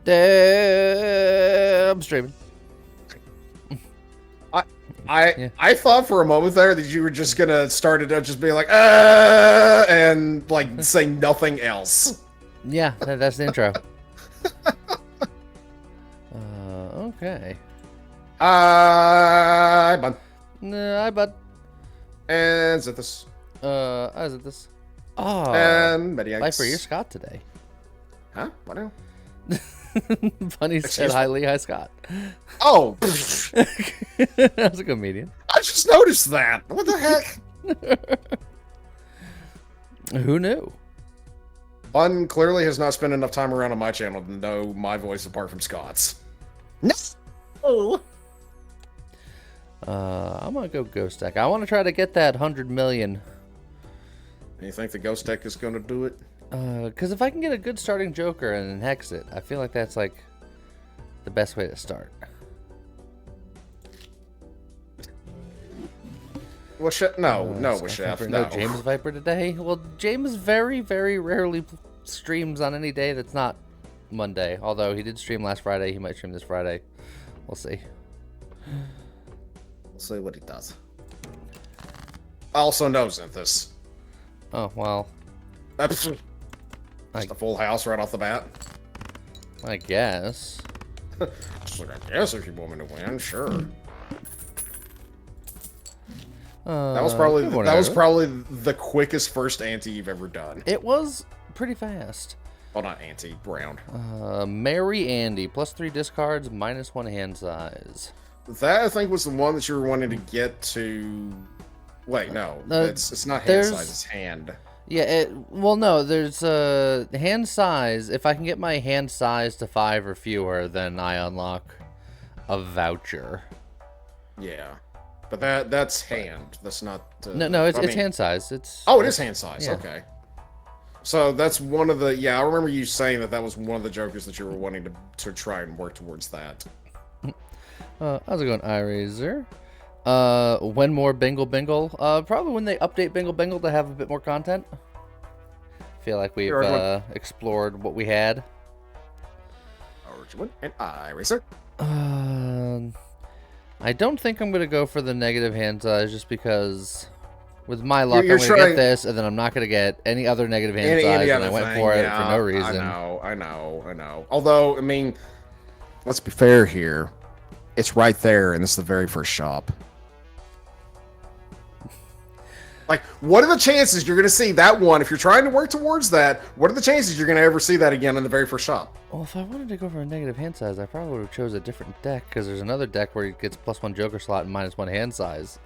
I'm streaming. Yeah. I thought for a moment there that you were just gonna start it out just being like, and like say nothing else. Yeah, that's the intro. Okay. Hi, bud. Hi, bud. And Zithus. Is it this? Oh, And Mediax. Viper, you're Scott today. Huh? What now? Funny said hi, Lee. Hi, Scott. Oh, That's a comedian. I just noticed that. What the heck? Who knew? Bun clearly has not spent enough time around on my channel to know my voice apart from Scott's. No. I'm gonna go Ghost Deck. I want to try to get that 100 million. You think the Ghost Deck is going to do it? Because if I can get a good starting Joker and then hex it, I feel like that's like the best way to start. Well, no, Chef, no. No James Viper today. Well, James very, very rarely streams on any day that's not Monday. Although he did stream last Friday, he might stream this Friday. We'll see. We'll see what he does. I also know Zinthus. Oh well. That's just a full house right off the bat. I guess. Just like, I guess if you want me to win, sure. That was probably the quickest first ante you've ever done. It was pretty fast. Well, not ante, round. Mary Andy, +3 discards, -1 hand size. That I think was the one that you were wanting to get to. Wait, no, it's not hand size; it's hand. Yeah, well, no, there's hand size. If I can get my hand size to 5 or fewer, then I unlock a voucher. Yeah, but that's hand. That's not. No, it's hand size. It is hand size. Yeah. Okay. So that's one of the. Yeah, I remember you saying that was one of the jokers that you were wanting to try and work towards that. How's it going, iRazor? When more Bingle Bingle? Probably when they update Bingle Bingle to have a bit more content. Feel like we've explored what we had. Origin and iRacer. I don't think I'm gonna go for the negative hand size just because with my luck I'm gonna get this and then I'm not gonna get any other negative hand size and I went for it for no reason. I know. Although, I mean, let's be fair here. It's right there, and this is the very first shop. Like, what are the chances you're going to see that one? If you're trying to work towards that, what are the chances you're going to ever see that again in the very first shop? Well, if I wanted to go for a negative hand size, I probably would have chose a different deck, because there's another deck where it gets +1 Joker slot and -1 hand size.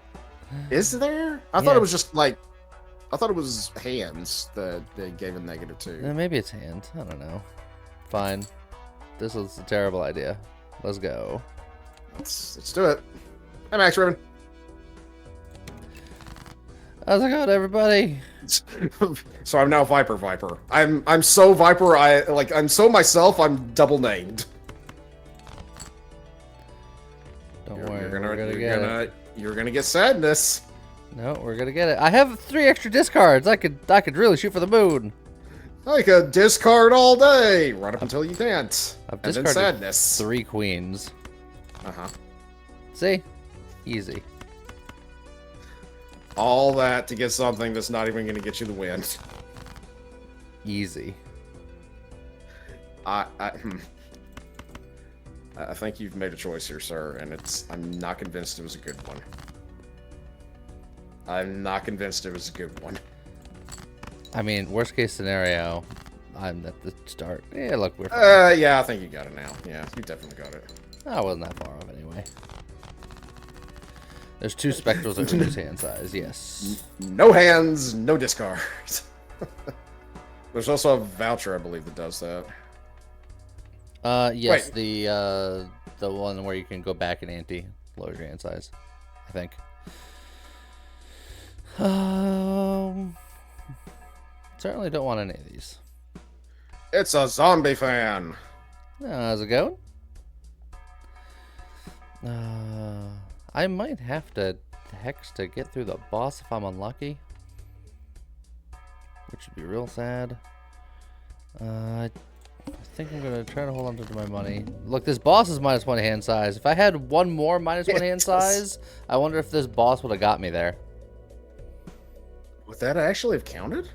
Is there? I thought it was just, like... I thought it was hands that they gave a -2. Maybe it's hand. I don't know. Fine. This was a terrible idea. Let's go. Let's do it. Hey, Max Ribbon. How's it going, everybody? So I'm now Viper. I'm so Viper. I'm so myself. I'm double named. Don't worry, you're gonna get sadness. No, we're gonna get it. I have 3 extra discards. I could really shoot for the moon. I could discard all day, right up until you can't. I've discarded sadness. 3 queens. See? Easy. All that to get something that's not even going to get you the win. Easy. I think you've made a choice here, sir, and I'm not convinced it was a good one. I'm not convinced it was a good one. I mean, worst case scenario, I'm at the start. Yeah, look, we're fine. Yeah, I think you got it now. Yeah, you definitely got it. I wasn't that far off anyway. There's 2 spectrals that reduce hand size, yes. No hands, no discards. There's also a voucher, I believe, that does that. Yes, wait. The one where you can go back and ante lowers your hand size, I think. Certainly don't want any of these. It's a zombie fan. How's it going? I might have to hex to get through the boss if I'm unlucky, which would be real sad. think I'm gonna try to hold on to my money. Look, this boss is -1 hand size. If I had one more -1 hand size, I wonder if this boss would have got me there. Would that actually have counted?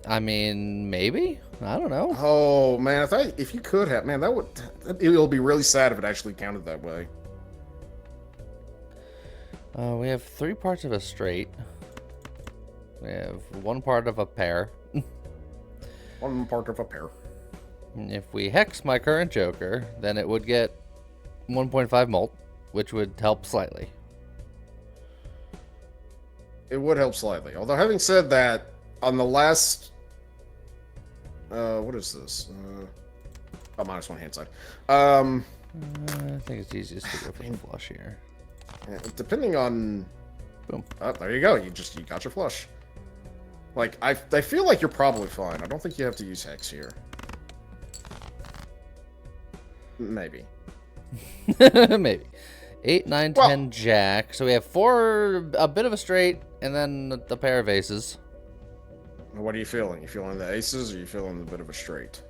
I mean, maybe. I don't know. Oh man, if you could have, man, it'll be really sad if it actually counted that way. We have 3 parts of a straight. We have 1 part of a pair. 1 part of a pair. If we hex my current Joker, then it would get 1.5 mult, which would help slightly. It would help slightly. Although, having said that, on the last... what is this? -1 hand side. I think it's easiest to go for the flush here. Yeah, depending on... Boom. Oh, there you go. You got your flush. Like, I feel like you're probably fine. I don't think you have to use hex here. Maybe. Maybe. 8, 9, 10, jack. So we have 4, a bit of a straight, and then a pair of aces. What are you feeling? You feeling the aces, or you feeling the bit of a straight?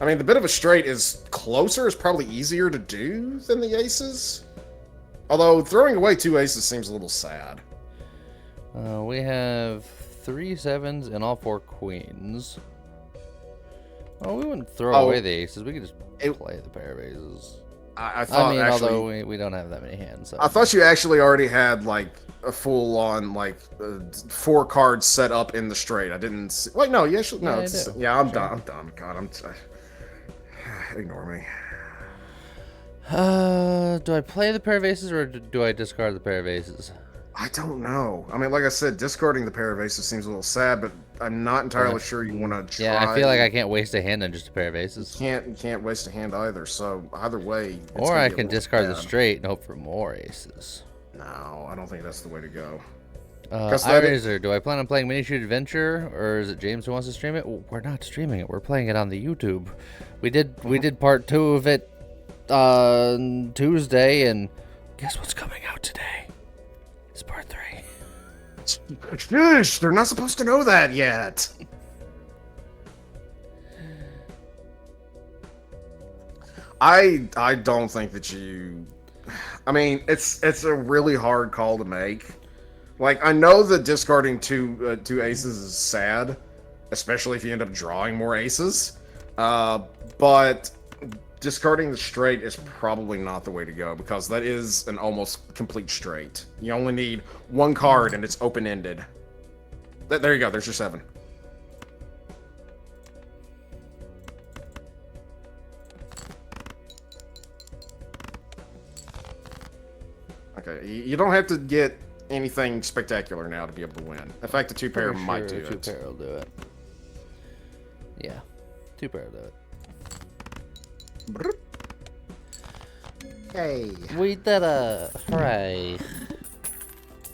I mean, the bit of a straight is closer, is probably easier to do than the aces. Although, throwing away 2 aces seems a little sad. We have 3 sevens and all 4 queens. Oh, we wouldn't throw away the aces. We could just play the pair of aces. I thought, mean, actually, although we don't have that many hands. So. I thought you actually already had, like, a full-on, like, 4 cards set up in the straight. I didn't see... Wait, no, you actually... No, yeah, I'm done. I'm done. God, ignore me. Do I play the pair of aces, or do I discard the pair of aces? I don't know. I mean, like I said, discarding the pair of aces seems a little sad, but I'm not entirely sure you want to try. Yeah, I feel like I can't waste a hand on just a pair of aces. You can't waste a hand either, so either way... Or I can discard the straight and hope for more aces. No, I don't think that's the way to go. iRazor, do I plan on playing Mini Shoot Adventure, or is it James who wants to stream it? Well, we're not streaming it. We're playing it on the YouTube. We did part 2 of it on Tuesday, and guess what's coming out today? It's part 3. Shush! They're not supposed to know that yet. I don't think that you... I mean, it's a really hard call to make. Like, I know that discarding two aces is sad, especially if you end up drawing more aces. But discarding the straight is probably not the way to go, because that is an almost complete straight. You only need 1 card, and it's open-ended. There you go. There's your 7. Okay, you don't have to get anything spectacular now to be able to win. In fact, the 2-pair might do it. 2-pair will do it. Yeah, 2-pair will do it. Hey. We did it! Hooray!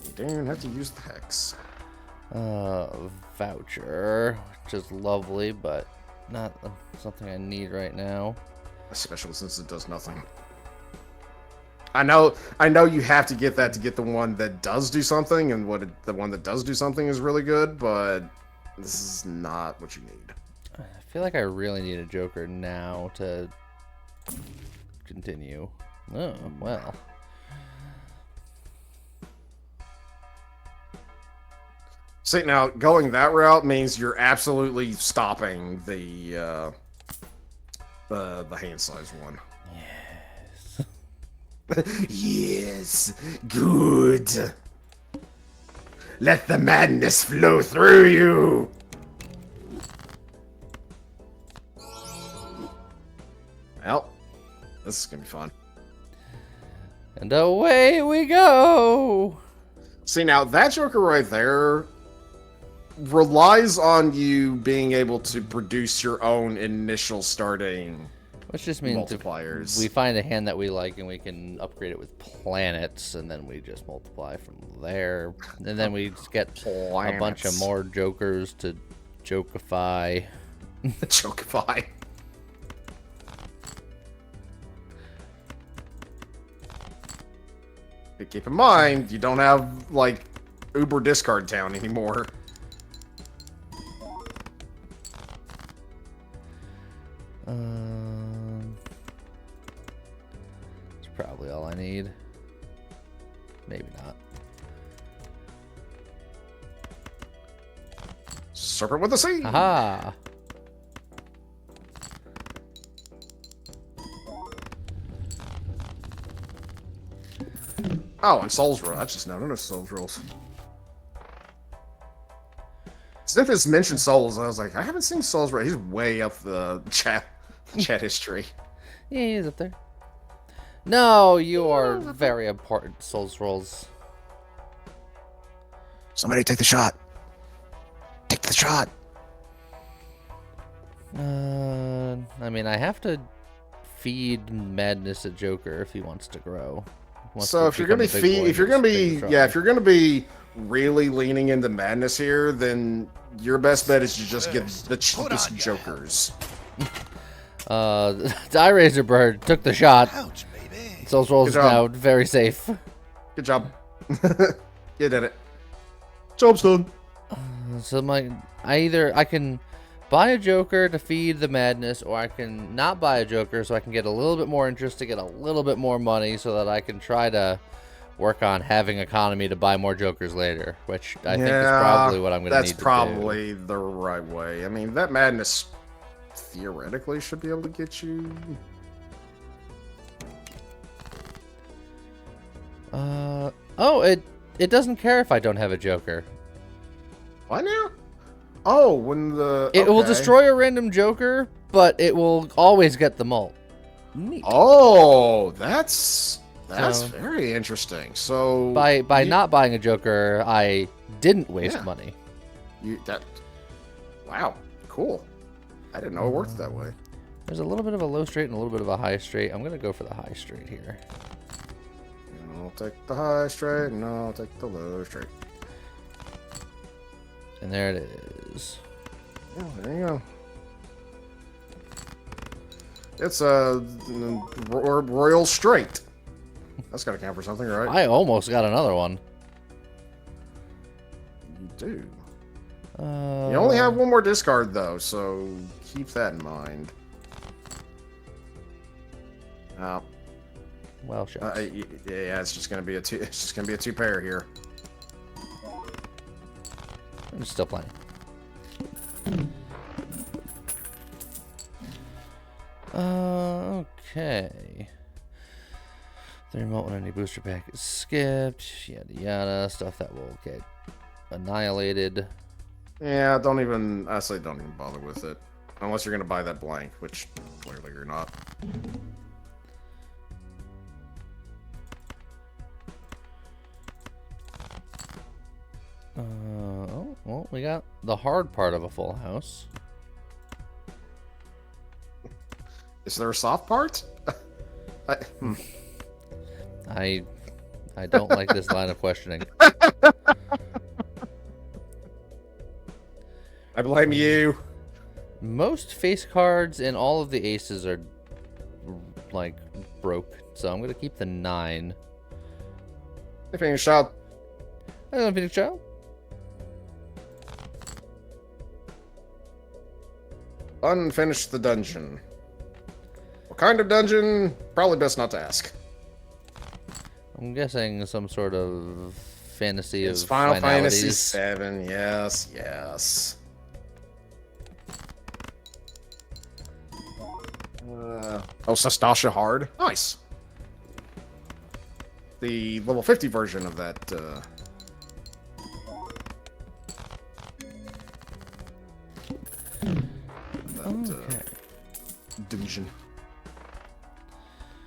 You don't have to use the hex. Voucher, which is lovely, but not something I need right now. Especially since it does nothing. I know you have to get that to get the one that does do something, and the one that does do something is really good, but this is not what you need. I feel like I really need a Joker now to continue. Oh, well. See, now, going that route means you're absolutely stopping the hand size one. Yes. Yes, good. Let the madness flow through you. Well, this is gonna be fun. And away we go. See, now that Joker right there relies on you being able to produce your own initial starting which just means multipliers. If we find a hand that we like and we can upgrade it with planets, and then we just multiply from there. And then we just get a bunch of more Jokers to jokify. Jokify. Keep in mind, you don't have, like, Uber Discard Town anymore. probably all I need. Maybe not. Serpent with the sea. Haha. Oh, and Souls Roll. I just noticed Souls Rolls. Sniff has mentioned Souls. I was like, I haven't seen Souls Roll. He's way up the chat history. Yeah, he's up there. No, you are very important, Souls Rolls. Somebody take the shot. Take the shot. I mean, I have to feed Madness a Joker if he wants to grow. So if you're gonna be really leaning into Madness here, then your best bet is to just get the cheapest Jokers. Die Razor Bird took the shot. Ouch, baby. Souls Rolls is now very safe. Good job. You did it. Job's done. So I can buy a Joker to feed the Madness, or I can not buy a Joker so I can get a little bit more interest to get a little bit more money so that I can try to work on having economy to buy more Jokers later, which I think is probably what I'm going to need to do. That's probably the right way. I mean, that Madness theoretically should be able to get you... Oh, it doesn't care if I don't have a Joker. Why now? Oh, when the... It will destroy a random Joker, but it will always get the mult. Neat. Oh, that's very interesting. So by not buying a Joker, I didn't waste money. Wow, cool. I didn't know it worked that way. There's a little bit of a low straight and a little bit of a high straight. I'm gonna go for the high straight here. I'll take the high straight and I'll take the low straight. And there it is. Oh, there you go. It's a royal straight. That's got to count for something, right? I almost got another one. You do. You only have one more discard though, so keep that in mind. Well, shucks. Yeah, it's just gonna be a two. It's just gonna be a two pair here. I'm still playing. Okay. The remote when any booster pack is skipped, yada yada, stuff that will get annihilated. Yeah, don't even bother with it. Unless you're gonna buy that blank, which clearly you're not. Oh, well, we got the hard part of a full house. Is there a soft part? I don't like this line of questioning. I blame you. Most face cards in all of the aces are like broke, so I'm gonna keep the 9. Deepening shot. I don't Phoenix Child. Unfinish the dungeon. What kind of dungeon? Probably best not to ask. I'm guessing some sort of fantasy It's of Final finalities. Fantasy VII. Yes, yes. Oh, Sastasha Hard. Nice. The level 50 version of that. Dungeon.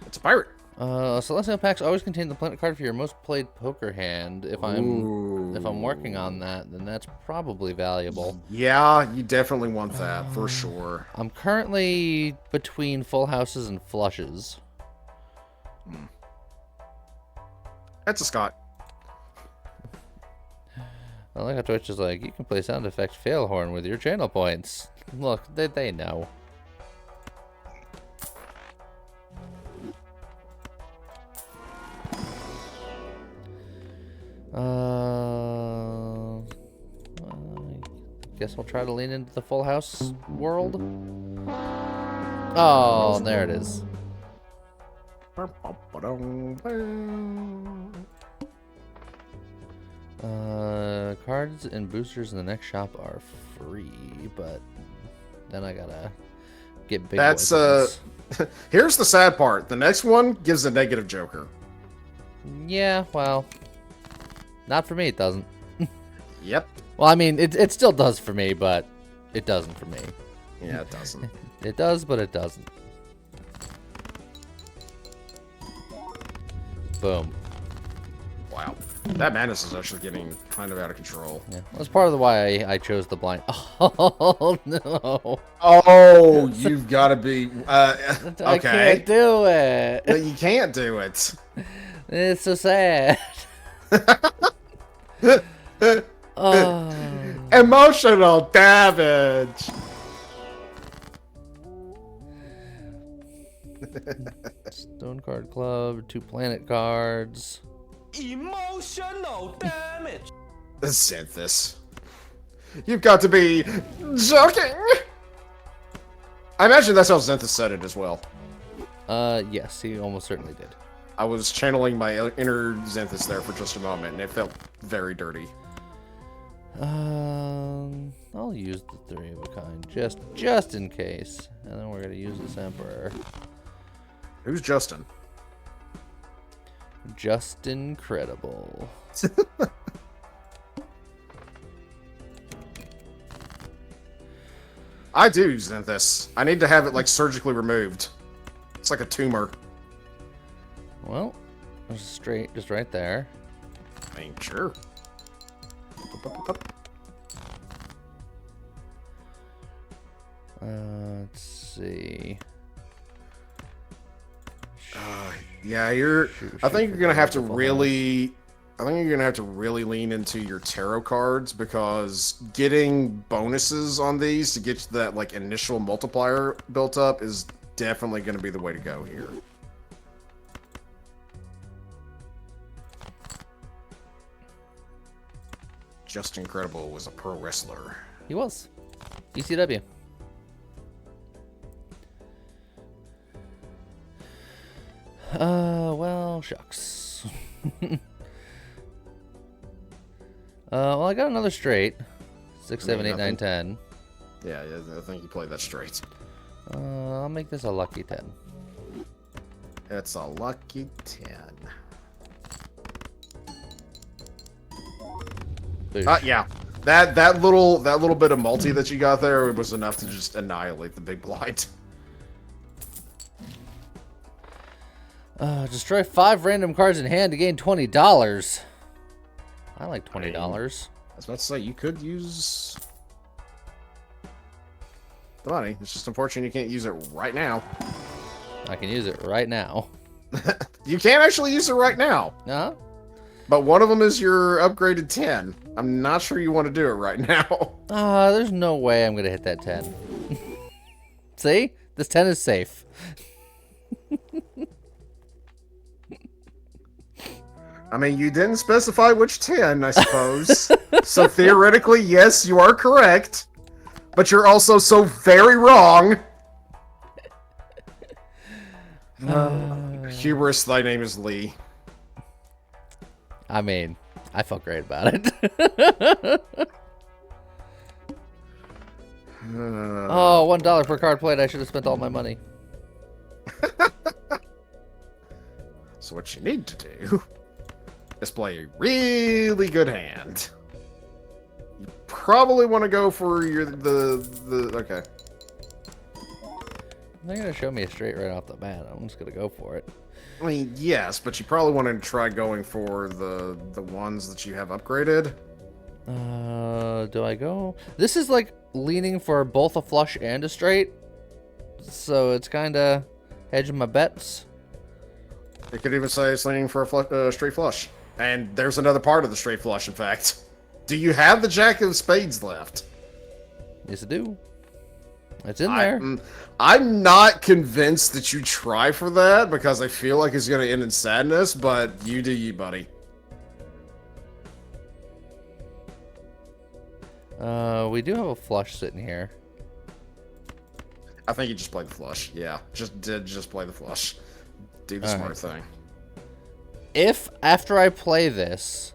It's a pirate. Celestial packs always contain the planet card for your most played poker hand. If I'm working on that, then that's probably valuable. Yeah, you definitely want that for sure. I'm currently between full houses and flushes. That's a Scott. I like how Twitch is like, you can play sound effect failhorn with your channel points. Look, they know. I guess I'll try to lean into the full house world. Oh, there it is. Cards and boosters in the next shop are free, but then I gotta get big That's boy points. Here's the sad part. The next one gives a negative Joker. Yeah, well, not for me. It doesn't. Yep. Well, I mean, it still does for me, but it doesn't for me. Yeah, it doesn't. It does, but it doesn't. Boom. Wow. That madness is actually getting kind of out of control. Yeah, that's part of the why I chose the blind. Oh no! Oh, you've got to be okay. I can't do it. No, you can't do it. It's so sad. Oh. Emotional damage. Stone card club, 2 planet cards. Emotional damage. Xanthus. You've got to be joking. I imagine that's how Xanthus said it as well. Yes, he almost certainly did. I was channeling my inner Xanthus there for just a moment, and it felt very dirty. I'll use the 3 of a kind just in case, and then we're gonna use this Emperor. Who's Justin? Just incredible. I do Xanthus. I need to have it like surgically removed. It's like a tumor. Well, there's a straight just right there. I mean, sure. Let's see. Yeah, I think you're gonna have to really. I think you're gonna have to really lean into your tarot cards because getting bonuses on these to get that like initial multiplier built up is definitely gonna be the way to go here. Just Incredible was a pro wrestler. He was. ECW. Well, shucks. Well, I got another straight. 6, 7, 8, 9, 10. Yeah, I think you played that straight. I'll make this a lucky 10. It's a lucky 10. Yeah. That little bit of multi that you got there was enough to just annihilate the big blind. Destroy 5 random cards in hand to gain $20. I like $20. I was about to say, you could use the money. It's just unfortunate you can't use it right now. I can use it right now. You can't actually use it right now. Uh-huh. But one of them is your upgraded 10. I'm not sure you want to do it right now. There's no way I'm going to hit that 10. See? This 10 is safe. I mean, you didn't specify which 10, I suppose. So theoretically, yes, you are correct. But you're also so very wrong. Hubris, thy name is Lee. I mean, I felt great about it. Oh, $1 per card played. I should have spent all my money. So what you need to do is play a really good hand. You probably want to go for your okay. They're gonna show me a straight right off the bat. I'm just gonna go for it. I mean, yes, but you probably want to try going for the ones that you have upgraded. Do I go? This is like leaning for both a flush and a straight, so it's kind of hedging my bets. It could even say it's leaning for a straight flush. And there's another part of the straight flush, in fact. Do you have the Jack of Spades left? Yes, I do. It's in there. I'm not convinced that you try for that because I feel like it's going to end in sadness, but you do you, buddy. We do have a flush sitting here. I think you just played the flush. Yeah, just play the flush. Do the All smart right. thing. If after I play this,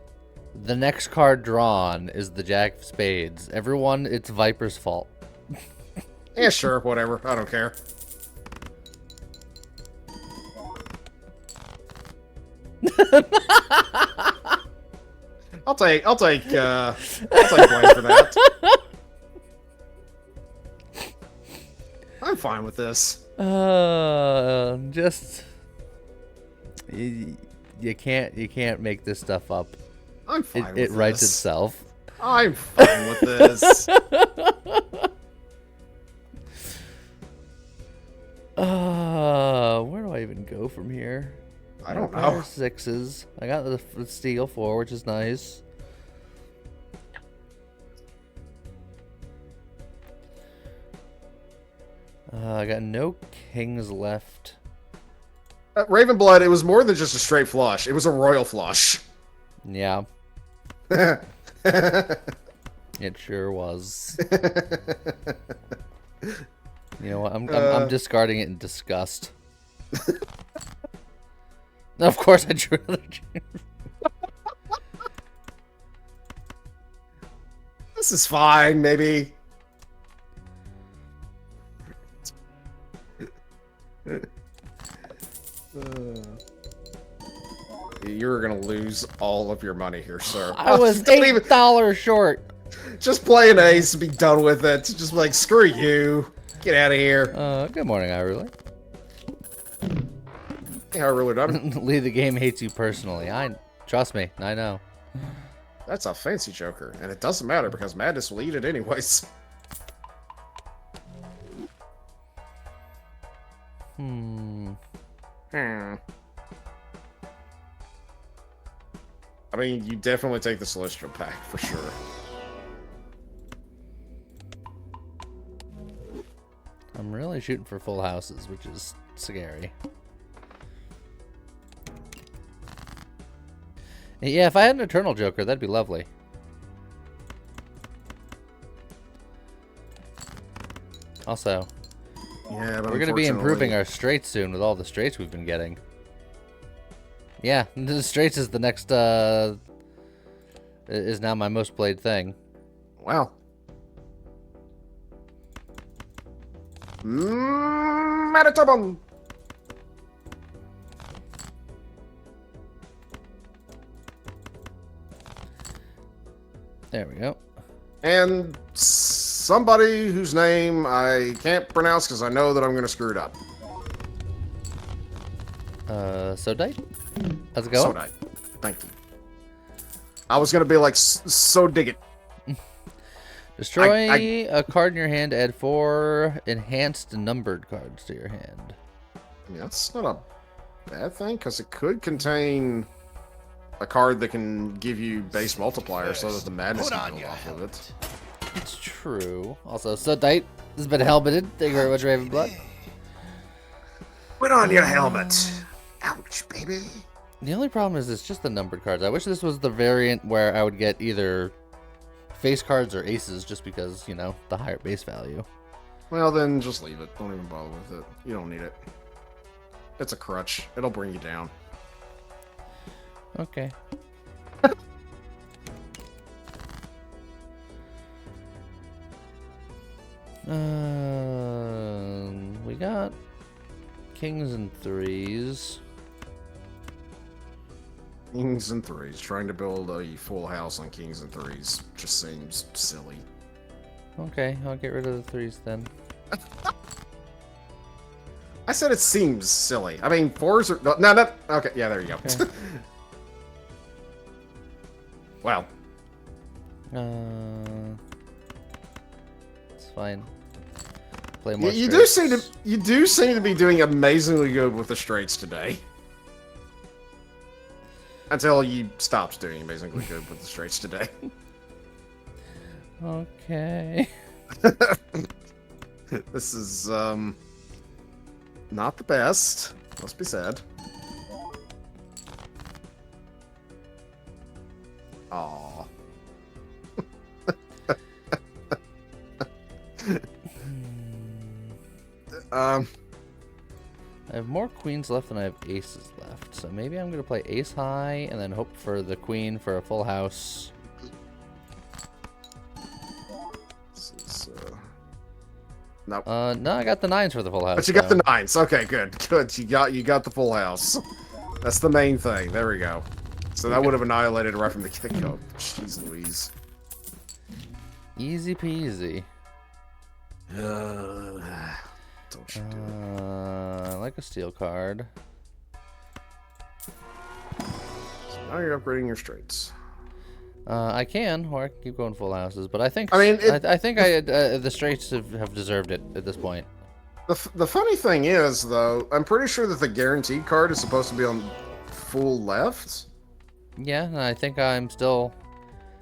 the next card drawn is the Jack of Spades, everyone, it's Viper's fault. Yeah, sure, whatever. I don't care. I'll take blame for that. I'm fine with this. Just you can't make this stuff up. I'm fine with It this. writes itself. I'm fine with this. Where do I even go from here? I don't Pair know. of sixes. I got the steel 4, which is nice. I got no kings left. Ravenblood, it was more than just a straight flush. It was a royal flush. Yeah, it sure was. You know what? I'm discarding it in disgust. Of course, I drew another. This is fine, maybe. You're gonna lose all of your money here, sir. I was Don't even- $8 short. Just play an ace and be done with it. Just like, screw you. Get out of here. Good morning, Iruli. Yeah, I really don't. Lee, the game hates you personally. Trust me, I know. That's a fancy joker, and it doesn't matter because Madness will eat it anyways. Hmm. I mean, you definitely take the Celestial pack, for sure. I'm really shooting for full houses, which is scary. Yeah, if I had an Eternal Joker, that'd be lovely. Also, Yeah, but we're going to be improving unfortunately- our straights soon with all the straights we've been getting. Yeah, the straights is the next, is now my most played thing. Wow. Manitoba! There we go. And somebody whose name I can't pronounce because I know that I'm going to screw it up. So Dite? How's it going? So nice. Thank you. I was going to be like, so dig it. Destroy a card in your hand, add 4 enhanced numbered cards to your hand. I mean, that's not a bad thing because it could contain a card that can give you base multiplier so that the madness can build off of it. It's true. Also, Sudite has been helmeted. Thank you very much, Ravenblood. Put on your helmet. Ouch, baby. The only problem is it's just the numbered cards. I wish this was the variant where I would get either face cards or aces just because, you know, the higher base value. Well, then just leave it. Don't even bother with it. You don't need it. It's a crutch. It'll bring you down. Okay. We got kings and threes. Kings and threes. Trying to build a full house on kings and threes just seems silly. Okay, I'll get rid of the threes then. I said it seems silly. I mean, fours are... No. Okay, yeah, there you go. Okay. Wow. It's fine. Play more. You do straights. seem to be doing amazingly good with the straights today. Until you stopped doing amazingly good with the straights today. Okay. This is not the best. Must be said. Aww. I have more queens left than I have aces left, so maybe I'm going to play ace high and then hope for the queen for a full house. This is, nope. No, I got the nines for the full house. But you got the nines. Okay, good. Good. You got the full house. That's the main thing. There we go. So that would have annihilated right from the get-go. Jeez Louise. Easy peasy. Don't you do it. I like a steel card. So now you're upgrading your straights. I can, or I can keep going full houses, but I think I think the straights have deserved it at this point. The funny thing is, though, I'm pretty sure that the guaranteed card is supposed to be on full left. Yeah, and I think I'm still.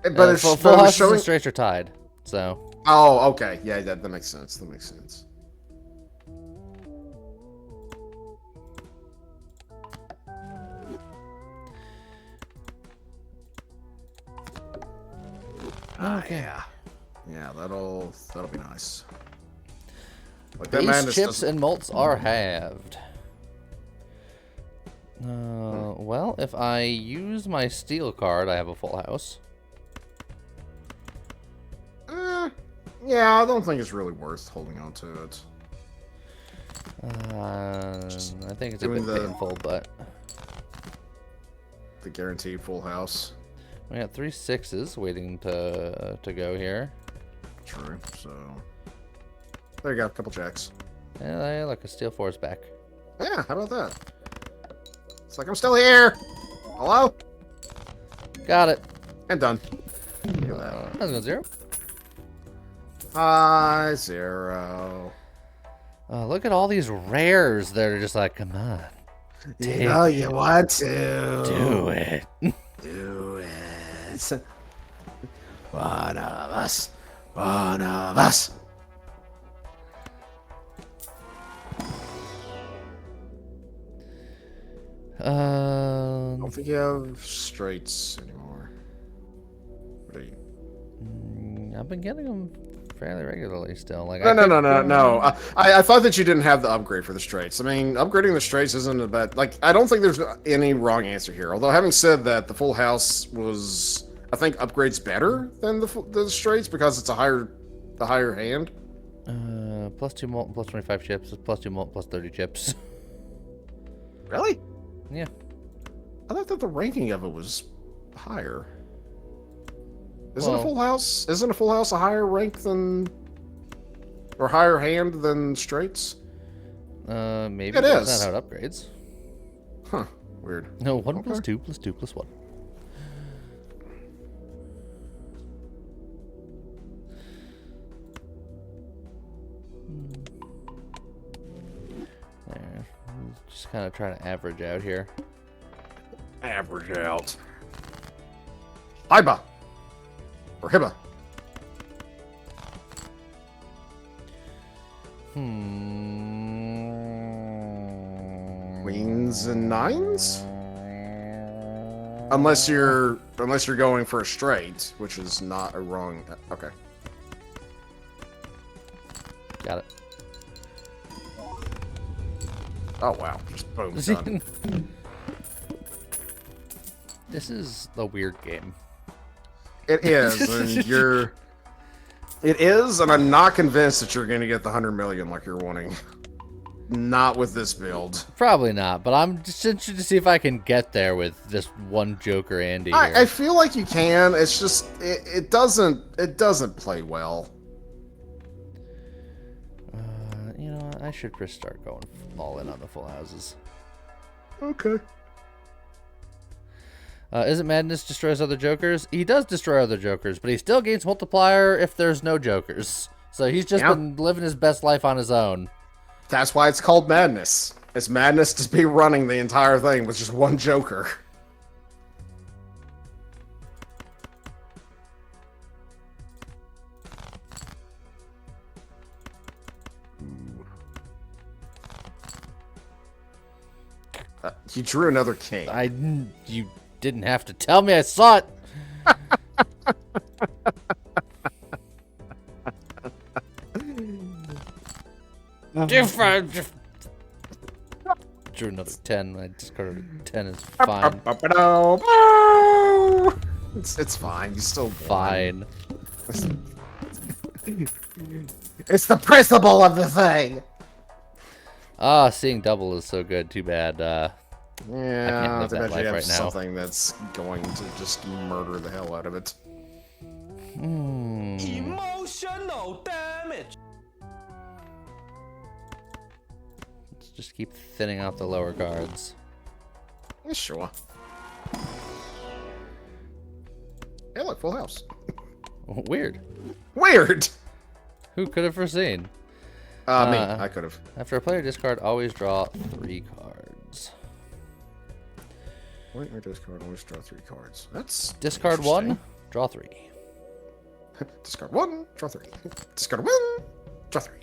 But it's full but houses showing... and straights are tied, so. Oh, okay. Yeah, that makes sense. That makes sense. Okay. Yeah, that'll be nice. Like Base chips and malts are halved. Well, if I use my steel card, I have a full house. Yeah, I don't think it's really worth holding on to it. I think it's a bit painful, but the guaranteed full house. We got 3 6s waiting to go here. True. So there you go, a couple jacks. Yeah, look, a steel 4 is back. Yeah, how about that? It's like I'm still here. Hello? Got it. And done. That's going 0. 0. Look at all these rares that are just like, come on. You know you want to. Do it. Do it. One of us. One of us. I don't think you have straights anymore. What are you? I've been getting them fairly regularly still. Like No. I thought that you didn't have the upgrade for the straights. I mean, upgrading the straights isn't a bad... Like, I don't think there's any wrong answer here. Although, having said that, the full house was... I think upgrades better than the straights because it's a higher hand. Plus 2 malt, plus 25 chips, plus 2 malt, plus 30 chips. Really? Yeah. I thought that the ranking of it was higher. Isn't a full house a higher rank than, or higher hand than straights? Maybe it is. That's not how it upgrades. Huh. Weird. No, 1 plus 2 plus 2 plus 1. There. Just kind of trying to average out here. Average out. Hiba. Or Hiba. Queens and nines? Unless you're going for a straight, which is not a wrong... Okay. Got it. Oh, wow. Just boom, done. This is a weird game. It is, and you're... It is, and I'm not convinced that you're going to get the 100 million like you're wanting. Not with this build. Probably not, but I'm just interested to see if I can get there with just one Joker Andy here. I feel like you can. It's just it doesn't play well. You know what? I should just start going all in on the full houses. Okay. Isn't Madness destroys other Jokers? He does destroy other Jokers, but he still gains multiplier if there's no Jokers. So he's just been living his best life on his own. That's why it's called Madness. It's madness to be running the entire thing with just one Joker. You drew another king. You didn't have to tell me. I saw it. drew another 10. I discarded a 10 is fine. It's fine. You still won. Fine. It's the principle of the thing. Ah, seeing double is so good. Too bad. Yeah, live that I bet life you have right now. something that's going to just murder the hell out of it. Emotional damage. Let's just keep thinning out the lower cards. Yeah, sure. Hey, look, full house. Weird. Weird. Who could have foreseen? Me. I could have. After a player discard, always draw 3 cards. Wait, my discard always draw 3 cards. That's Discard 1, draw 3. Discard 1, draw 3. Discard 1, draw 3.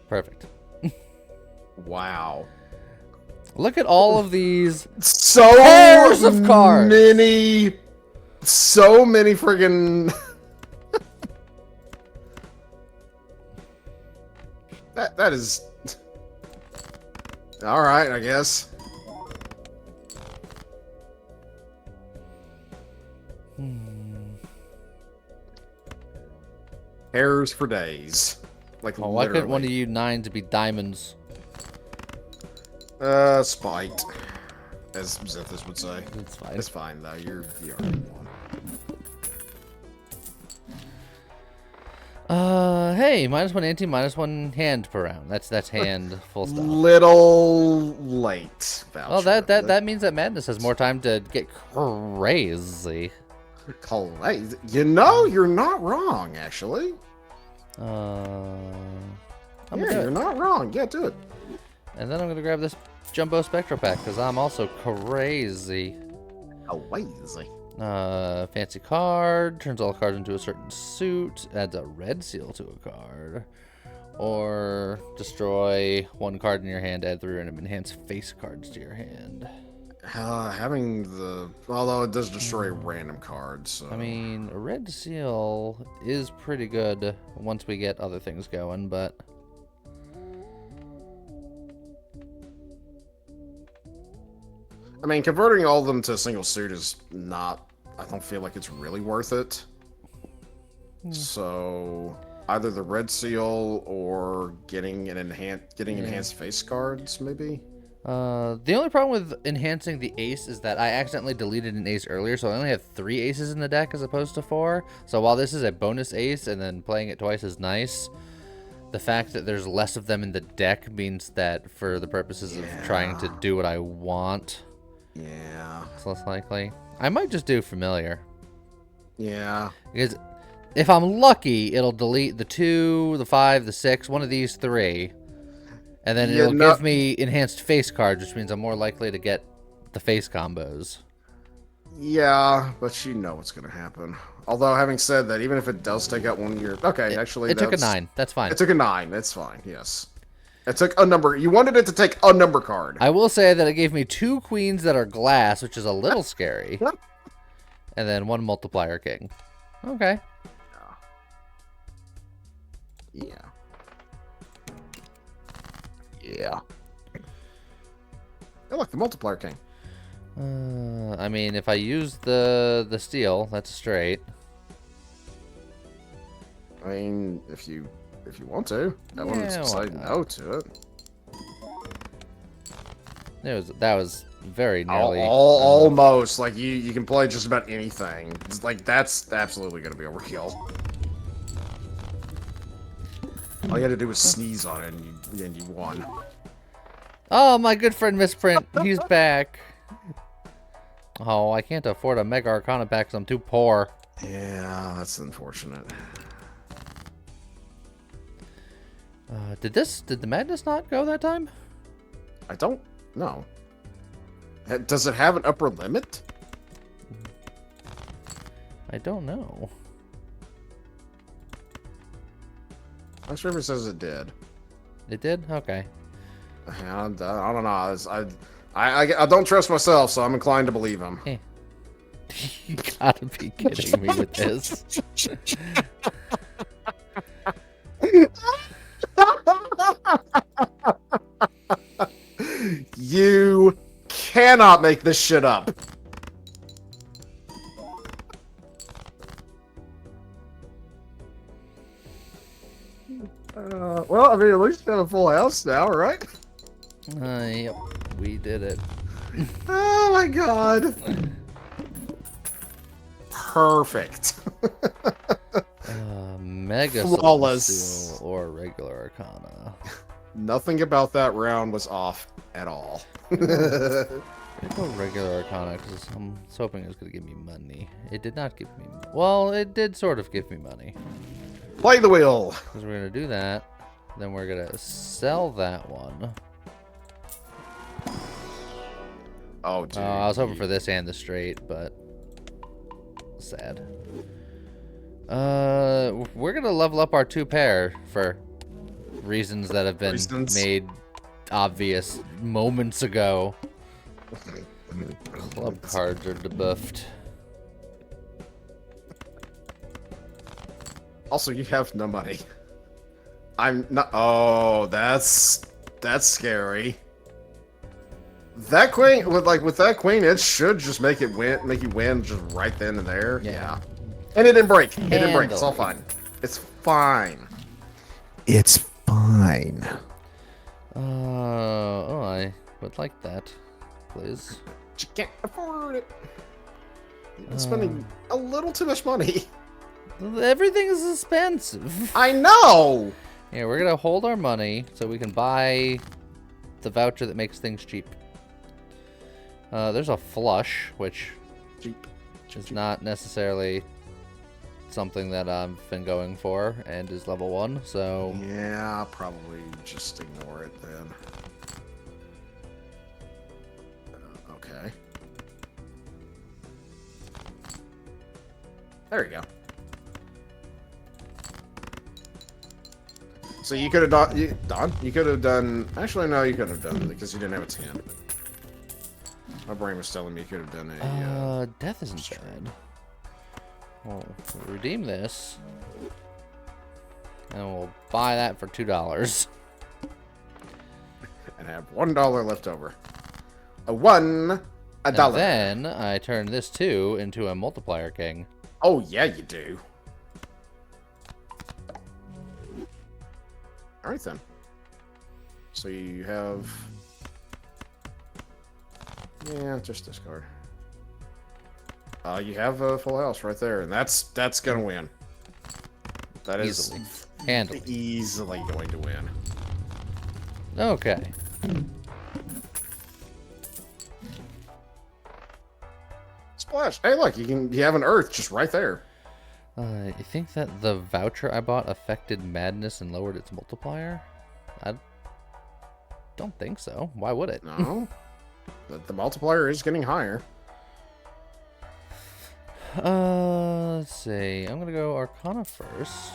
Perfect. Wow. Look at all of these So pairs of cards. So many friggin' that is all right, I guess. Errors for days. Like, Oh, why couldn't one of literally. you 9s be diamonds? Spite, as Zethus would say. It's fine. It's fine though. You already won. Hey, -1 ante, -1 hand per round. That's hand full stop. Little late. Voucher. Well, that means that Madness has more time to get crazy. Crazy. You know, you're not wrong, actually. I'm Yeah, gonna do you're it. not wrong. Yeah, do it. And then I'm gonna grab this Jumbo Spectral Pack because I'm also crazy. Crazy. Fancy card, turns all cards into a certain suit, adds a red seal to a card. Or destroy 1 card in your hand, add 3 random enhanced face cards to your hand. Although it does destroy random cards. So. I mean, a red seal is pretty good once we get other things going, but... I mean, converting all of them to a single suit is not. I don't feel like it's really worth it. So either the red seal or getting enhanced face cards, maybe. The only problem with enhancing the ace is that I accidentally deleted an ace earlier, so I only have 3 aces in the deck as opposed to 4. So while this is a bonus ace and then playing it twice is nice, the fact that there's less of them in the deck means that for the purposes of trying to do what I want, Yeah. it's less likely. I might just do familiar. Yeah. Because if I'm lucky, it'll delete the 2, the 5, the 6, one of these 3. And then it'll give me enhanced face cards, which means I'm more likely to get the face combos. Yeah, but you know what's going to happen. Although, having said that, even if it does take out one of your... Okay, actually, It took a 9. That's fine. It took a 9. That's fine, yes. It took a number. You wanted it to take a number card. I will say that it gave me 2 queens that are glass, which is a little scary. And then 1 multiplier king. Okay. Yeah. Yeah. Oh, look, the multiplier king. I mean, if I use the steel, that's straight. I mean, if you want to. I wouldn't Yeah, say why not? no to it. That was very nearly. Almost. Like, you can play just about anything. It's like, that's absolutely going to be overkill. All you had to do was sneeze on it, and you won. Oh, my good friend Misprint, he's back. Oh, I can't afford a Mega Arcana pack because I'm too poor. Yeah, that's unfortunate. Did the Madness not go that time? I don't know. Does it have an upper limit? I don't know. I'm sure if it says it did. It did? Okay. I don't know. I don't trust myself, so I'm inclined to believe him. You gotta be kidding me with this. You cannot make this shit up. Well, I mean, at least you have a full house now, right? Yep, we did it. Oh my god. Perfect. Mega Flawless. Celestial or regular Arcana. Nothing about that round was off at all. I'm gonna go regular Arcana because I'm hoping it was going to give me money. It did not give me... Well, it did sort of give me money. Play the wheel. Because we're going to do that. Then we're going to sell that one. Oh, dude. I was hoping for this and the straight, but... Sad. We're going to level up our 2 pair for reasons that have been made obvious moments ago. Club cards are debuffed. Also, you have no money. I'm not. Oh, that's scary. That queen with that queen, it should just make you win just right then and there. Yeah. And it didn't break. It didn't break. It's all fine. It's fine. It's fine. Oh, I would like that, please. You can't afford it. You're spending a little too much money. Everything is expensive. I know. Yeah, we're gonna hold our money so we can buy the voucher that makes things cheap. There's a flush, which is not necessarily something that I've been going for, and is level 1. So yeah, probably just ignore it then. Okay. There you go. So you could have done. You could have done. Actually, no, you couldn't have done it because you didn't have a 10. My brain was telling me you could have done a. Death isn't bad. We'll redeem this, and we'll buy that for $2. And have $1 left over. A $1. And then I turn this 2 into a multiplier king. Oh yeah, you do. All right then. So you have. Yeah, just discard. You have a full house right there, and that's gonna win. That is easily going to win. Okay. Splash! Hey, look, you have an Earth just right there. You think that the voucher I bought affected madness and lowered its multiplier? I don't think so. Why would it? No. The multiplier is getting higher. Let's see. I'm gonna go Arcana first.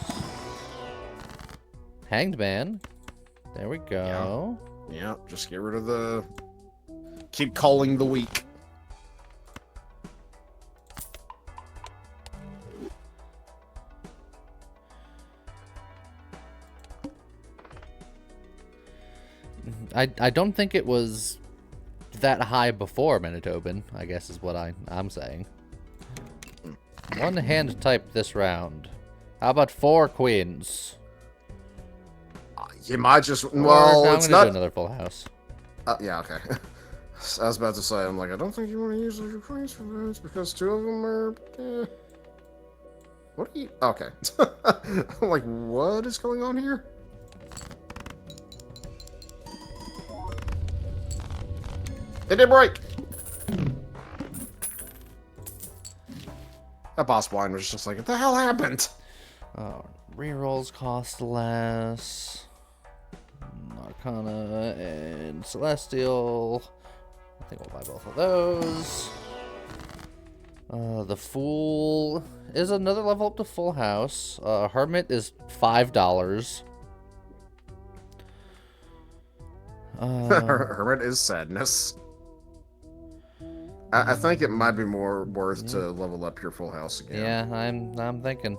Hanged Man. There we go. Yeah, just get rid of the... Keep calling the weak. I don't think it was that high before Manitoban, I guess is what I'm saying. One hand type this round. How about 4 queens? You might just... No, Well, it's not... do another full house. Yeah, okay. I was about to say, I'm like, I don't think you want to use your queens for this, because 2 of them are... What are you... Okay. I'm like, what is going on here? It didn't break! That boss blind was just like, what the hell happened? Rerolls cost less. Arcana and Celestial. I think we'll buy both of those. The Fool is another level up to full house. Hermit is $5. Hermit is sadness. I think it might be more worth to level up your full house again. Yeah, I'm thinking.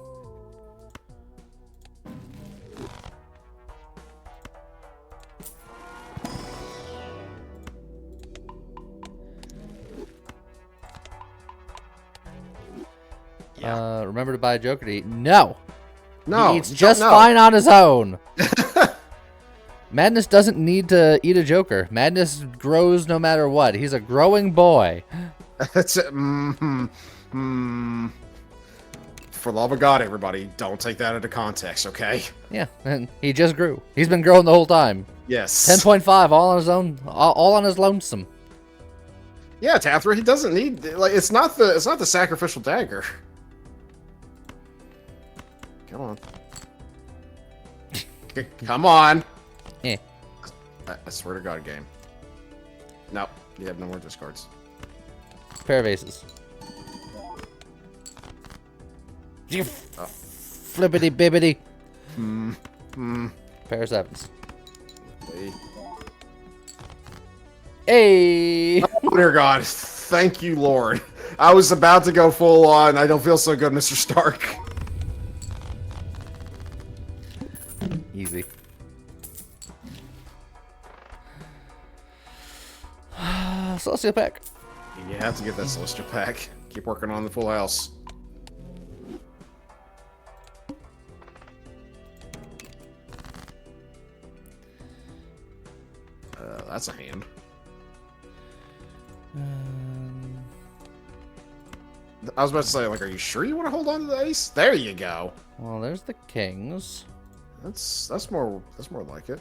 Yeah. Remember to buy a Joker to eat. No. No. He eats you just don't know. fine on his own. Madness doesn't need to eat a Joker. Madness grows no matter what. He's a growing boy. That's it. Mm-hmm. For the love of God, everybody, don't take that into context, okay? Yeah, and he just grew. He's been growing the whole time. Yes. 10.5, all on his own, all on his lonesome. Yeah, Tathra, he doesn't need like it's not the sacrificial dagger. Come on. Come on. Eh. I swear to God, game. No, you have no more discards. Pair of aces. You flippity bibbity. Pair of sevens. Hey. Oh, dear God. Thank you, Lord. I was about to go full on. I don't feel so good, Mr. Stark. Easy. Celestial pack. You have to get that Celestial pack. Keep working on the full house. That's a hand. I was about to say, like, are you sure you want to hold on to the ace? There you go. Well, there's the kings. That's more like it.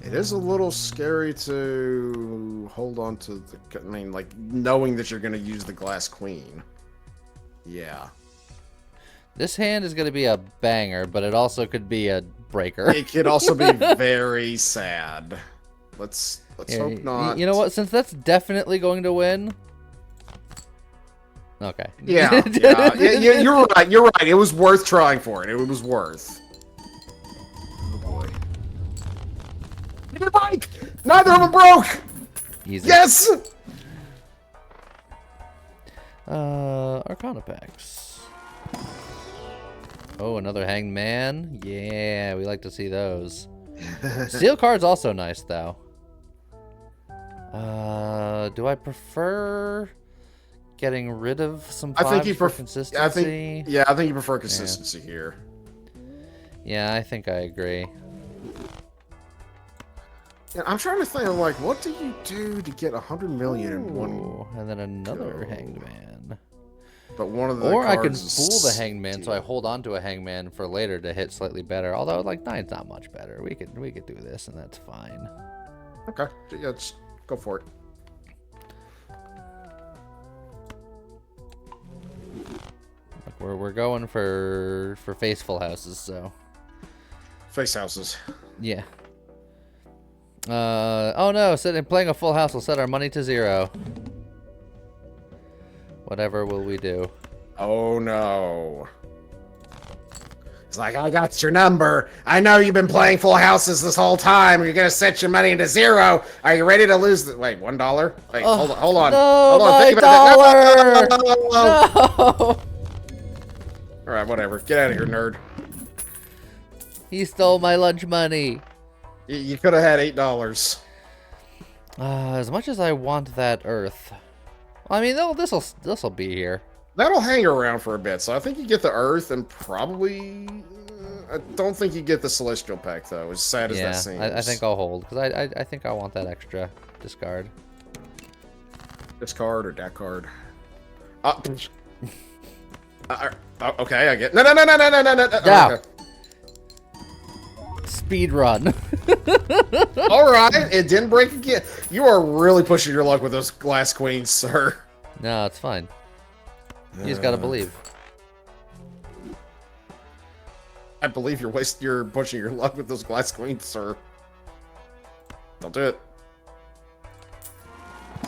It is a little scary to hold on to the. I mean, like knowing that you're going to use the glass queen. Yeah. This hand is going to be a banger, but it also could be a breaker. It could also be very sad. Let's hope not. You know what? Since that's definitely going to win. Okay. Yeah, you're right. You're right. It was worth trying for it. It was worth. Oh boy. Mike! Neither of them broke. Easy. Yes. Arcana packs. Oh, another Hanged Man. Yeah, we like to see those. Steel card's also nice, though. Do I prefer getting rid of some fives for consistency? I think you prefer consistency here. Yeah, I think I agree. Yeah, I'm trying to think, like, what do you do to get 100 million in one? Ooh, and then another Hanged Man. But one of the Or I cards can is fool the Hanged Man, so I hold on to a Hanged Man for later to hit slightly better. Although, like, 9's not much better. We could do this, and that's fine. Okay, yeah, just go for it. Like, we're going for faceful houses, so Face houses. yeah. Oh no! Playing a full house will set our money to 0. Whatever will we do? Oh no. It's like, I got your number. I know you've been playing full houses this whole time. You're gonna set your money into 0. Are you ready to lose the wait, $1? Wait, hold on. No, Hold on, my think about dollar! No. No! Alright, whatever. Get out of here, nerd. He stole my lunch money. You could have had $8. As much as I want that Earth, I mean, this'll be here. That'll hang around for a bit, so I think you get the Earth and probably... I don't think you get the Celestial Pack, though, as sad as that seems. I think I'll hold, because I think I want that extra discard. Discard or deck card? Okay, I get... No. Now. Okay. Speed run. Alright, it didn't break again. You are really pushing your luck with those glass queens, sir. No, it's fine. You just gotta believe. I believe you're pushing your luck with those glass queens, sir. Don't do it.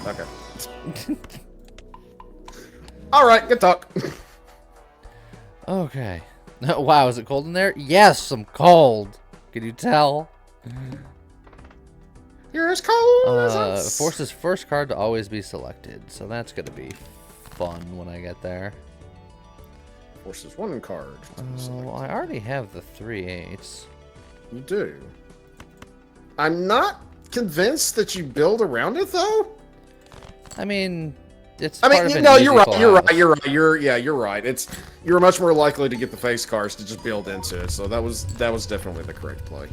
Okay. Alright, good talk. Okay. Wow, is it cold in there? Yes, I'm cold. Can you tell? You're as cold as us. Forces first card to always be selected, so that's gonna be fun when I get there. Forces one card. Well, I already have the 3/8. You do. I'm not convinced that you build around it, though. I mean, It's I part mean, of no, an you're easy right. full You're house. right. You're right. You're much more likely to get the face cards to just build into it. So that was definitely the correct play.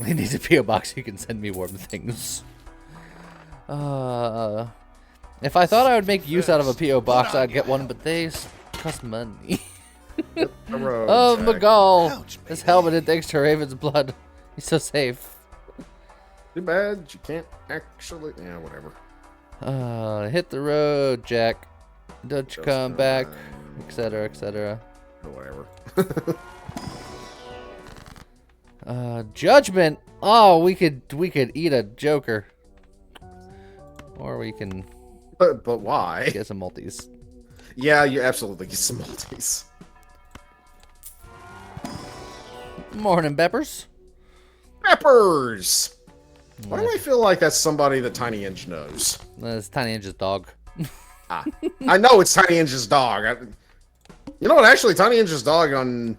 I need a PO box. You can send me warm things. If I thought I would make use out of a PO box, I'd get one, but they cost money. Oh, Magal! This helmeted thanks to Raven's blood. He's so safe. Too bad you can't actually. Yeah, whatever. Hit the road, Jack. Don't you Just come back, fine. etc., etc. Whatever. Judgment. Oh, we could eat a Joker, or we can But why? get some multis. Yeah, you absolutely get some multis. Morning, Beppers. Peppers. Why do I feel like that's somebody that Tiny Inch knows? That's Tiny Inch's dog. I know it's Tiny Inch's dog. You know what? Actually, Tiny Inch's dog on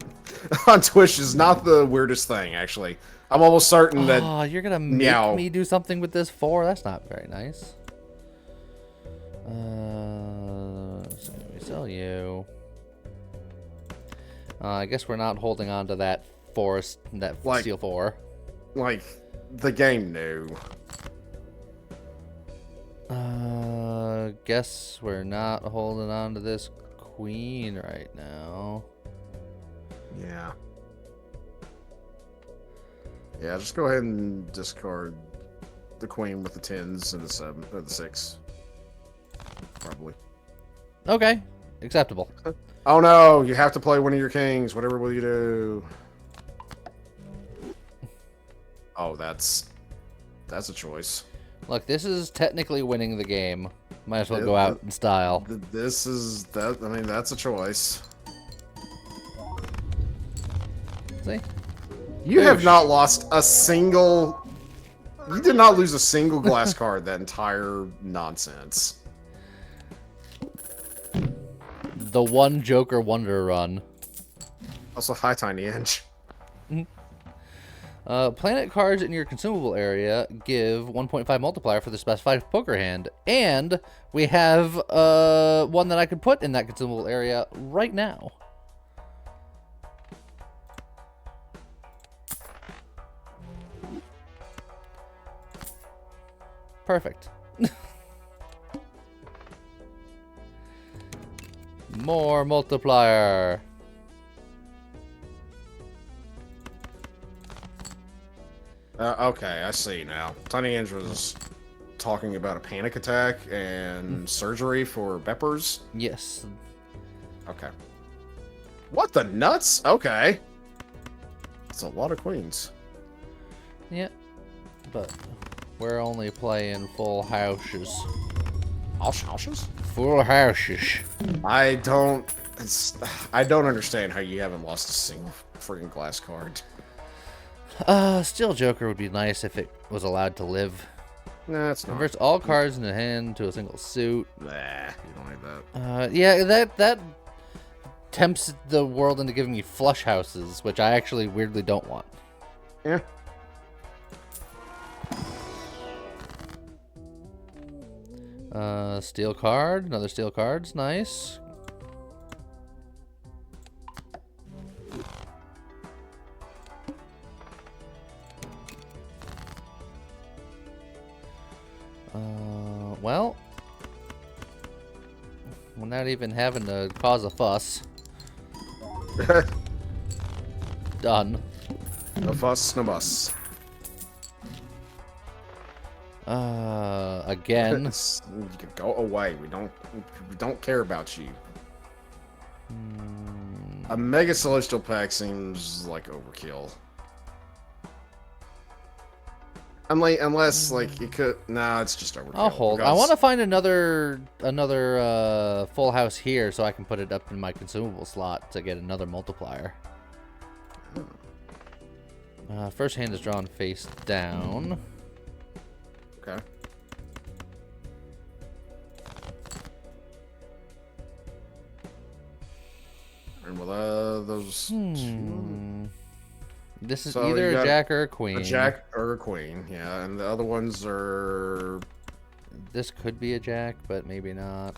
Twitch is not the weirdest thing. Actually, I'm almost certain that. Oh, you're gonna make Meow. me do something with this 4? That's not very nice. So we sell you. I guess we're not holding on to that forest, that steel 4. Like, the game knew. Guess we're not holding on to this queen right now. Yeah. Yeah, just go ahead and discard the queen with the 10s and the 7 or the 6. Probably. Okay, acceptable. Oh no, you have to play one of your kings. Whatever will you do? Oh, that's a choice. Look, this is technically winning the game. Might as well go out in style. This is that. I mean, that's a choice. See? You have not lost a single. You did not lose a single glass card that entire nonsense. The one Joker Wonder Run. Also, hi, Tiny Inch. Planet cards in your consumable area give 1.5 multiplier for the specified poker hand. And we have one that I could put in that consumable area right now. Perfect. More multiplier. Okay, I see now. Tiny Inch was talking about a panic attack and surgery for Beppers. Yes. Okay. What the nuts? Okay. That's a lot of queens. Yeah. But we're only playing full houses. Houses? Full houses. I don't understand how you haven't lost a single freaking glass card. Steel Joker would be nice if it was allowed to live. Nah, it's not. Converts all cards in the hand to a single suit. Nah, you don't need that. Yeah, that tempts the world into giving me flush houses, which I actually weirdly don't want. Yeah. Steel card, another steel card's nice. Well, without even having to cause a fuss. Done. No fuss, no muss. Again. You can go away. We don't care about you. A Mega Celestial Pack seems like overkill. Unless like it could. Nah, it's just overkill. I'll hold. I want to find another full house here so I can put it up in my consumable slot to get another multiplier. First hand is drawn face down. Okay. And with those two. This is So either you a got jack or a queen. A jack or a queen, yeah. And the other ones are this could be a jack, but maybe not.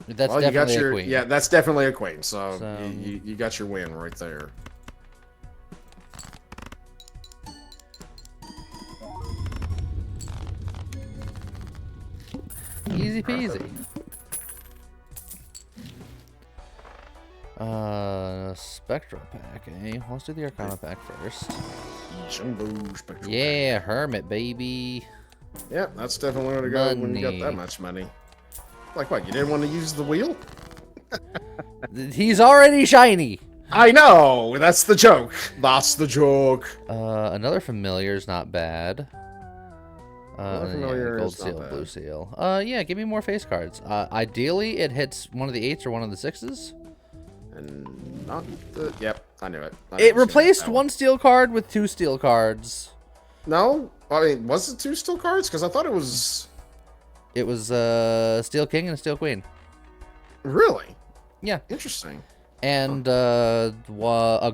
That's well, you got definitely your a queen. yeah. That's definitely a queen. So, So- you got your win right there. Easy peasy. Spectral pack, eh? Let's do the Arcana pack first. Jumbo spectral. Yeah, Hermit, baby. Yeah, that's definitely where to go when you got Money. that much money. Like what? You didn't want to use the wheel? He's already shiny. I know. That's the joke. That's the joke. Another familiar's not bad. Another familiar gold is not seal, bad. blue seal. Yeah, give me more face cards. Ideally, it hits one of the 8s or one of the 6s. And not the. Yep, I knew it. It replaced one steel card with 2 steel cards. No, I mean, was it 2 steel cards? Because I thought it was. It was Steel King and a Steel Queen. Really Yeah, interesting. and a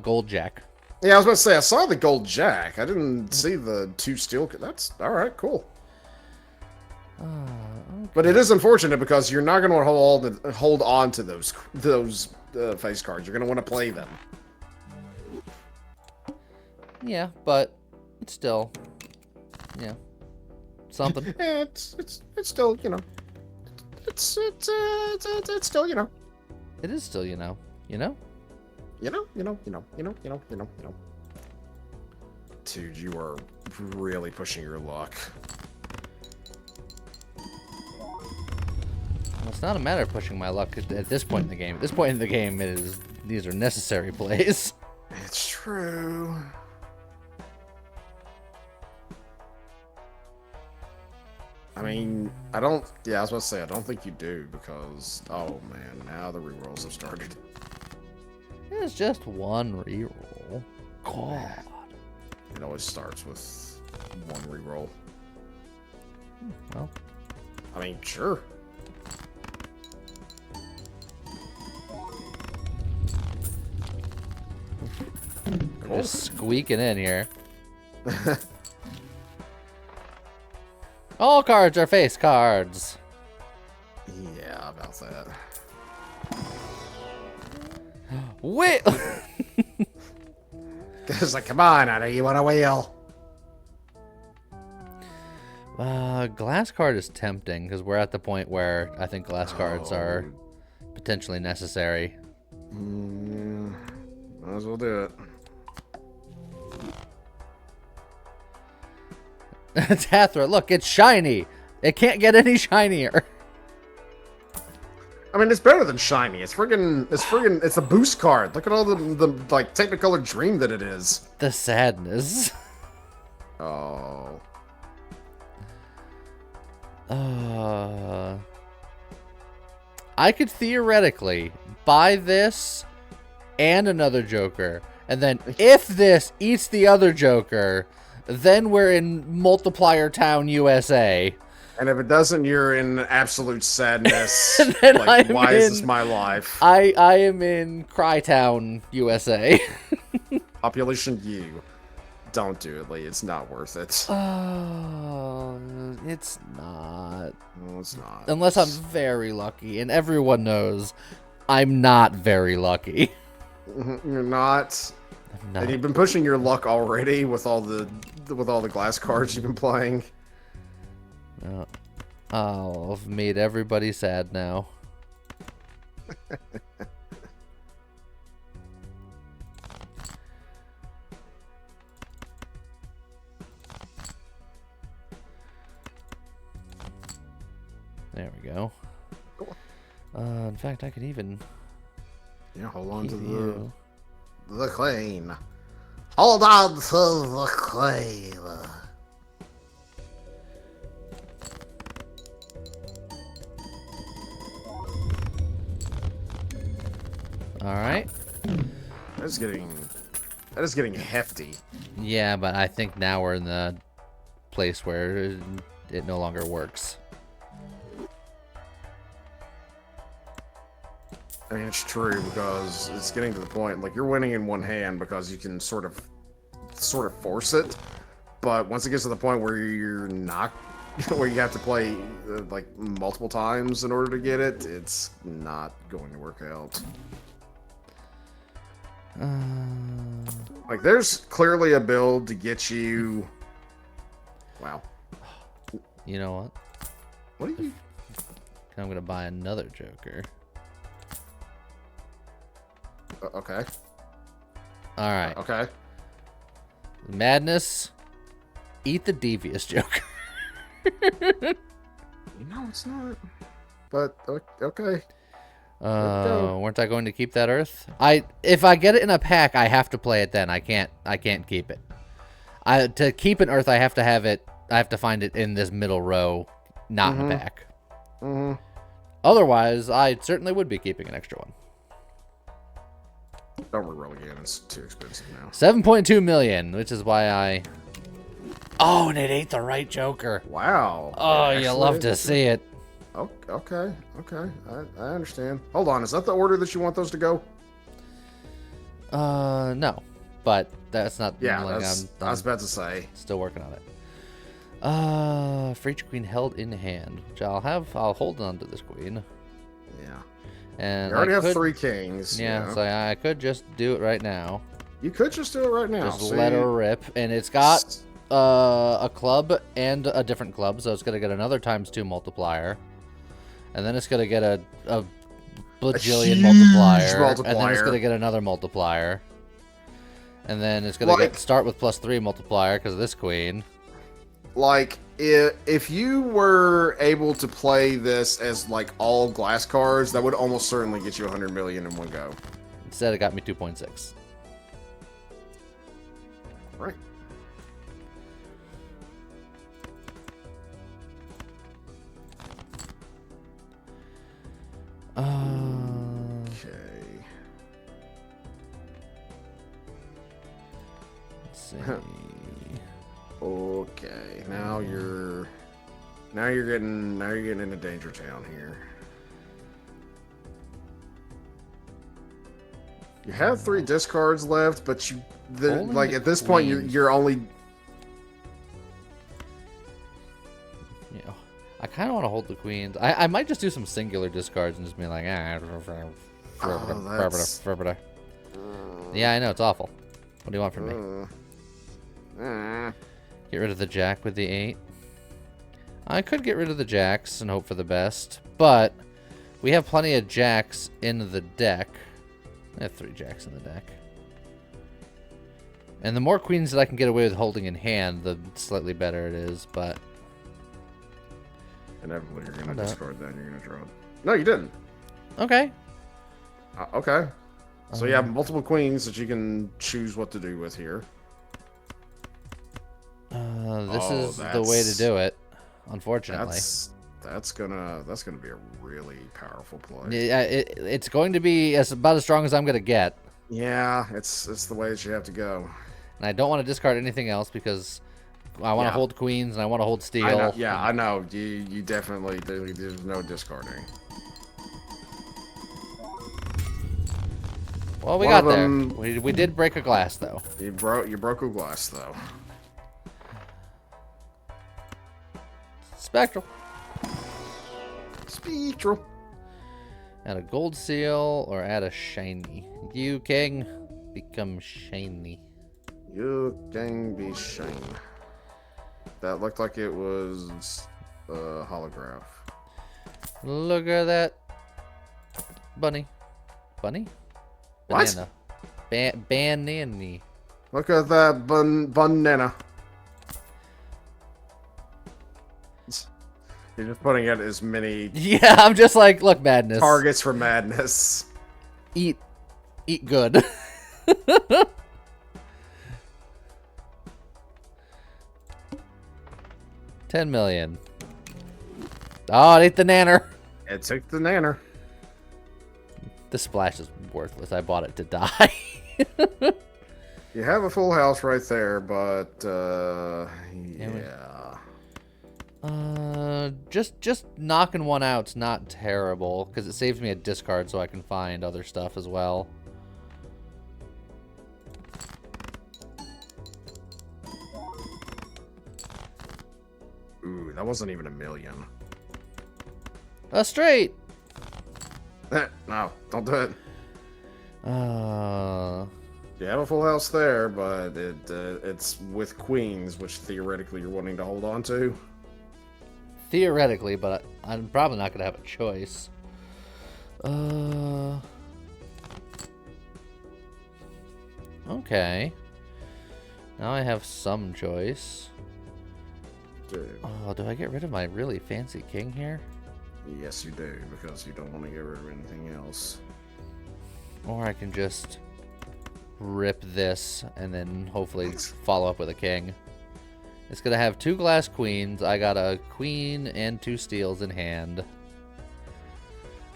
gold jack. Yeah, I was about to say I saw the gold jack. I didn't see the 2 steel. That's all right. Cool. Okay. But it is unfortunate because you're not going to hold on to those face cards. You're going to want to play them. Yeah, but it's still, yeah, something. Yeah, it's still, you know, it's still, you know. It is still, you know. Dude, you are really pushing your luck. Well, it's not a matter of pushing my luck at this point in the game. At this point in the game, these are necessary plays. It's true. I mean, I don't. Yeah, I was about to say I don't think you do because oh man, now the rerolls have started. It's just one reroll. God. It always starts with one reroll. Well, I mean, sure. we're just squeaking in here. All cards are face cards. Yeah, about that. Wait. It's like, come on, Anna, you want a wheel? Glass card is tempting because we're at the point where I think glass cards are potentially necessary. Might as well do it. Tathra, look, it's shiny. It can't get any shinier. I mean, it's better than shiny. It's a boost card. Look at all the like Technicolor dream that it is. The sadness. Oh. I could theoretically buy this and another Joker, and then if this eats the other Joker, then we're in Multiplier Town, USA. And if it doesn't, you're in absolute sadness. Then Like, I'm why is in- this my life? I am in Crytown, USA. Population U. Don't do it, Lee. It's not worth it. Oh, it's not. No, it's not. Unless I'm very lucky, and everyone knows I'm not very lucky. You're not. I'm not. And you've been pushing your luck already with all the glass cards you've been playing. Oh, I've made everybody sad now. There we go. Cool. In fact, I could even Yeah, hold on keep to you. the queen. Hold on to the queen. All right. That is getting hefty. Yeah, but I think now we're in the place where it no longer works. I mean, it's true because it's getting to the point like you're winning in one hand because you can sort of force it, but once it gets to the point where you're not, where you have to play like multiple times in order to get it, it's not going to work out. Like, there's clearly a build to get you. Wow. You know what? What are you? I'm gonna buy another Joker. Okay. All right. Okay. Madness. Eat the devious Joker. No, it's not. But okay. Weren't I going to keep that Earth? If I get it in a pack, I have to play it. Then I can't keep it. To keep an Earth, I have to have it. I have to find it in this middle row, not in a pack. Otherwise, I certainly would be keeping an extra one. Don't reroll again. It's too expensive now. 7.2 million, which is why I. Oh, and it ate the right Joker. Wow. Oh, you love to see it. Oh, okay. I understand. Hold on. Is that the order that you want those to go? No, but that's not. Yeah, like, I was about to say. Still working on it. For each queen held in hand, which I'll hold on to this queen. Yeah. And you already have 3 kings. Yeah, so I could just do it right now. You could just do it right now. Just let her rip, and it's got a club and a different club, so it's gonna get another ×2 multiplier, and then it's gonna get a bajillion multiplier, and then it's gonna get another multiplier, and then it's gonna start with +3 multiplier because of this queen. Like, if you were able to play this as like all glass cards, that would almost certainly get you 100 million in one go. Instead, it got me 2.6. Right. Okay. Let's see. Okay. Now you're getting into Danger Town here. You have 3 discards left, but like at this point you're only. You know, I kind of want to hold the queens. I might just do some singular discards and just be like, Yeah, I know it's awful. What do you want from me? Get rid of the jack with the 8. I could get rid of the jacks and hope for the best, but we have plenty of jacks in the deck. I have 3 jacks in the deck. And the more queens that I can get away with holding in hand, the slightly better it is, but... Inevitably, you're going to discard that and you're going to draw it. No, you didn't. Okay. Okay. So you have multiple queens that you can choose what to do with here. This is the way to do it, unfortunately. That's gonna be a really powerful play. Yeah, it's going to be about as strong as I'm gonna get. Yeah, it's the way that you have to go. And I don't want to discard anything else because I want to hold queens and I want to hold steel. I know. You definitely there's no discarding. Well, we got there. We did break a glass though. You broke a glass though. Spectral. Add a gold seal or add a shiny. You king become shiny. You can be shiny. That looked like it was a holograph. Look at that. Bunny. Banana. What? Banana. Look at that banana. You're just putting out as many. Yeah, I'm just like, look, madness. Targets for madness. Eat good. $10 million. Oh, it ate the nanner. It took the nanner. This splash is worthless. I bought it to die. You have a full house right there, but yeah. Just knocking one out's not terrible because it saves me a discard so I can find other stuff as well. that wasn't even a million. A straight. No, don't do it. Uh, You have a full house there, but it's with queens, which theoretically you're wanting to hold on to. theoretically, but I'm probably not gonna have a choice. Okay. Now I have some choice. Dude. Oh, do I get rid of my really fancy king here? Yes, you do, because you don't want to get rid of anything else. Or I can just rip this and then hopefully follow up with a king. It's gonna have 2 glass queens. I got a queen and 2 steels in hand.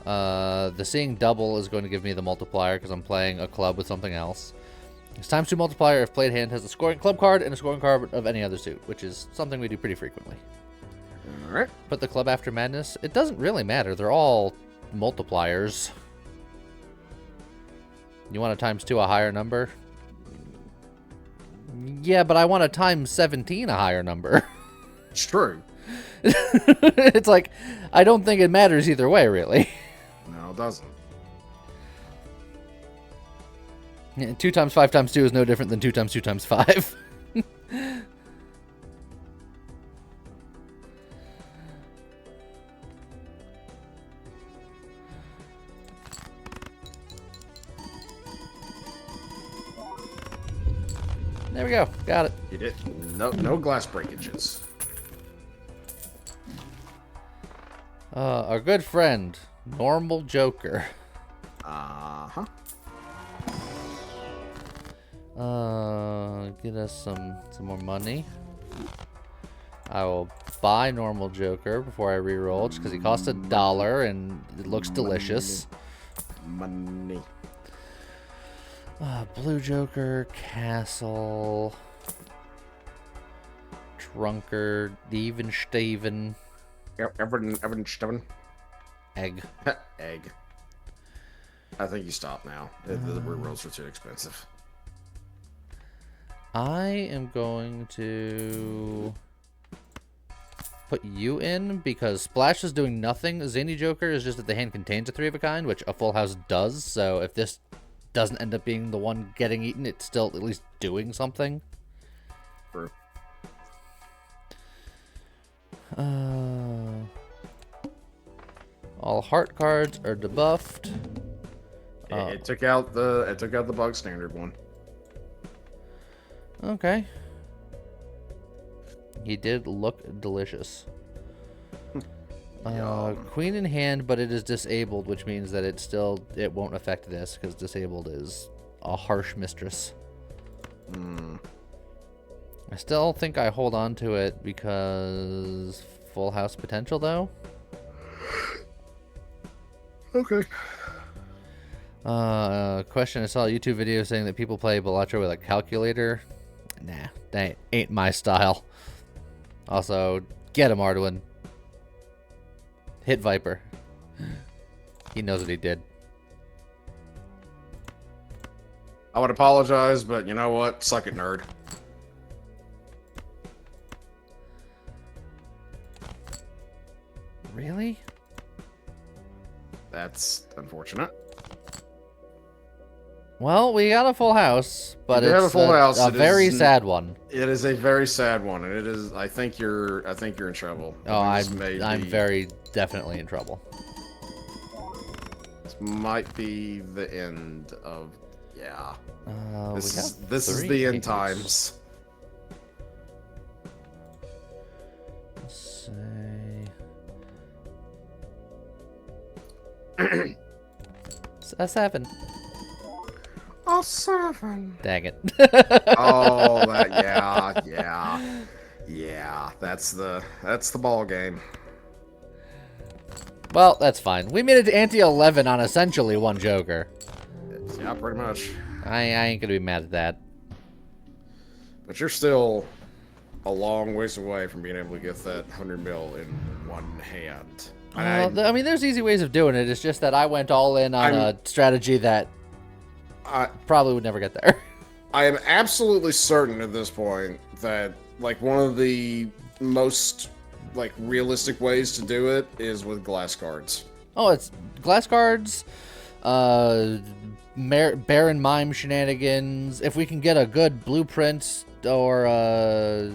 The seeing double is going to give me the multiplier because I'm playing a club with something else. It's times 2 multiplier if played hand has a scoring club card and a scoring card of any other suit, which is something we do pretty frequently. Alright. Put the club after madness. It doesn't really matter. They're all multipliers. You want to times 2 a higher number? Yeah, but I want to times 17 a higher number. It's true. It's like, I don't think it matters either way, really. No, it doesn't. 2 times 5 times 2 is no different than 2 times 2 times 5. There we go. Got it. You did no glass breakages. Our good friend, Normal Joker. Uh-huh. Get us some more money. I will buy Normal Joker before I reroll, just because he costs $1 and it looks delicious. Money. Blue Joker, Castle, Drunkard, Even Steven, Evan Steven. Egg. Egg. I think you stop now. The rerolls are too expensive. I am going to put you in because Splash is doing nothing. Zany Joker is just that the hand contains a 3 of a kind, which a full house does. So if this doesn't end up being the one getting eaten, it's still at least doing something. True. All heart cards are debuffed. It took out the bug standard one. Okay. He did look delicious. Queen in hand, but it is disabled, which means that it won't affect this because disabled is a harsh mistress. I still think I hold on to it because full house potential, though. Okay. Question: I saw a YouTube video saying that people play Balatro with a calculator. Nah, that ain't my style. Also, get him, Arduin. Hit Viper. He knows what he did. I would apologize, but you know what? Suck it, nerd. Really? That's unfortunate. Well, we got a full house, but You do have it's a full house. a It very is- sad one. It is a very sad one, and it is. I think you're in trouble. Oh, I think this I'm be- very definitely in trouble. This might be the end of. Yeah. This we is got the end kings. times. Let's say a 7. Oh, 7. Dang it. Oh, yeah. That's the ball game. Well, that's fine. We made it to ante 11 on essentially one Joker. Yeah, pretty much. I ain't gonna be mad at that. But you're still a long ways away from being able to get that 100 mil in one hand. I mean, there's easy ways of doing it. It's just that I went all in on a strategy that probably would never get there. I am absolutely certain at this point that, like, one of the most like realistic ways to do it is with glass cards. Oh, it's glass cards, Baron Mime shenanigans. If we can get a good blueprint or,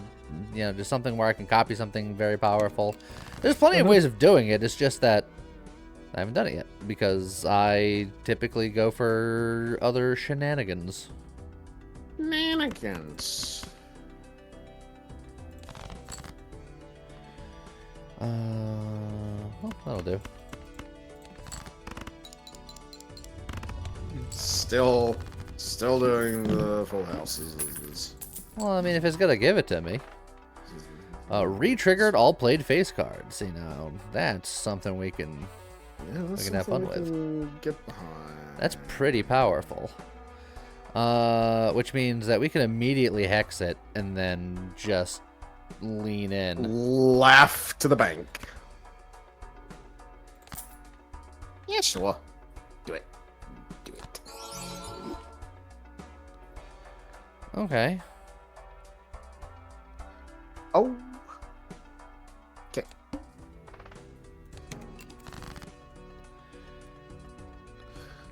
just something where I can copy something very powerful. There's plenty of ways of doing it. It's just that I haven't done it yet because I typically go for other shenanigans. Mannequins. Well, that'll do. Still doing the full houses. Well, I mean, if it's gonna give it to me. Re-triggered all played face cards. You know, that's something we can have fun with. Get behind. That's pretty powerful. Which means that we can immediately hex it and then just lean in. Laugh to the bank. Yeah, sure. Do it. Do it. Okay. Oh. Okay.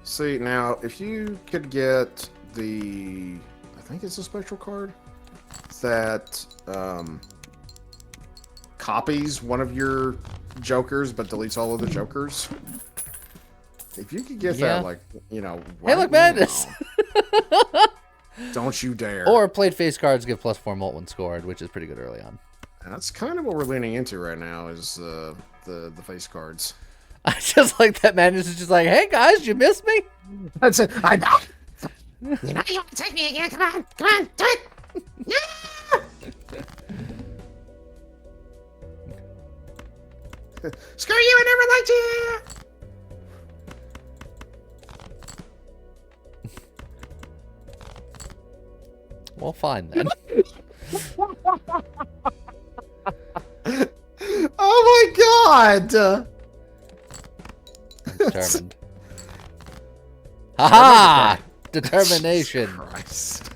See, now, if you could get the... I think it's a special card that copies one of your jokers but deletes all of the jokers. If you could get that, like, you know... Hey, look, madness! Don't you dare. Or played face cards give +4 molt when scored, which is pretty good early on. And that's kind of what we're leaning into right now is the face cards. I just like that madness is just like, hey guys, you missed me? That's it. I know. You know you want to take me again. Come on, do it. Yeah! Screw you, I never liked you. Well, fine then. Oh my god! I'm determined. Haha! Determination. Christ.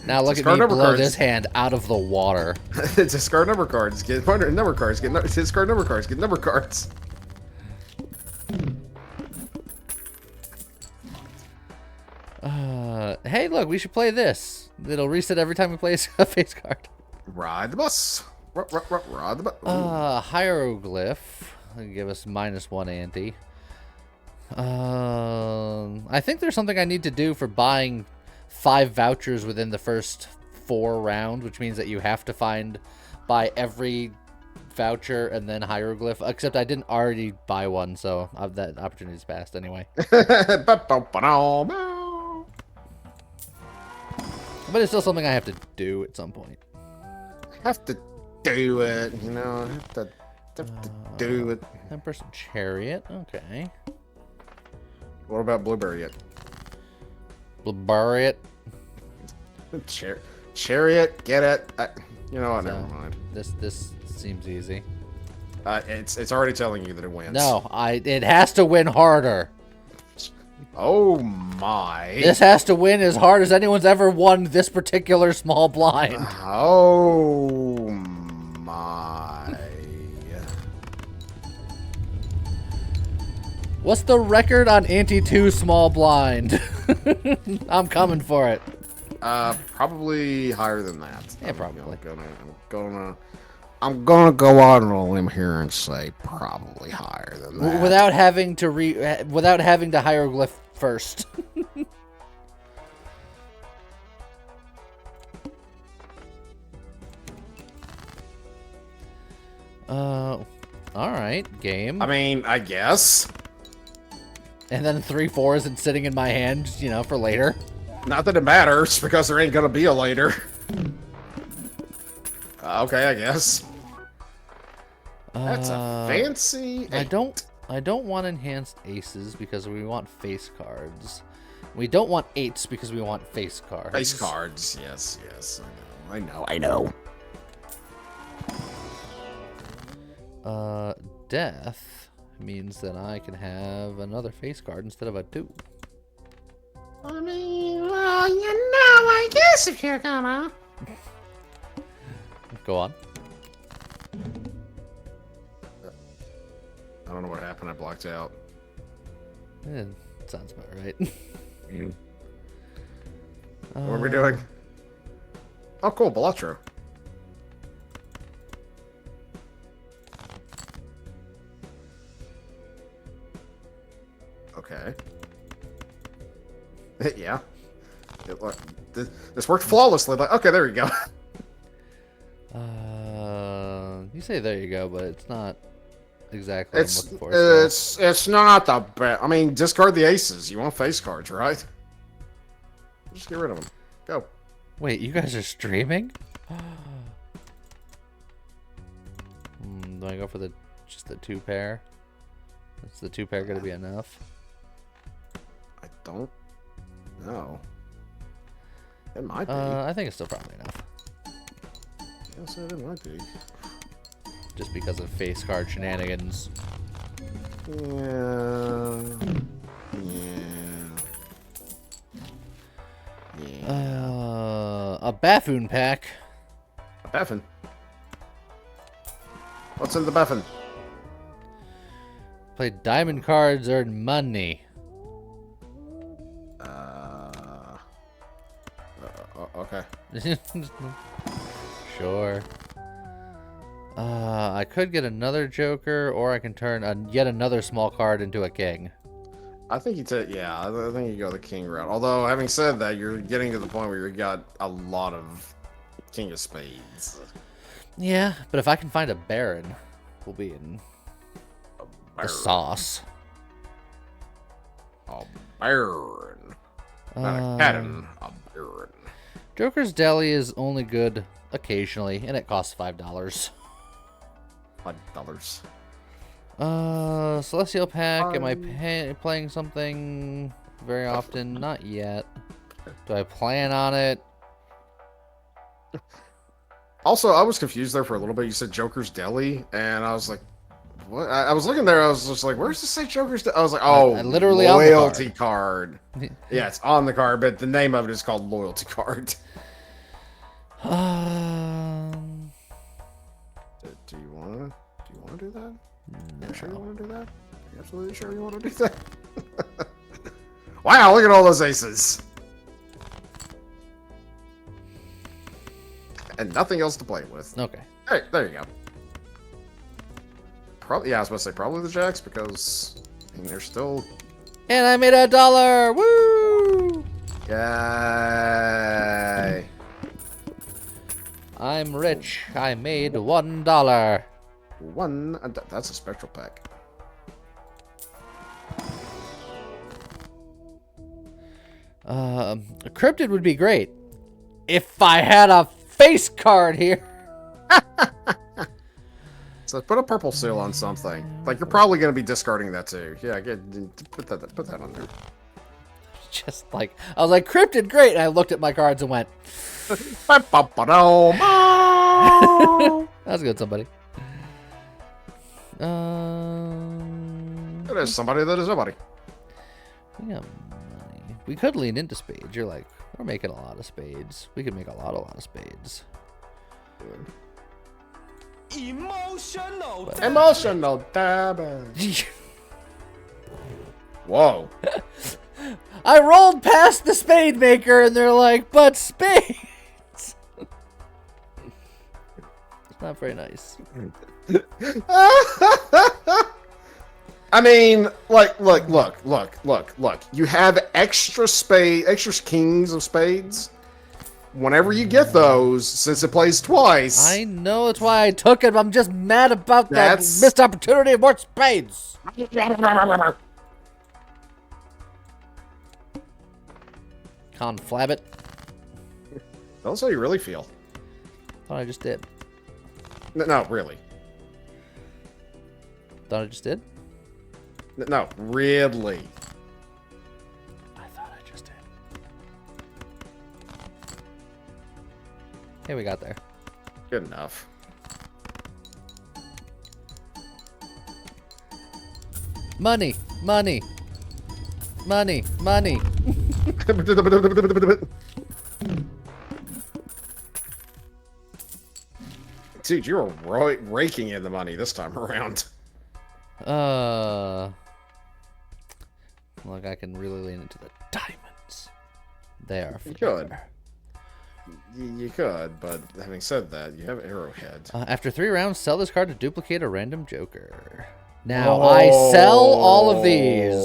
Now look at me blow this hand out of the water. Discard number cards. Get number cards. Discard number cards. Get number cards. Hey, look, we should play this. It'll reset every time we play a face card. Ride the bus. Ride the bus. Hieroglyph. That'll give us -1 ante. I think there's something I need to do for buying 5 vouchers within the first 4 rounds, which means that you have to buy every voucher and then hieroglyph. Except I didn't already buy one, so that opportunity's passed anyway. But it's still something I have to do at some point. Have to do it, you know. Have to do it. Empress Chariot. Okay. What about Blueberry? Blueberry. Chariot, get it. You know what? So, never mind. This seems easy. It's already telling you that it wins. No, it has to win harder. Oh my! This has to win as hard as anyone's ever won this particular small blind. Oh my! What's the record on ante-2 small blind? I'm coming for it. Probably higher than that. Yeah, probably. I'm gonna go out on a limb here and say probably higher than that. Without having to hieroglyph first. All right, game. I mean, I guess. And then 3 4s and sitting in my hand, for later. Not that it matters, because there ain't gonna be a later. Okay, I guess. That's a fancy 8. I don't want enhanced aces because we want face cards. We don't want 8s because we want face cards. Face cards, yes. I know. Death means that I can have another face card instead of a 2. I mean, well, I guess if you're gonna. Go on. don't know what happened. I blocked out. Sounds about right. What are we doing? Oh, cool, Balatro. Okay. Yeah. This worked flawlessly. Like, okay, there you go. You say there you go, but it's not exactly what I'm looking for. Still. It's not the best. I mean, discard the aces. You want face cards, right? Just get rid of them. Go. Wait, you guys are streaming? Do I go for just the 2 pair? Is the 2 pair going to be enough? I don't know. It might be. I think it's still probably enough. Yes, it might be. Just because of face card shenanigans. Yeah. A buffoon pack. A Baffin. What's in the Baffin? Play diamond cards, earn money. Okay. Sure. I could get another Joker, or I can turn yet another small card into a king. I think you take, yeah, I think you go the king route. Although, having said that, you're getting to the point where you got a lot of king of spades. Yeah, but if I can find a baron, we'll be in the sauce. A baron. Not a cannon, a baron. Joker's Deli is only good occasionally, and it costs $5. $5. Celestial Pack, am I playing something very often? Not yet. Do I plan on it? Also, I was confused there for a little bit. You said Joker's Deli, and I was like, what? I was looking there, I was just like, where's this say Joker's Deli? I was like, oh, literally loyalty card. Yeah, it's on the card, but the name of it is called loyalty card. Do you want to do that? No. Are you sure you want to do that? Are you absolutely sure you want to do that? Wow, look at all those aces. And nothing else to play with. Okay. Hey, there you go. Probably, yeah, I was supposed to say probably the jacks because I mean, they're still. And I made $1. Woo! Yay! I'm rich. I made $1. That's a spectral pack. A cryptid would be great if I had a face card here. So put a purple seal on something. Like you're probably going to be discarding that too. Yeah, put that on there. Just like I was like, cryptid, great. And I looked at my cards and went. That That's good, somebody. It is somebody that is nobody. We got money. We could lean into spades. You're like, we're making a lot of spades. We could make a lot of spades. Emotional damage. Whoa. I rolled past the spade maker and they're like, but spades. It's not very nice. I mean, like, look. You have extra kings of spades. Whenever you get those, since it plays twice. I know, that's why I took it, but I'm just mad about that missed opportunity of more spades. Conflab it. That's how you really feel. Thought I just did. No, really. Thought I just did? No, really. I thought I just did. Hey, we got there. Good enough. Money, money, money, money. Dude, you were raking in the money this time around. Look, I can really lean into the diamonds. They are You forever. could. You could, but having said that, you have Arrowhead. After 3 rounds, sell this card to duplicate a random joker. Now, I sell all of these.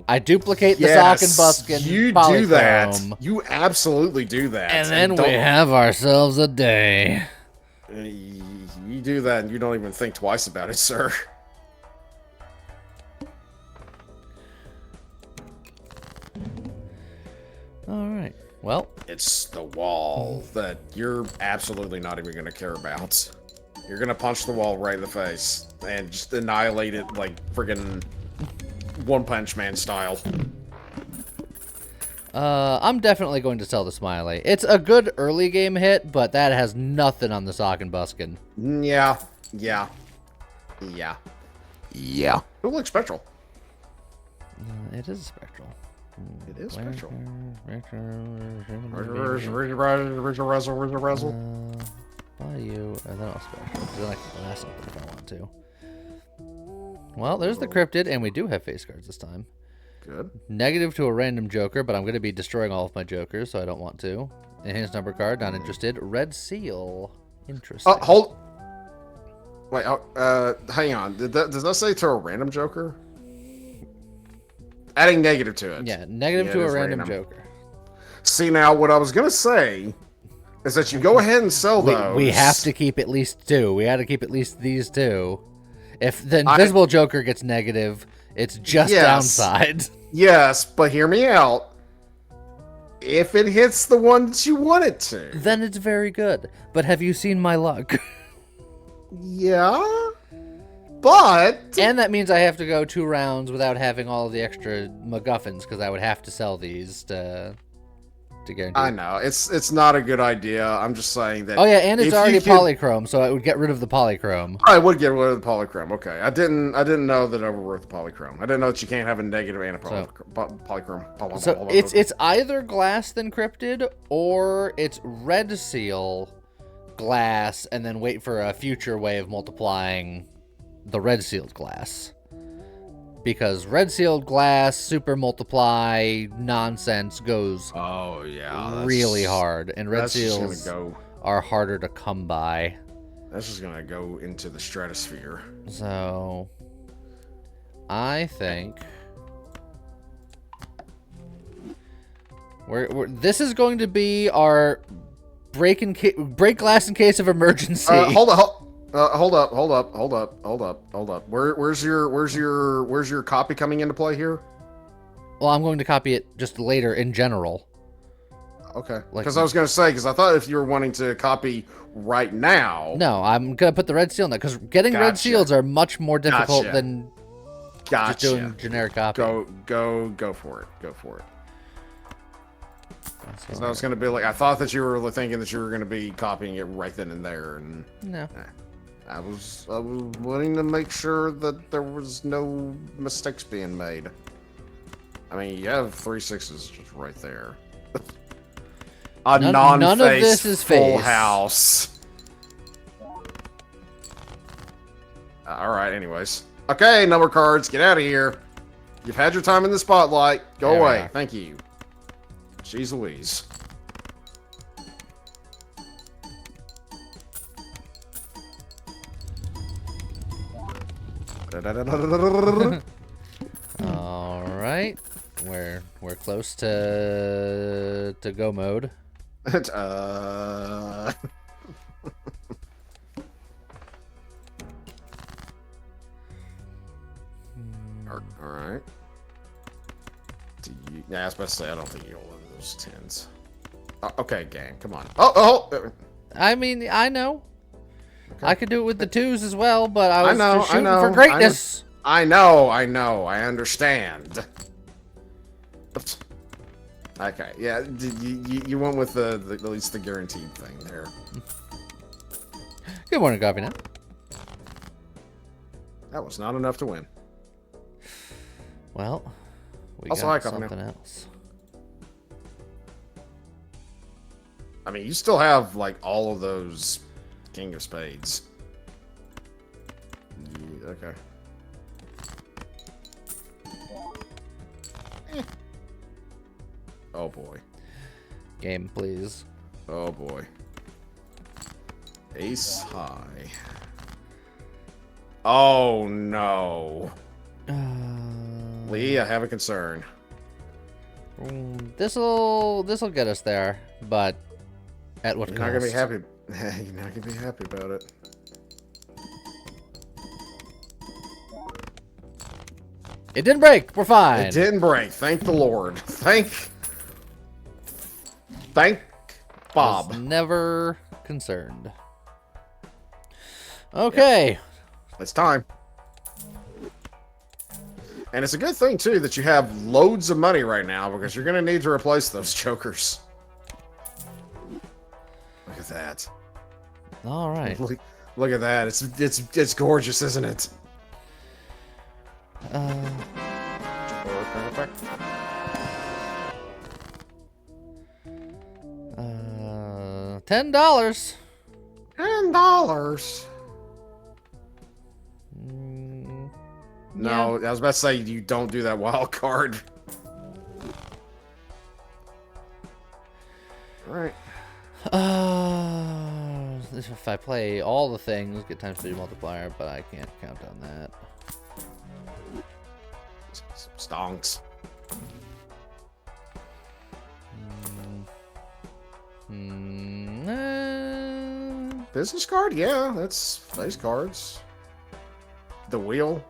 I duplicate the Sock and Buskin you polychrome. do that. You absolutely do that. And then we have ourselves a day. You do that and you don't even think twice about it, sir. Alright, well. It's the wall that you're absolutely not even going to care about. You're going to punch the wall right in the face and just annihilate it like friggin' One Punch Man style. I'm definitely going to sell the Smiley. It's a good early game hit, but that has nothing on the Sock and Buskin. Yeah. It looks spectral. It is a spectral. It is spectral. Why you? And then I'll spectral. Then I can glass something if I want to. Well, there's the cryptid, and we do have face cards this time. Good. Negative to a random joker, but I'm going to be destroying all of my jokers, so I don't want to. Enhanced number card, not interested. Red seal. Interesting. Hold. Wait, hang on. Does that say to a random joker? Adding negative to it. Yeah, negative to a random joker. See, now, what I was going to say is that you go ahead and sell those. We have to keep at least 2. We had to keep at least these 2. If the invisible joker gets negative, it's just downside. Yes, but hear me out. If it hits the one that you want it to, then it's very good. But have you seen my luck? Yeah, but... And that means I have to go 2 rounds without having all of the extra MacGuffins, because I would have to sell these to guarantee. I know, it's not a good idea. I'm just saying that... Oh yeah, and it's already polychrome, so I would get rid of the polychrome. I would get rid of the polychrome, okay. I didn't know that I overwrote the polychrome. I didn't know that you can't have a negative and a polychrome. So it's either glass then cryptid, or it's red seal, glass, and then wait for a future way of multiplying the red sealed glass. Because red sealed glass, super multiply nonsense goes really hard. And red seals are harder to come by. That's just going to go into the stratosphere. So, I think this is going to be our break glass in case of emergency. Hold up. Where's your copy coming into play here? Well, I'm going to copy it just later in general. Okay. Because I was going to say, because I thought if you were wanting to copy right now. No, I'm going to put the red seal in there, because getting red seals are much more difficult than just doing generic copy. Go for it. Go for it. Because I was going to be like, I thought that you were thinking that you were going to be copying it right then and there, and no. I was wanting to make sure that there was no mistakes being made. I mean, you have 3 6s just right there. None of this is full face. house. All right. Anyways, okay. Number cards, get out of here. You've had your time in the spotlight. Go away. Thank you. Jeez Louise. All right, we're close to go mode. All right. Yeah, I was about to say I don't think you'll win those 10s. Okay, gang, come on. Oh. I mean, I know. Okay. I could do it with the 2s as well, but I was just shooting for greatness. I know. I understand. Okay, yeah, you went with at least the guaranteed thing there. Good morning, Coffee now. That was not enough to win. Well, we also, got something else. I mean, you still have, like, all of those King of Spades. Yeah, okay. Oh boy. Game, please. Oh boy. Ace high. Oh no. Lee, I have a concern. This'll get us there, but at what You're cost? not gonna be happy. You're not gonna be happy about it. It didn't break. We're fine. It didn't break. Thank the Lord. Thank Bob. Was never concerned. Okay. It's time. And it's a good thing, too, that you have loads of money right now, because you're going to need to replace those jokers. Look at that. All right. Look at that. It's gorgeous, isn't it? $10. $10. No, Yeah. I was about to say you don't do that wild card. Alright. If I play all the things, get times 3 multiplier, but I can't count on that. Stonks. Business card? Yeah, that's face cards. The wheel.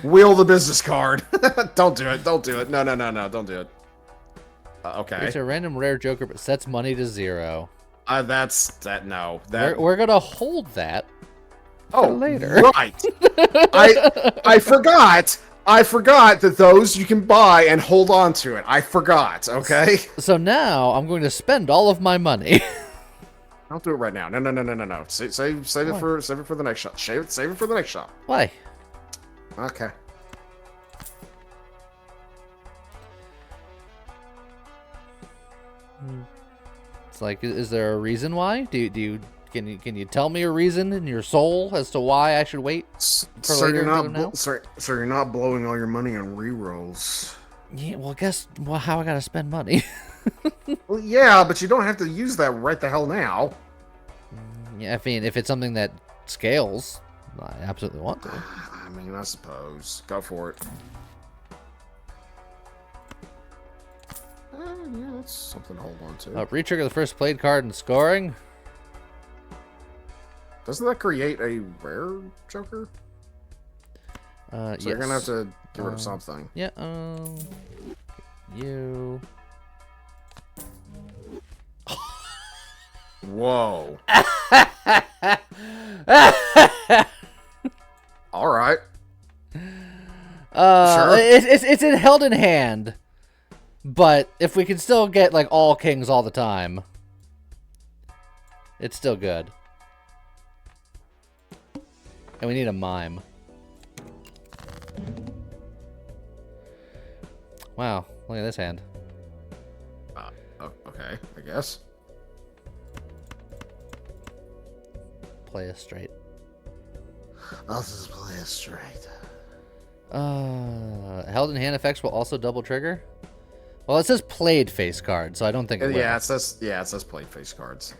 Wheel the business card. Don't do it. Don't do it. No, don't do it. Okay. It's a random rare joker, but sets money to 0. No. We're gonna hold that. Oh, later. Right. I forgot that those you can buy and hold on to it. I forgot. Okay. So now I'm going to spend all of my money. Don't do it right now. No. Save it for the next shot. Save it for the next shot. Why? Okay. It's like, is there a reason why? Can you tell me a reason in your soul as to why I should wait for later instead of now? So you're not blowing all your money on rerolls. Yeah, well, how I gotta spend money. Well, yeah, but you don't have to use that right the hell now. Yeah, I mean, if it's something that scales, I absolutely want to. I mean, I suppose. Go for it. Yeah, that's something to hold on to. Re-trigger the first played card in scoring. Doesn't that create a rare joker? So yes. you're gonna have to get rid of something. Yeah, you... Whoa. All right. Sure. It's held in hand, but if we can still get like all kings all the time, it's still good. And we need a mime. Wow, look at this hand. Okay, I guess. Play us straight. I'll just play it straight. Held in hand effects will also double trigger. Well, it says played face card, so I don't think it will. Yeah, it says played face cards.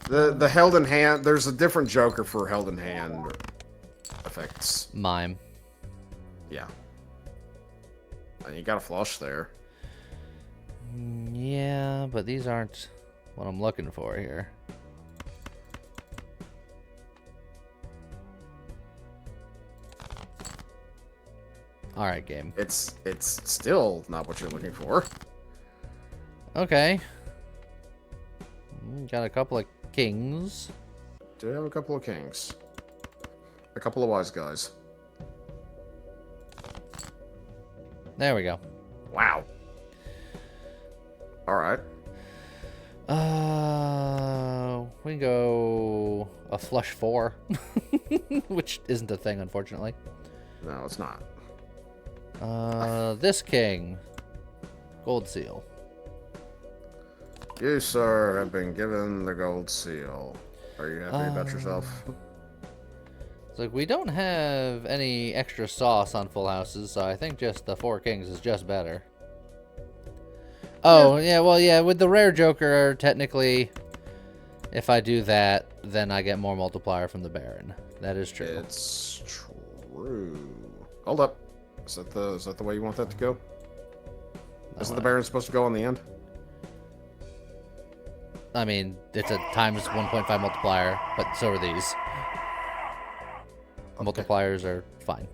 The held in hand. There's a different joker for held in hand effects. Mime. Yeah. And you got a flush there. Yeah, but these aren't what I'm looking for here. All right, game. It's still not what you're looking for. Okay. Got a couple of kings. Do you have a couple of kings? A couple of wise guys. There we go. Wow. All right. We can go a flush 4, which isn't a thing, unfortunately. No, it's not. This king, gold seal. You, sir, have been given the gold seal. Are you happy about yourself? It's like, we don't have any extra sauce on full houses, so I think just the 4 kings is just better. Oh, yeah, well, yeah, with the rare joker, technically, if I do that, then I get more multiplier from the baron. That is true. It's true. Hold up. Is that the way you want that to go? Isn't the baron supposed to go on the end? I mean, it's a times 1.5 multiplier, but so are these. Okay. Multipliers are fine.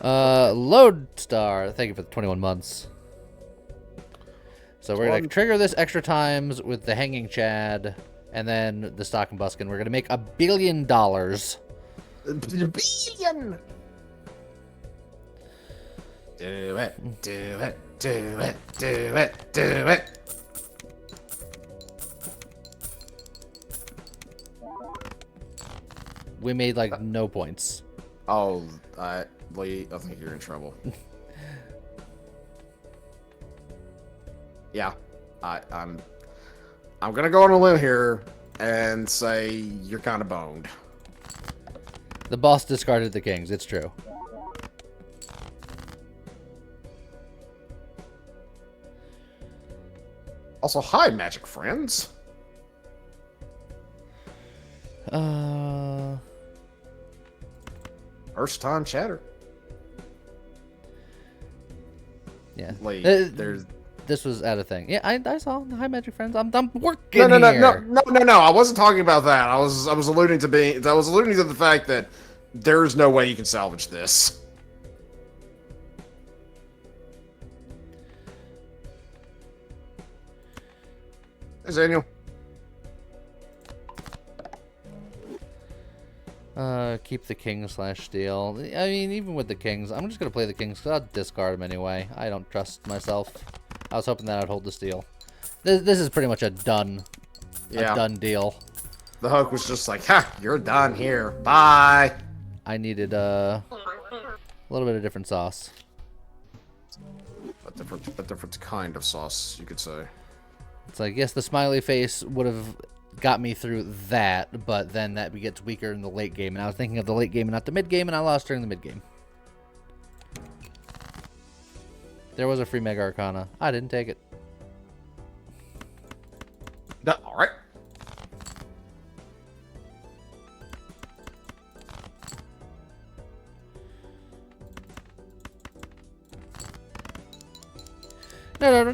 Lodestar, thank you for the 21 months. So we're going to trigger this extra times with the Hanging Chad, and then the Stock and Buskin. We're going to make $1 billion. $1 billion! Do it, do it, do it, do it, do it. We made, like, no points. Oh, Lee, I think you're in trouble. Yeah, I'm gonna go on a limb here and say you're kind of boned. The boss discarded the kings. It's true. Also, hi, magic friends. First time chatter. Yeah. Lee, This was at a thing. Yeah, I saw. Hi, magic friends. I'm working no, here. No. I wasn't talking about that. I was alluding to the fact that there's no way you can salvage this. Hey, Daniel. Keep the king / steal. I mean, even with the kings, I'm just gonna play the kings because I'll discard them anyway. I don't trust myself. I was hoping that I'd hold the steal. This is pretty much a done deal. The hook was just like, ha, you're done here. Bye. I needed a little bit of different sauce. A different kind of sauce, you could say. It's like, yes, the smiley face would have got me through that, but then that gets weaker in the late game. And I was thinking of the late game and not the mid game, and I lost during the mid game. There was a free Mega Arcana. I didn't take it. No, all right. No.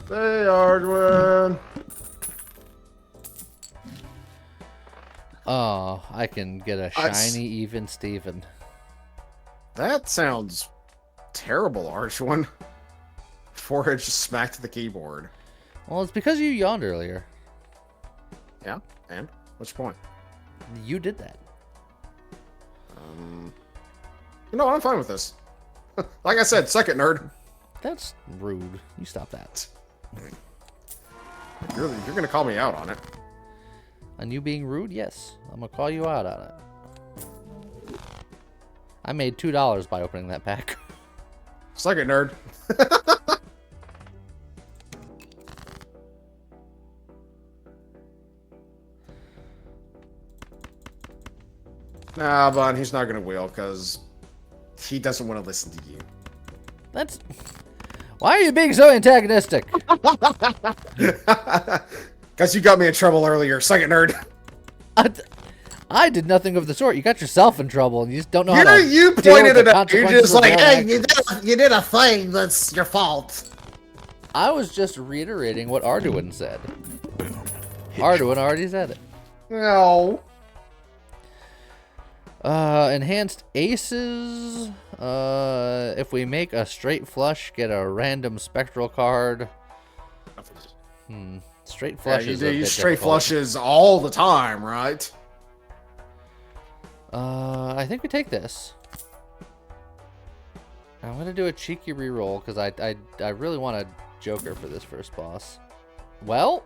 Hey, Ardwin. Oh, I can get a shiny even Steven. That sounds terrible, Archwin. Forehead just smacked the keyboard. Well, it's because you yawned earlier. Yeah, and? What's your point? You did that. You know, I'm fine with this. Like I said, suck it, nerd. That's rude. You stop that. You're gonna call me out on it. On you being rude? Yes. I'm gonna call you out on it. I made $2 by opening that pack. Suck it, nerd. Nah, but he's not gonna wheel because he doesn't want to listen to you. That's... Why are you being so antagonistic? Because you got me in trouble earlier. Suck it, nerd. I did nothing of the sort. You got yourself in trouble, and you just don't know how to You deal pointed with the it out. You're just consequences of like, bad hey, actions. you did a thing. That's your fault. I was just reiterating what Arduin said. Arduin already said it. No. Enhanced aces. If we make a straight flush, get a random spectral card. Straight flush You is do a use bit straight difficult. flushes all the time, right? I think we take this. I'm gonna do a cheeky reroll because I really want a joker for this first boss. Well,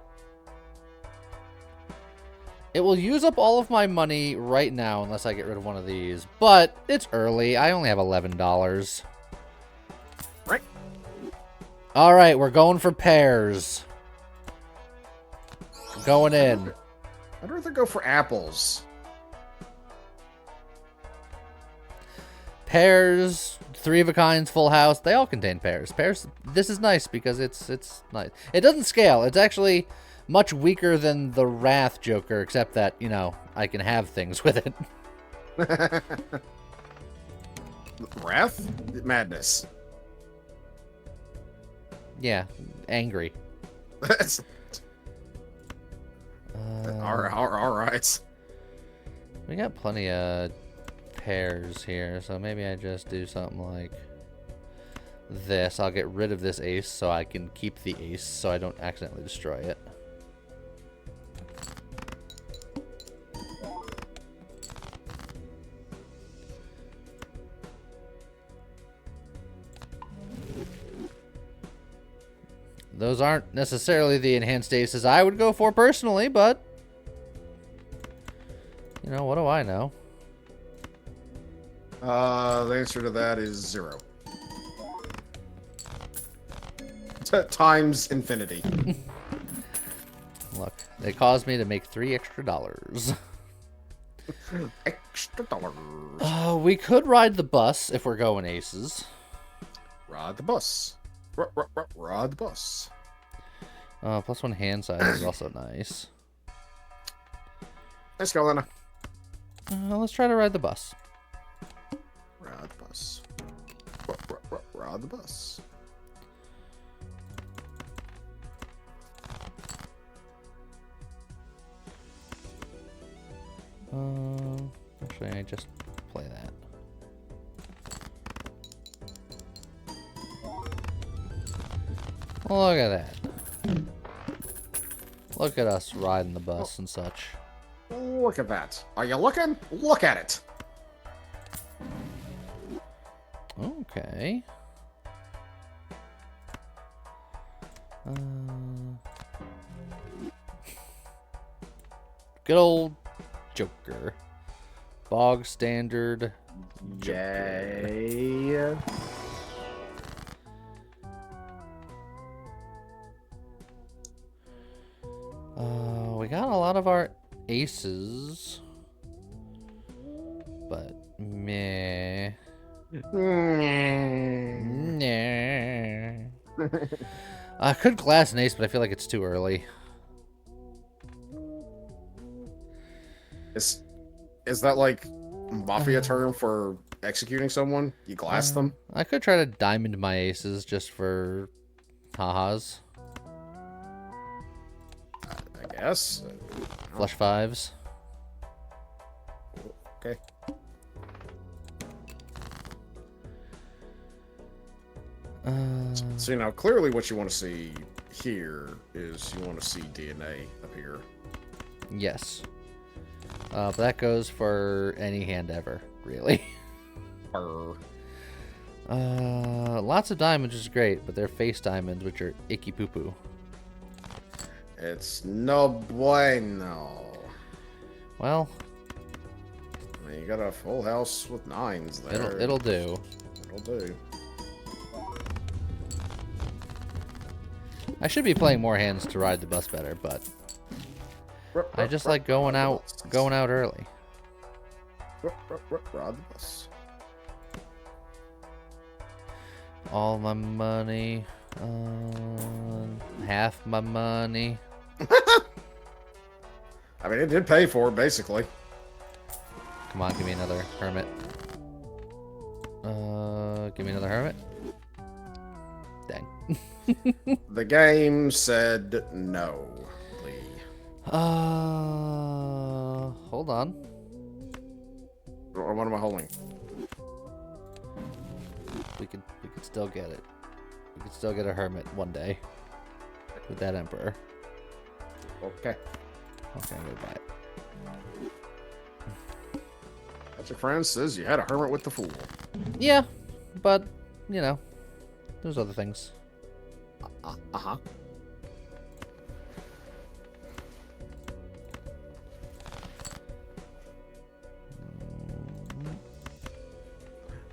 it will use up all of my money right now unless I get rid of one of these. But it's early. I only have $11. Right. All right, we're going for pairs. Going in. I'd rather go for apples. Pairs, three of a kinds, full house, they all contain pairs. Pairs, this is nice because it's nice. It doesn't scale. It's actually much weaker than the Wrath Joker, except that, you know, I can have things with it. Wrath? Madness. Yeah, angry. All right. We got plenty of pairs here, so maybe I just do something like this. I'll get rid of this ace so I can keep the ace so I don't accidentally destroy it. Those aren't necessarily the enhanced aces I would go for personally, but you know, what do I know? The answer to that is 0. Times infinity. Look, they caused me to make $3 extra. Extra dollars. We could ride the bus if we're going aces. Ride the bus. Ride the bus. +1 hand size is also nice. Let's go, Lena. Let's try to ride the bus. Ride the bus. Ride the bus. Actually, I just play that. Look at that. Look at us riding the bus and such. Look at that. Are you looking? Look at it. Okay. Good old Joker. Bog standard Joker. Yay. We got a lot of our aces. But meh. Nah. I could glass an ace, but I feel like it's too early. Is that like mafia term for executing someone? You glass them? I could try to diamond my aces just for ha-has. I guess. Flush fives. Okay. So now clearly what you want to see here is you want to see DNA appear. Yes. But that goes for any hand ever, really. Lots of diamonds is great, but they're face diamonds, which are icky poo-poo. It's no bueno. Well, I mean, you got a full house with 9s there. it'll do. It'll do. I should be playing more hands to ride the bus better, but I just like going out early. Ride the bus. All my money, half my money. I mean, it did pay for it, basically. Come on, give me another hermit. Give me another hermit. Dang. The game said no, Lee. Hold on. What am I holding? We could still get it. We could still get a hermit one day with that emperor. Okay. Okay, I'm gonna buy it. That's your friend says you had a hermit with the fool. Yeah, but you know, there's other things. Uh-huh.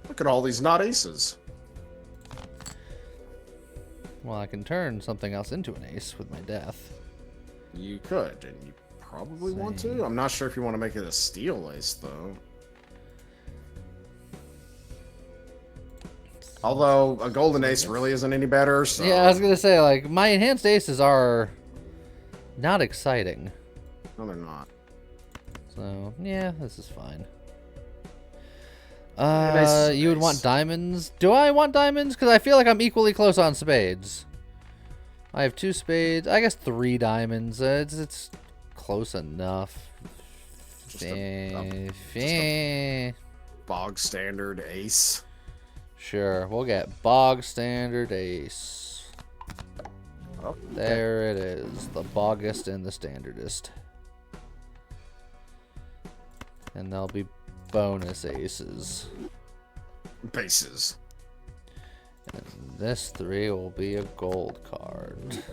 Look at all these not aces. Well, I can turn something else into an ace with my death. You could, and you probably want Same. to. I'm not sure if you want to make it a steel ace, though. Although a golden ace really isn't any better, so... Yeah, I was gonna say, like, my enhanced aces are not exciting. No, they're not. So, yeah, this is fine. ace is You would ace. want diamonds? Do I want diamonds? Because I feel like I'm equally close on spades. I have 2 spades. I guess 3 diamonds. It's close enough. Just a bog standard ace. Sure, we'll get bog standard ace. Oh, There it is. The boggest and the standardest. And there'll be bonus aces. Bases. And this 3 will be a gold card.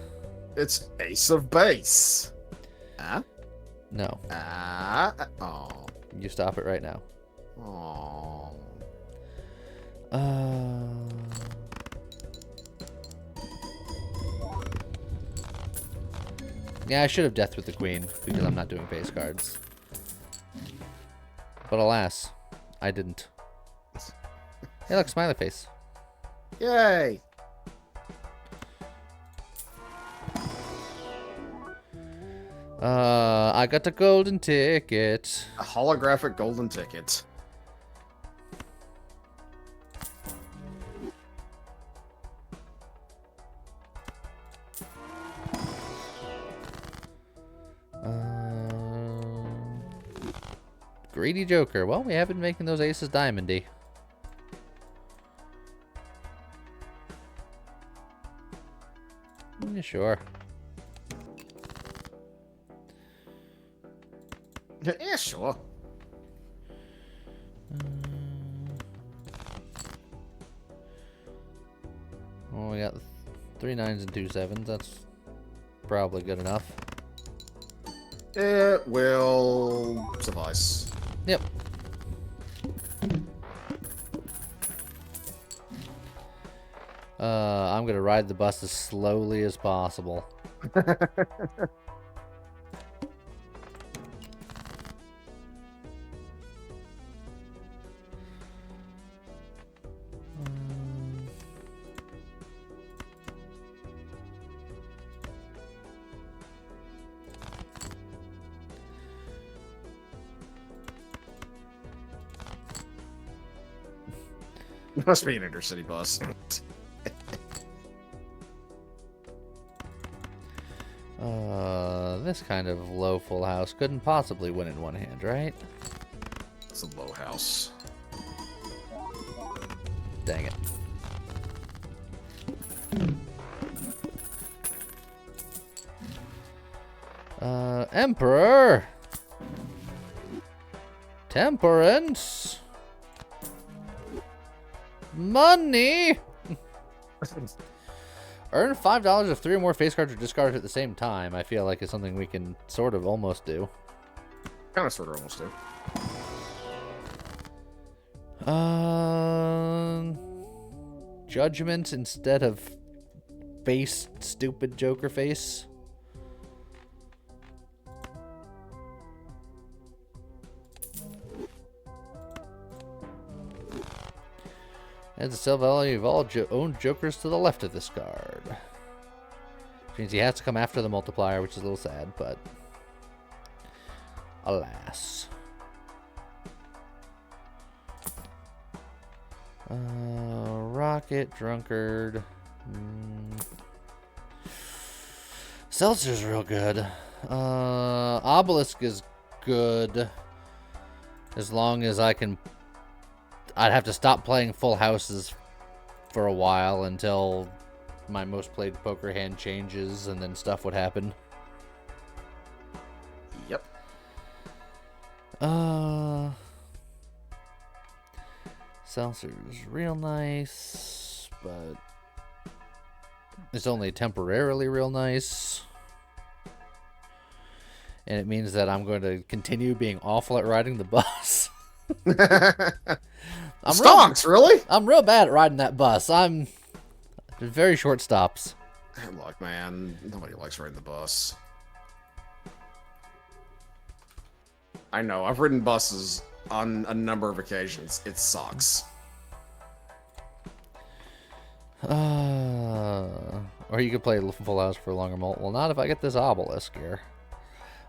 It's ace of base. Huh? No. Oh. You stop it right now. Oh. Yeah, I should have death with the queen because I'm not doing base cards. But alas, I didn't. Hey, look, smiley face. Yay! I got a golden ticket. A holographic golden ticket. Greedy Joker. Well, we have been making those aces diamondy. Yeah, sure. Yeah, sure. Well, we got 3 9s and 2 7s. That's probably good enough. It will suffice. Yep. I'm gonna ride the bus as slowly as possible. Must be an intercity bus. This kind of low full house couldn't possibly win in one hand, right? It's a low house. Dang it. Emperor! Temperance! Money! Earn $5 if 3 or more face cards are discarded at the same time. I feel like it's something we can sort of almost do. Kind of, sort of, almost do. Judgment instead of face, stupid Joker face. Adds the sell value of all owned Jokers to the left of this card. Which means he has to come after the multiplier, which is a little sad, but alas. Rocket, Drunkard. Seltzer's real good. Obelisk is good. As long as I can... I'd have to stop playing full houses for a while until my most played poker hand changes and then stuff would happen. Yep. Seltzer's real nice, but it's only temporarily real nice. And it means that I'm going to continue being awful at riding the bus. Stonks, really? I'm real bad at riding that bus. I'm very short stops. Look, man, nobody likes riding the bus. I know, I've ridden buses on a number of occasions. It sucks. Or you could play Full House for a longer mult. Well, not if I get this obelisk here.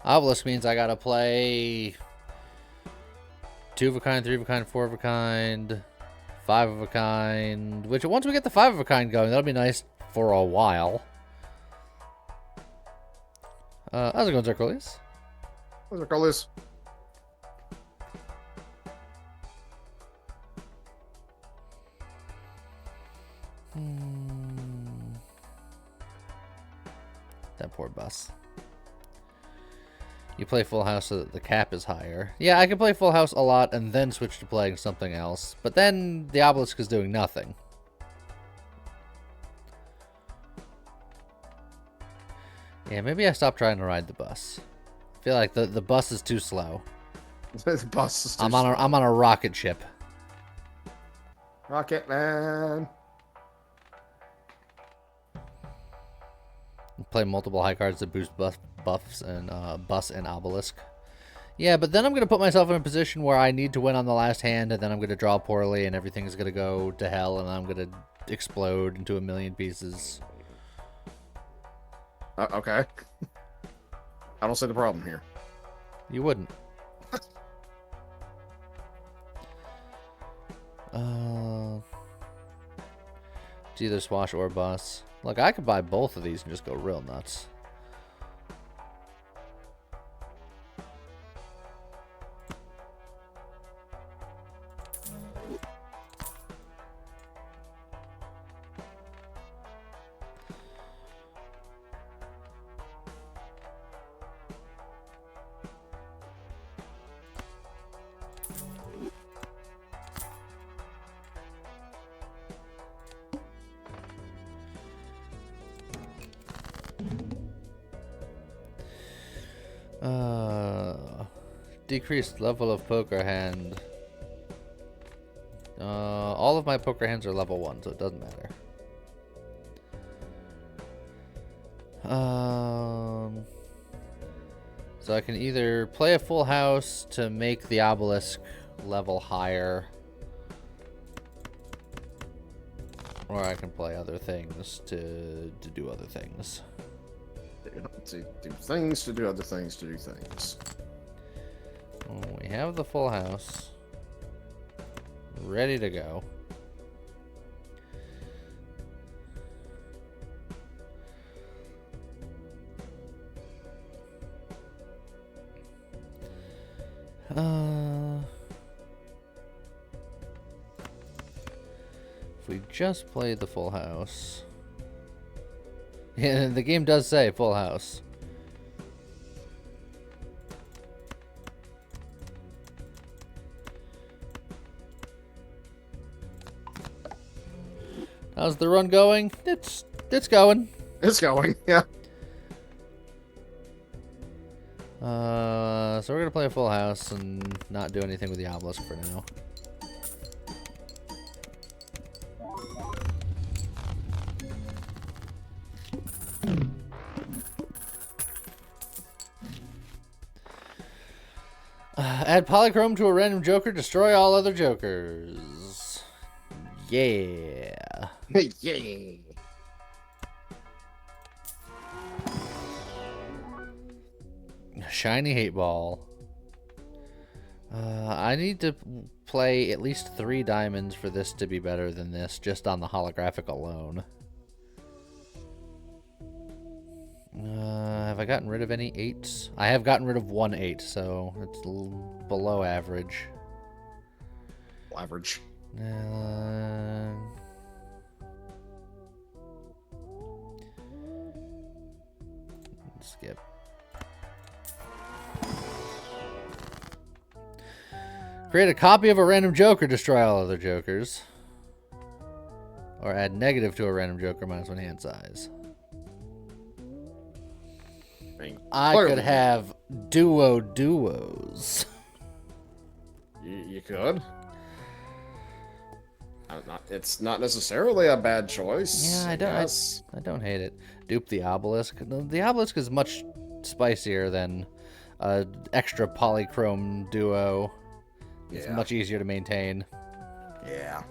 Obelisk means I gotta play 2 of a kind, 3 of a kind, 4 of a kind, 5 of a kind. Which once we get the 5 of a kind going, that'll be nice for a while. How's it going, Zircolius? What's it called this? That poor bus. You play Full House so that the cap is higher. Yeah, I can play Full House a lot and then switch to playing something else. But then the obelisk is doing nothing. Yeah, maybe I stop trying to ride the bus. I feel like the bus is too slow. The bus is too I'm on a rocket ship. Rocket Man. Play multiple high cards to boost buffs and bus and obelisk. Yeah, but then I'm going to put myself in a position where I need to win on the last hand, and then I'm going to draw poorly, and everything's going to go to hell, and I'm going to explode into a million pieces. Okay. I don't see the problem here. You wouldn't. It's either swash or bus. Look, I could buy both of these and just go real nuts. Decreased level of poker hand. All of my poker hands are level 1, so it doesn't matter. So I can either play a full house to make the obelisk level higher, or I can play other things to do other things. To do things, to do other things, to do things. Well, we have the full house ready to go. If we just play the full house. Yeah, the game does say full house. How's the run going? It's going. It's going, yeah. So we're gonna play a full house and not do anything with the obelisk for now. Add polychrome to a random joker, destroy all other jokers. Yeah. Yeah. Shiny hate ball. I need to play at least 3 diamonds for this to be better than this, just on the holographic alone. Have I gotten rid of any 8s? I have gotten rid of 1 8, so it's below average. Average. Skip. Create a copy of a random joker, destroy all other jokers. Or add negative to a random joker, -1 hand size. I could have duos. You could. It's not necessarily a bad choice. Yeah, I don't hate it. Dupe the obelisk. The obelisk is much spicier than extra polychrome duo. It's much easier to maintain. Yeah.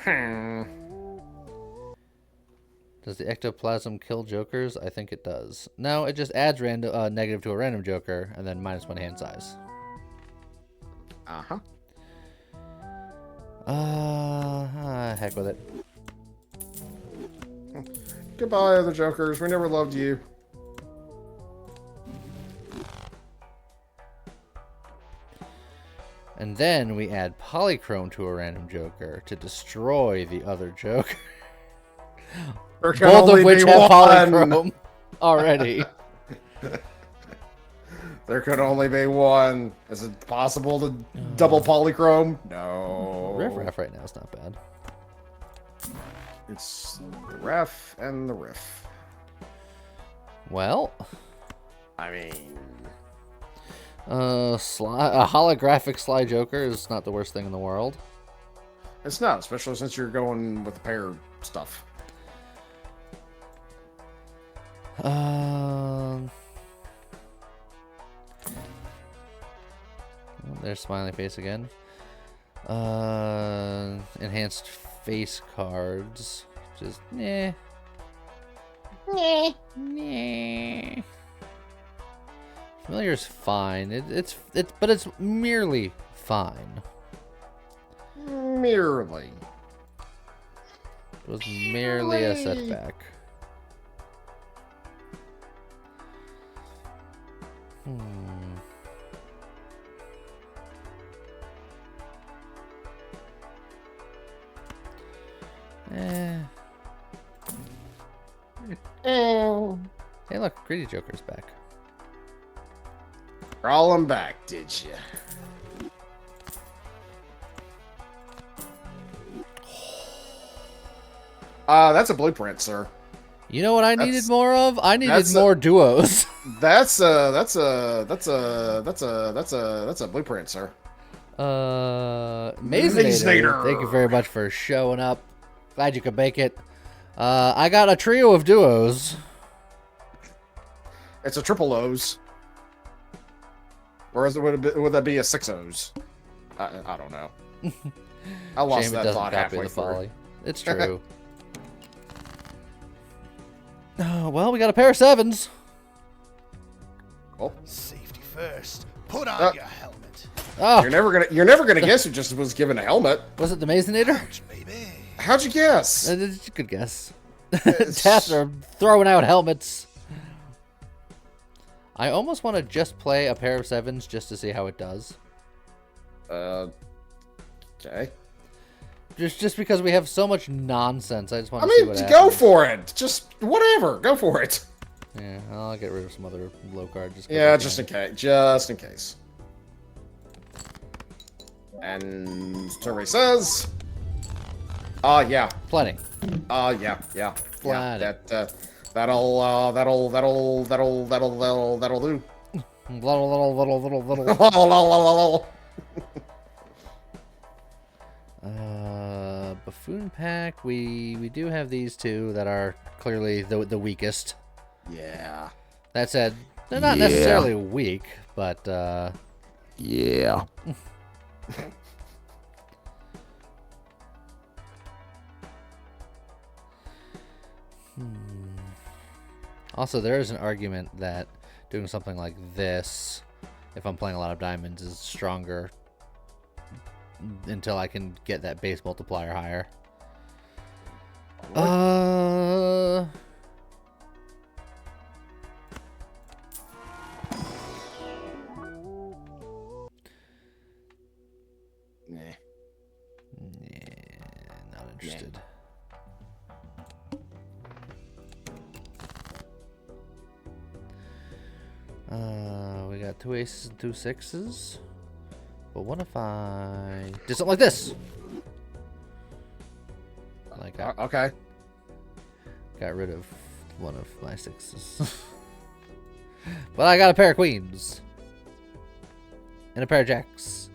Does the ectoplasm kill jokers? I think it does. No, it just adds random negative to a random joker and then -1 hand size. Uh-huh. Heck with it. Goodbye, other jokers. We never loved you. And then we add polychrome to a random joker to destroy the other joker. Both of which have polychrome already. There could only be one. Is it possible to double polychrome? No. Riff right now is not bad. It's the ref and the riff. Well, I mean, a holographic Sly Joker is not the worst thing in the world. it's not, especially since you're going with the pair stuff. There's smiley face again. Enhanced face cards. Just nah. Nah. Familiar's fine. But it's merely fine. Merely. It was merely a setback. Hey, look, Greedy Joker's back. Crawl him back, did you? That's a blueprint, sir. You know what I needed more of? I needed more duos. That's a blueprint, sir. Mazinator. Thank you very much for showing up. Glad you could make it. I got a trio of duos. It's a triple O's. Or would that be a 6 O's? I don't know. I lost that thought halfway through. It's true. Well, we got a pair of 7s. Oh. Safety first. Put on your helmet. Oh, You're never gonna guess who just was given a helmet. was it the Mazinator? Baby. How'd you guess? Good guess. Tats are throwing out helmets. I almost want to just play a pair of 7s just to see how it does. Okay. Just because we have so much nonsense, I just want I to see mean, what go happens. for it. Just whatever. Go for it. Yeah, I'll get rid of some other low cards. Yeah, just in case. Just in case. And Survey says, yeah. Plenty. Yeah. Plenty. That'll do. Little. Buffoon pack. We do have these two that are clearly the weakest. Yeah. That said, they're not necessarily weak, but Yeah. Also, there is an argument that doing something like this, if I'm playing a lot of diamonds, is stronger until I can get that base multiplier higher. Nah. Not interested. We got 2 aces and 2 6s. But what if I did something like this? Like I Okay. got rid of one of my 6s. But I got a pair of queens. And a pair of jacks.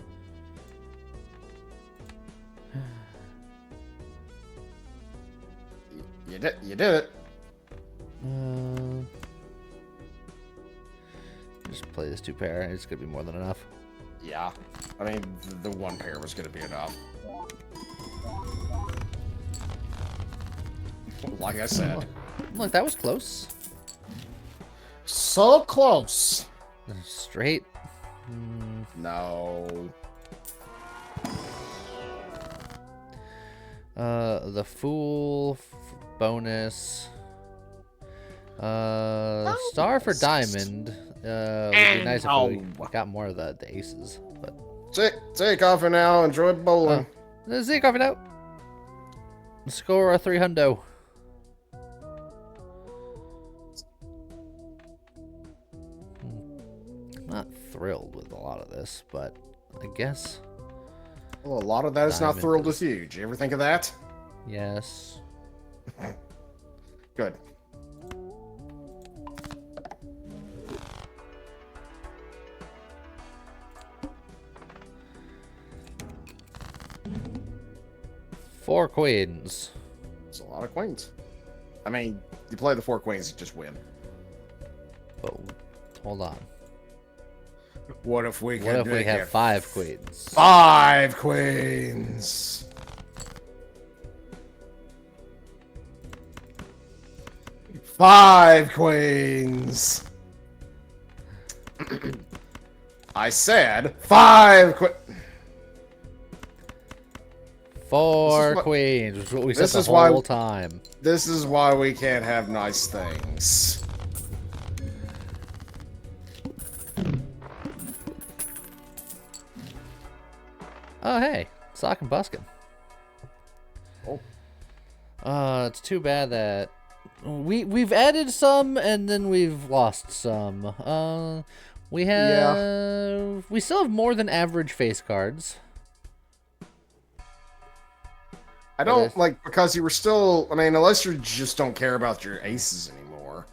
You did it. Just play this 2 pair. It's gonna be more than enough. Yeah. I mean, the 1 pair was going to be enough. Like I said. Look, that was close. So close. Straight. No. The fool bonus. Star for diamond. Would be nice if we got more of the aces, but. Take off for now. Enjoy bowling. See you coffee out. Score a 300. Not thrilled with a lot of this, but I guess. Well, a lot of that is not Diamond thrilled is- with you. Did you ever think of that? Yes. Good. Four queens. It's a lot of queens. I mean, you play the 4 queens, you just win. But hold on. What if we What if we have 5 queens? 5 queens? Five queens. I said 5 queens. 4 what- queens, which is what we said this the is why- whole time. This is why we can't have nice things. Oh, hey. Sock and Buskin. Oh. It's too bad that we've added some and then we've lost some. We still have more than average face cards. I don't like because you were still. I mean, unless you just don't care about your aces anymore.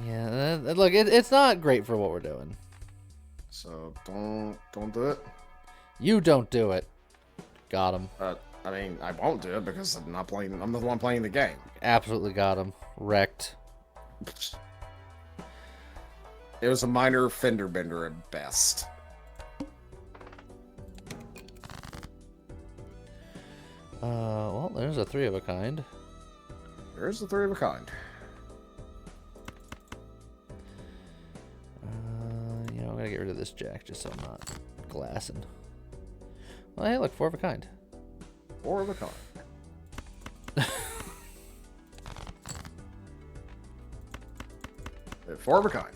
Yeah, look, it's not great for what we're doing. So don't do it. You don't do it. Got him. I mean, I won't do it because I'm not playing. I'm the one playing the game. Absolutely got him. Wrecked. It was a minor fender bender at best. Well, there's a 3 of a kind. There's the 3 of a kind. I'm gonna get rid of this jack just so I'm not glassing. Well, hey, look, 4 of a kind. 4 of a kind. Four of a kind.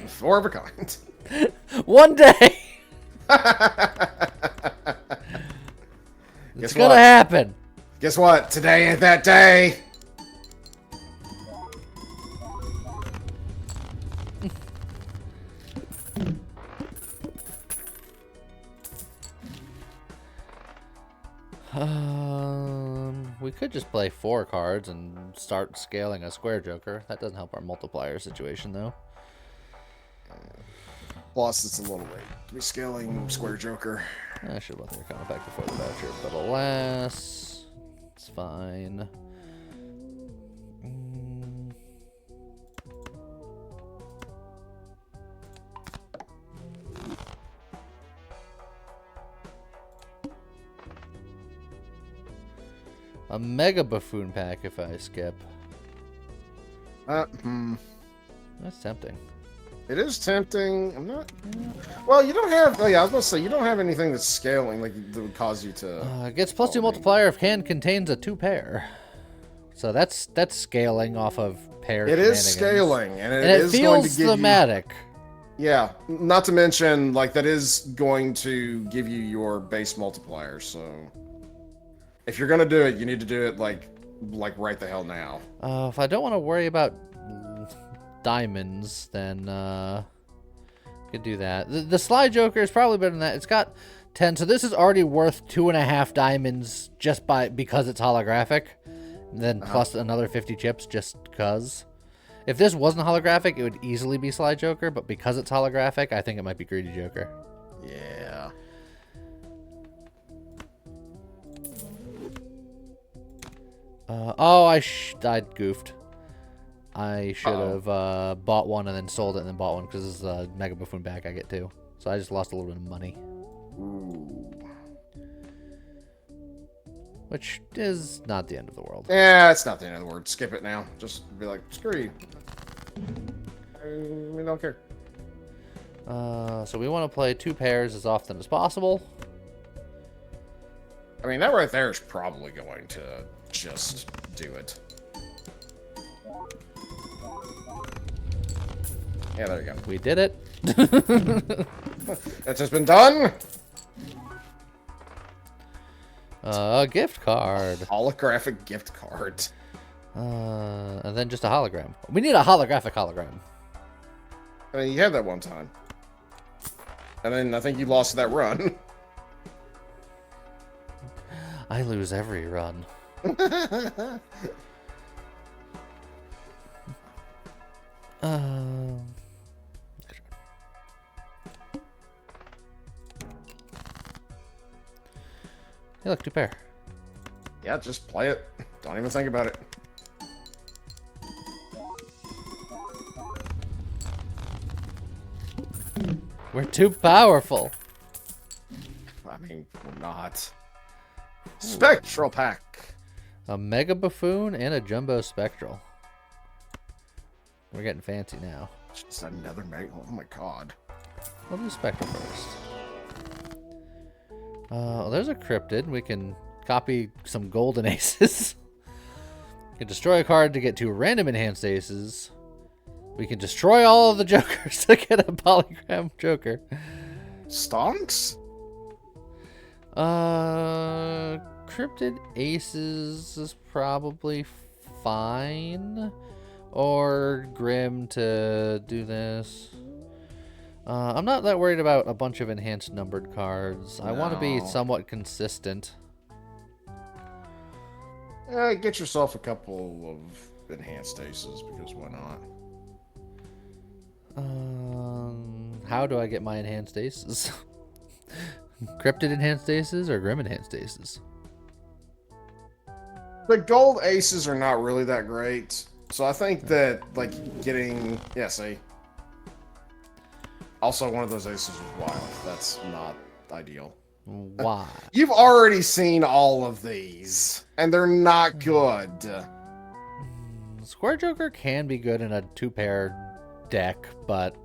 4 of a kind. One day! It's gonna happen! Guess what? Today ain't that day. We could just play 4 cards and start scaling a square joker. That doesn't help our multiplier situation, though. Plus, it's a little late to be scaling square joker. I should have let their comment back before the voucher, but alas, it's fine. A mega buffoon pack if I skip. That's tempting. It is tempting. I'm not. Well, you don't have. Oh yeah, I was about to say you don't have anything that's scaling like that would cause you to. It gets +2 multiplier if hand contains a 2 pair. So that's scaling off of pair. It is shenanigans. scaling, and And it it is going to feels give thematic. you. Yeah, not to mention like that is going to give you your base multiplier. So if you're gonna do it, you need to do it like right the hell now. If I don't want to worry about diamonds, then could do that. The slide joker is probably better than that. It's got 10, so this is already worth 2.5 diamonds just because it's holographic. And then plus another 50 chips just because. If this wasn't holographic, it would easily be slide joker, but because it's holographic, I think it might be greedy joker. Yeah. I goofed. I should have bought one and then sold it and then bought one because this is a Mega Buffoon back I get too. So I just lost a little bit of money. Ooh. which is not the end of the world. Yeah, it's not the end of the world. Skip it now. Just be like, screw you. We don't care. So we want to play 2 pairs as often as possible. I mean, that right there is probably going to just do it. Yeah, there you go. We did it. That's just been done. Gift card. Holographic gift card. And then just a hologram. We need a holographic hologram. I mean, you had that one time. And then I think you lost that run. I lose every run. Hey, look, 2 pair. Yeah, just play it. Don't even think about it. We're too powerful. I mean, we're not. Spectral pack. A Mega Buffoon and a Jumbo Spectral. We're getting fancy now. Just another mega. Oh my god. We'll do Spectral first. There's a Cryptid. We can copy some golden aces. We can destroy a card to get 2 random enhanced aces. We can destroy all of the jokers to get a polygram joker. Stonks? Cryptid aces is probably fine. Or Grim to do this. I'm not that worried about a bunch of enhanced numbered cards. I want to be somewhat consistent. Get yourself a couple of enhanced aces, because why not? How do I get my enhanced aces? Cryptid enhanced aces or Grim enhanced aces? The gold aces are not really that great. So I think that, like, getting... Yeah, see? Also, one of those aces is wild. That's not ideal. Why? You've already seen all of these, and they're not good. Square Joker can be good in a 2-pair deck, but...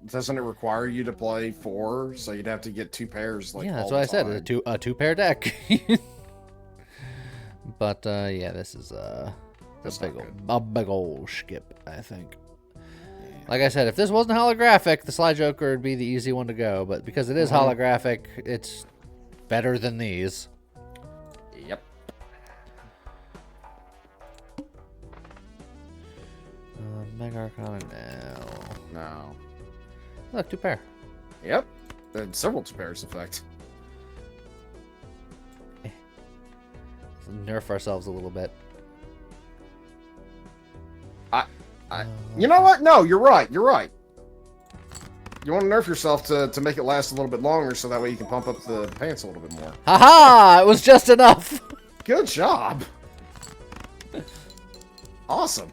Doesn't it require you to play 4? So you'd have to get 2 pairs, like, yeah, that's all what I the said. time. A 2-pair deck. But, yeah, this is, a big old skip, I think. Like I said, if this wasn't holographic, the Sly Joker would be the easy one to go. But because it is holographic, it's better than these. Yep. Mega Arcana now. No. Look, 2-pair. Yep. Several 2 pairs, in fact. Nerf ourselves a little bit. You know what? No, you're right. You're right. You want to nerf yourself to make it last a little bit longer, so that way you can pump up the pants a little bit more. Haha! It was just enough! Good job. Awesome.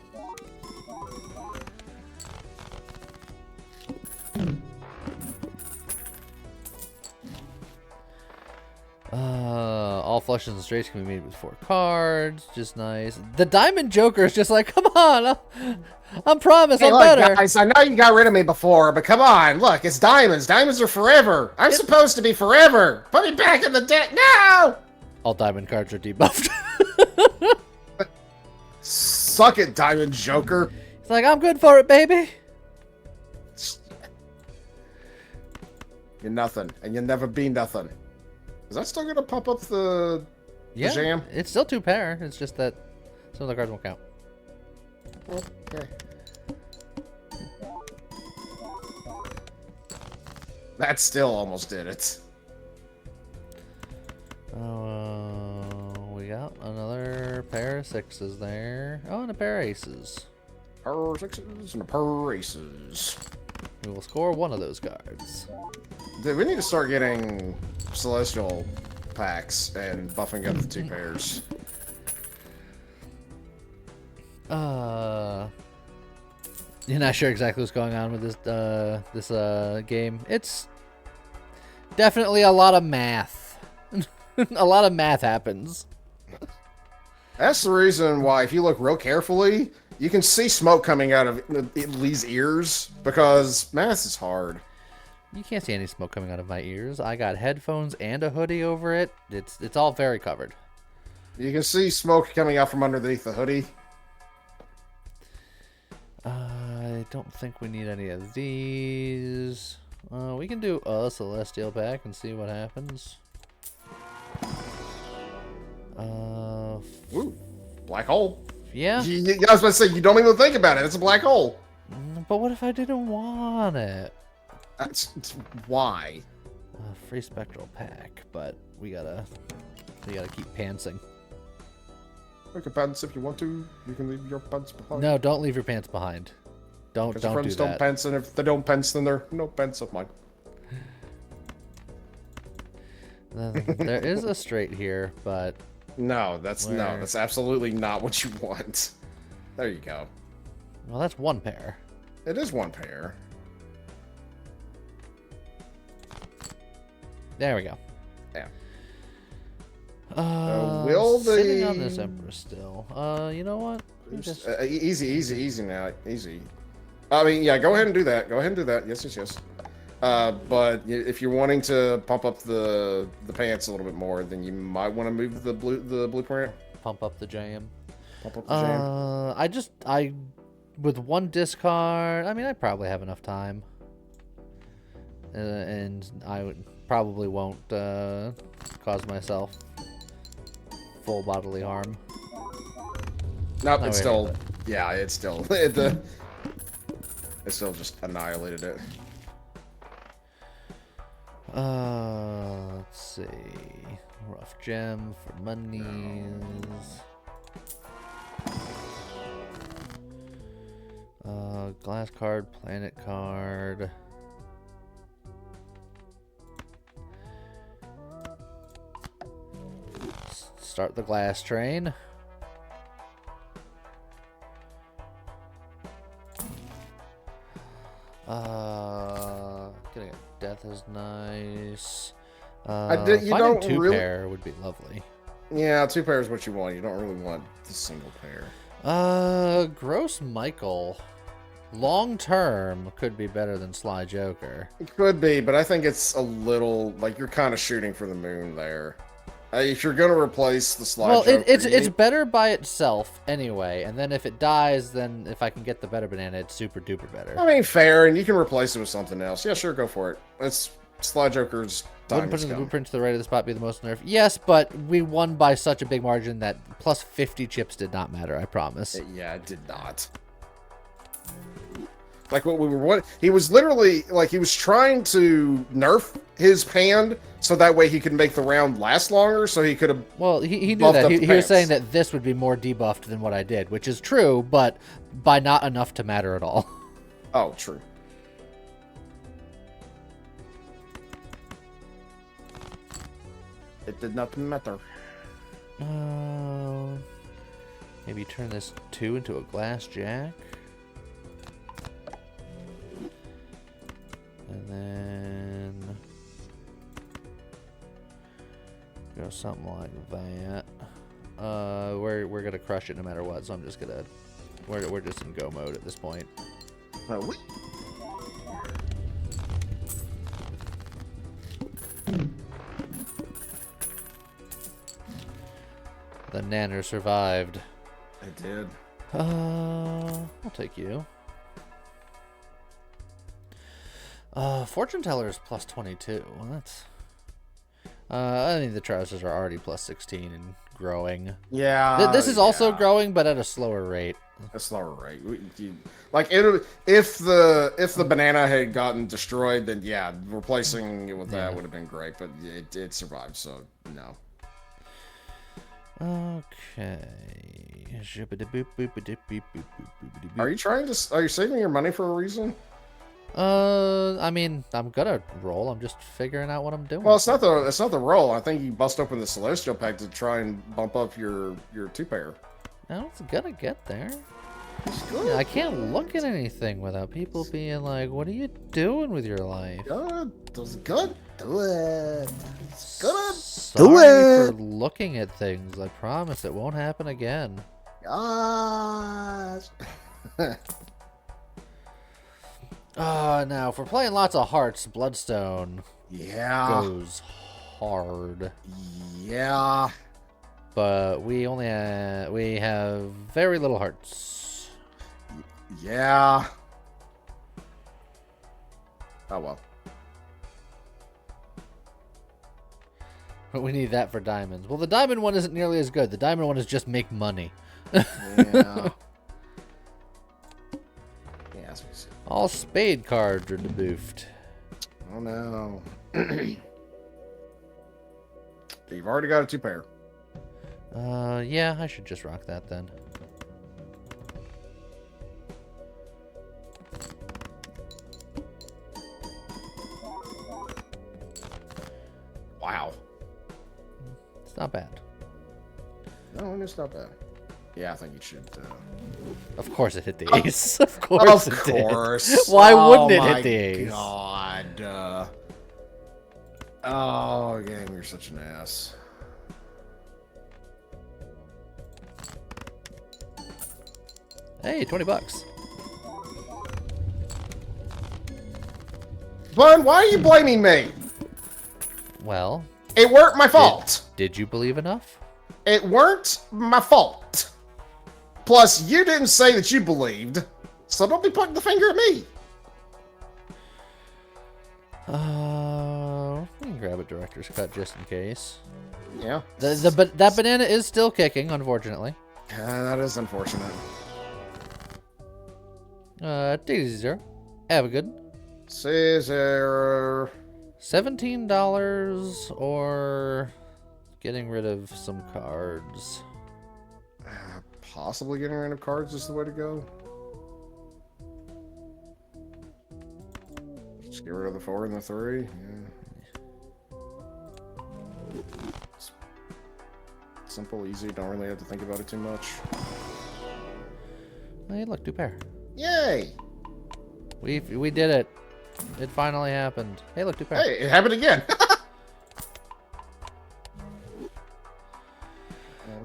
All flushes and straights can be made with 4 cards. Just nice. The Diamond Joker is just like, come on! I promise I'm better. Guys, I know you got rid of me before, but come on. Look, it's diamonds. Diamonds are forever. I'm supposed to be forever. Put me back in the deck. No! All diamond cards are debuffed. Suck it, Diamond Joker. It's like, I'm good for it, baby. You're nothing, and you'll never be nothing. Is that still going to pump up the jam? It's still 2-pair. It's just that some of the cards won't count. Okay. That still almost did it. We got another pair of 6s there. Oh, and a pair of aces. Per 6s and a per aces. We will score one of those cards. Dude, we need to start getting celestial packs and buffing up the 2 pairs. You're not sure exactly what's going on with this game. It's definitely a lot of math. A lot of math happens. That's the reason why, if you look real carefully, you can see smoke coming out of Lee's ears, because math is hard. You can't see any smoke coming out of my ears. I got headphones and a hoodie over it. It's all very covered. You can see smoke coming out from underneath the hoodie. I don't think we need any of these. We can do a celestial pack and see what happens. Ooh, black hole. Yeah. I was about to say, you don't even think about it. It's a black hole. But what if I didn't want it? That's why. Free spectral pack, but we gotta keep pantsing. You can pants if you want to. You can leave your pants behind. No, don't leave your pants behind. Don't Your friends do don't that. pants, and if they don't pants, then they're no pants of mine. There is a straight here, but No, that's Where? that's absolutely not what you want. There you go. well, that's one pair. It is one pair. There we go. Yeah. Will the- sitting on this empress still? You know what? Just Easy now. Easy. I mean, yeah, go ahead and do that. Go ahead and do that. Yes. But if you're wanting to pump up the pants a little bit more, then you might want to move the blueprint. pump up the jam. Pump up the jam. I with one discard. I mean, I probably have enough time, and probably won't cause myself full bodily harm. Nope, Oh, it's wait, still. wait. Yeah, it's still. It still just annihilated it. Let's see. Rough gem for monies. Glass card, planet card. Start the glass train. Getting a death is nice. You finding don't two really- pair would be lovely. Yeah, two pairs is what you want. You don't really want the single pair. Gross Michael. Long term could be better than Sly Joker. It could be, but I think it's a little like you're kind of shooting for the moon there. If you're gonna replace the slide, Well, Joker, it's better by itself anyway, and then if it dies, then if I can get the better banana, it's super duper better. I mean, fair, and you can replace it with something else. Yeah, sure, go for it. It's Slide Joker's time Wouldn't has putting the come. blueprint to the right of the spot be the most nerf? Yes, but we won by such a big margin that plus 50 chips did not matter, I promise. Yeah, it did not. Like what we were, he was literally like he was trying to nerf his hand so that way he could make the round last longer. So he could have. Well, he knew buffed that. up He the was pants. saying that this would be more debuffed than what I did, which is true, but by not enough to matter at all. Oh, true. It did not matter. Maybe turn this 2 into a glass jack. And then go something like that. We're gonna crush it no matter what, so I'm just gonna we're just in go mode at this point. The nanner survived. It did. I'll take you. Fortune teller is plus 22. Well, that's. I think the trousers are already plus 16 and growing. Yeah. This is also yeah. growing, but at a slower rate. A slower rate. If the banana had gotten destroyed, then yeah, replacing it with that would have been great. But it survived, so no. Okay. Are you saving your money for a reason? I mean, I'm gonna roll. I'm just figuring out what I'm doing. Well, it's not the roll. I think you bust open the celestial pack to try and bump up your two pair. No, it's gonna get there. It's good. I can't look at anything without people being like, "What are you doing with your life?" Good. Does good. Do it. It's gonna Sorry for looking at things. I promise it won't happen again. Gosh. Now, if we're playing lots of hearts, Bloodstone Yeah. goes hard. Yeah. But we only we have very little hearts. Yeah. Oh well. But we need that for diamonds. Well, the diamond one isn't nearly as good. The diamond one is just make money. Yeah. Yeah. That's what you said. All spade cards are debuffed. Oh no. You've already got a 2-pair. Yeah, I should just rock that then. Wow. It's not bad. No, it's not bad. Yeah, I think you should. Of course it hit the ace. Of course Of it did. course. Why wouldn't it my hit the ace? God. Oh, game, you're such an ass. Hey, $20. Bun, why are you blaming me? Well, It weren't my fault. did you believe enough? It weren't my fault. Plus, you didn't say that you believed, so don't be pointing the finger at me. We can grab a director's cut just in case. Yeah. That banana is still kicking, unfortunately. That is unfortunate. Take it easy, zero. Have a good one. Caesar. $17 or getting rid of some cards. Possibly getting rid of cards is the way to go. Just get rid of the 4 and the 3. Yeah. Simple, easy. Don't really have to think about it too much. Hey, look, 2 pair. Yay! We did it. It finally happened. Hey, look, 2 pair. Hey, it happened again.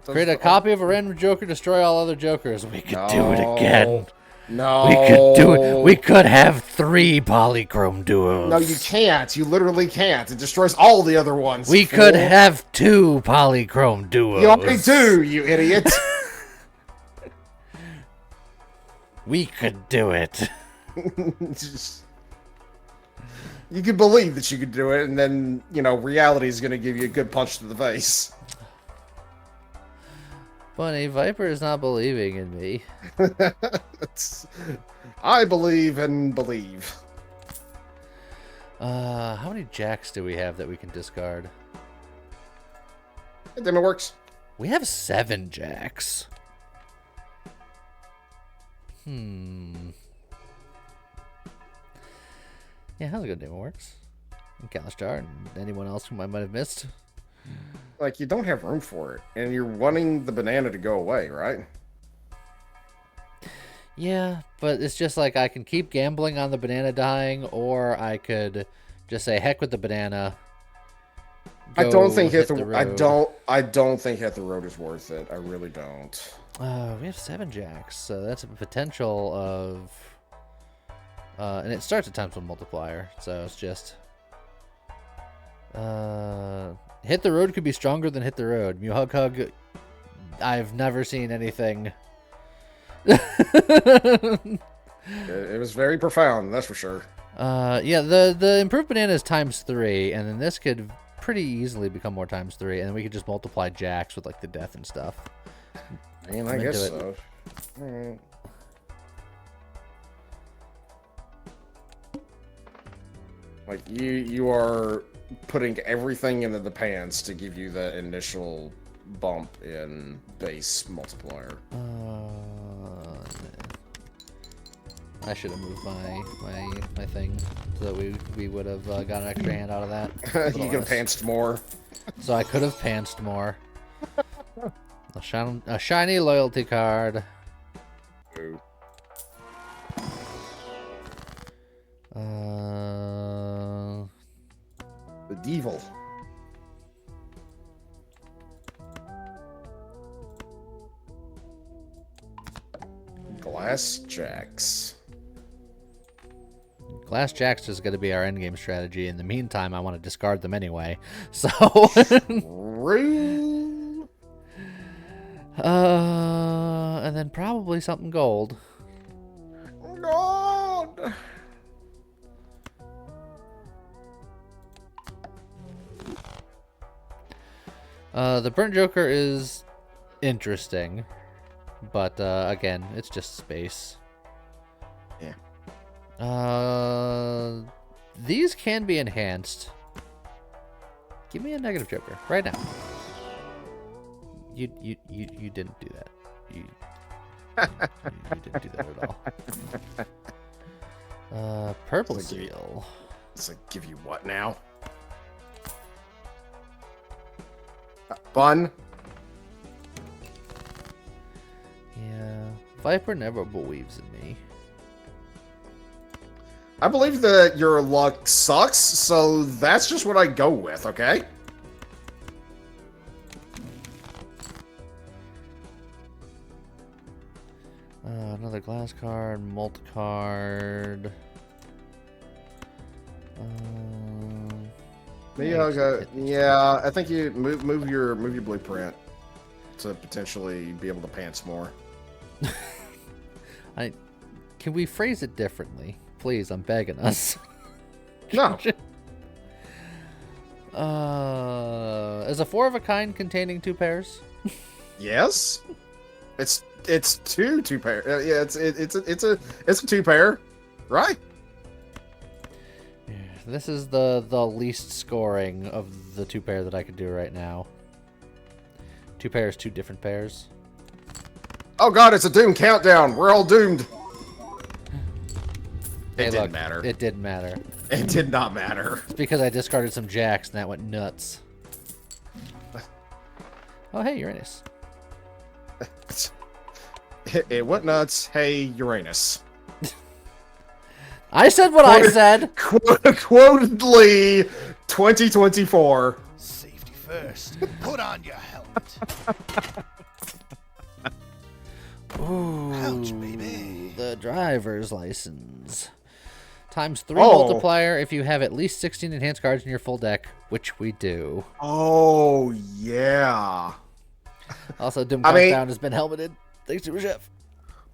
Create a copy of a random Joker, destroy all other Jokers. We could do it again. No. We could do it. We could have 3 polychrome duos. No, you can't. You literally can't. It destroys all the other ones. We could have 2 polychrome duos. You already do, you idiot. We could do it. You can believe that you could do it, and then, reality is going to give you a good punch to the face. Bunny, Viper is not believing in me. I believe and believe. How many jacks do we have that we can discard? And then it works. We have 7 jacks. Yeah, how's a good demo works? And Kalistar and anyone else whom I might have missed. Like, you don't have room for it, and you're wanting the banana to go away, right? Yeah, but it's just like I can keep gambling on the banana dying, or I could just say heck with the banana. I don't think hit the road. I don't think hit the road is worth it. I really don't. We have 7 jacks, so that's a potential of, and it starts at times with multiplier, so it's just, hit the road could be stronger than hit the road. Mew Hug Hug, I've never seen anything. It was very profound, that's for sure. Yeah, the improved banana is times 3, and then this could pretty easily become more times 3, and then we could just multiply jacks with like the death and stuff. I mean, I guess so. Alright. Like, you are putting everything into the pants to give you the initial bump in base multiplier. I should have moved my thing so that we would have got an extra hand out of that. You could have pantsed more. So I could have pantsed more. A shiny loyalty card. Ooh. The devil. Glass jacks. Glass jacks is going to be our endgame strategy. In the meantime, I want to discard them anyway. So, True. and then probably something gold. God. The burnt joker is interesting, but again, it's just space. Yeah. These can be enhanced. Give me a negative joker right now. You didn't do that. You didn't do that at all. Purple seal. It's like, give you what now? Fun. Yeah, Viper never believes in me. I believe that your luck sucks, so that's just what I go with, okay? Another glass card, mult card. Yeah, I think you move your blueprint to potentially be able to pants more. Can we phrase it differently? Please, I'm begging us. No. Is a 4 of a kind containing 2 pairs? Yes. It's two pair. Yeah, it's a 2 pair, right? Yeah, this is the least scoring of the 2 pair that I could do right now. 2 pairs, 2 different pairs. Oh God, it's a doom countdown. We're all doomed. It didn't matter. It didn't matter. It did not matter. It's because I discarded some jacks and that went nuts. Oh, hey, Uranus. It went nuts. Hey, Uranus. I said what I said. Quotedly 2024. Safety first. Put on your helmet. Ooh, Ouch, baby. the driver's license. Times 3 Oh. multiplier if you have at least 16 enhanced cards in your full deck, which we do. Oh yeah. Also, Doom I mean- Countdown has been helmeted. Thanks, Super Chef.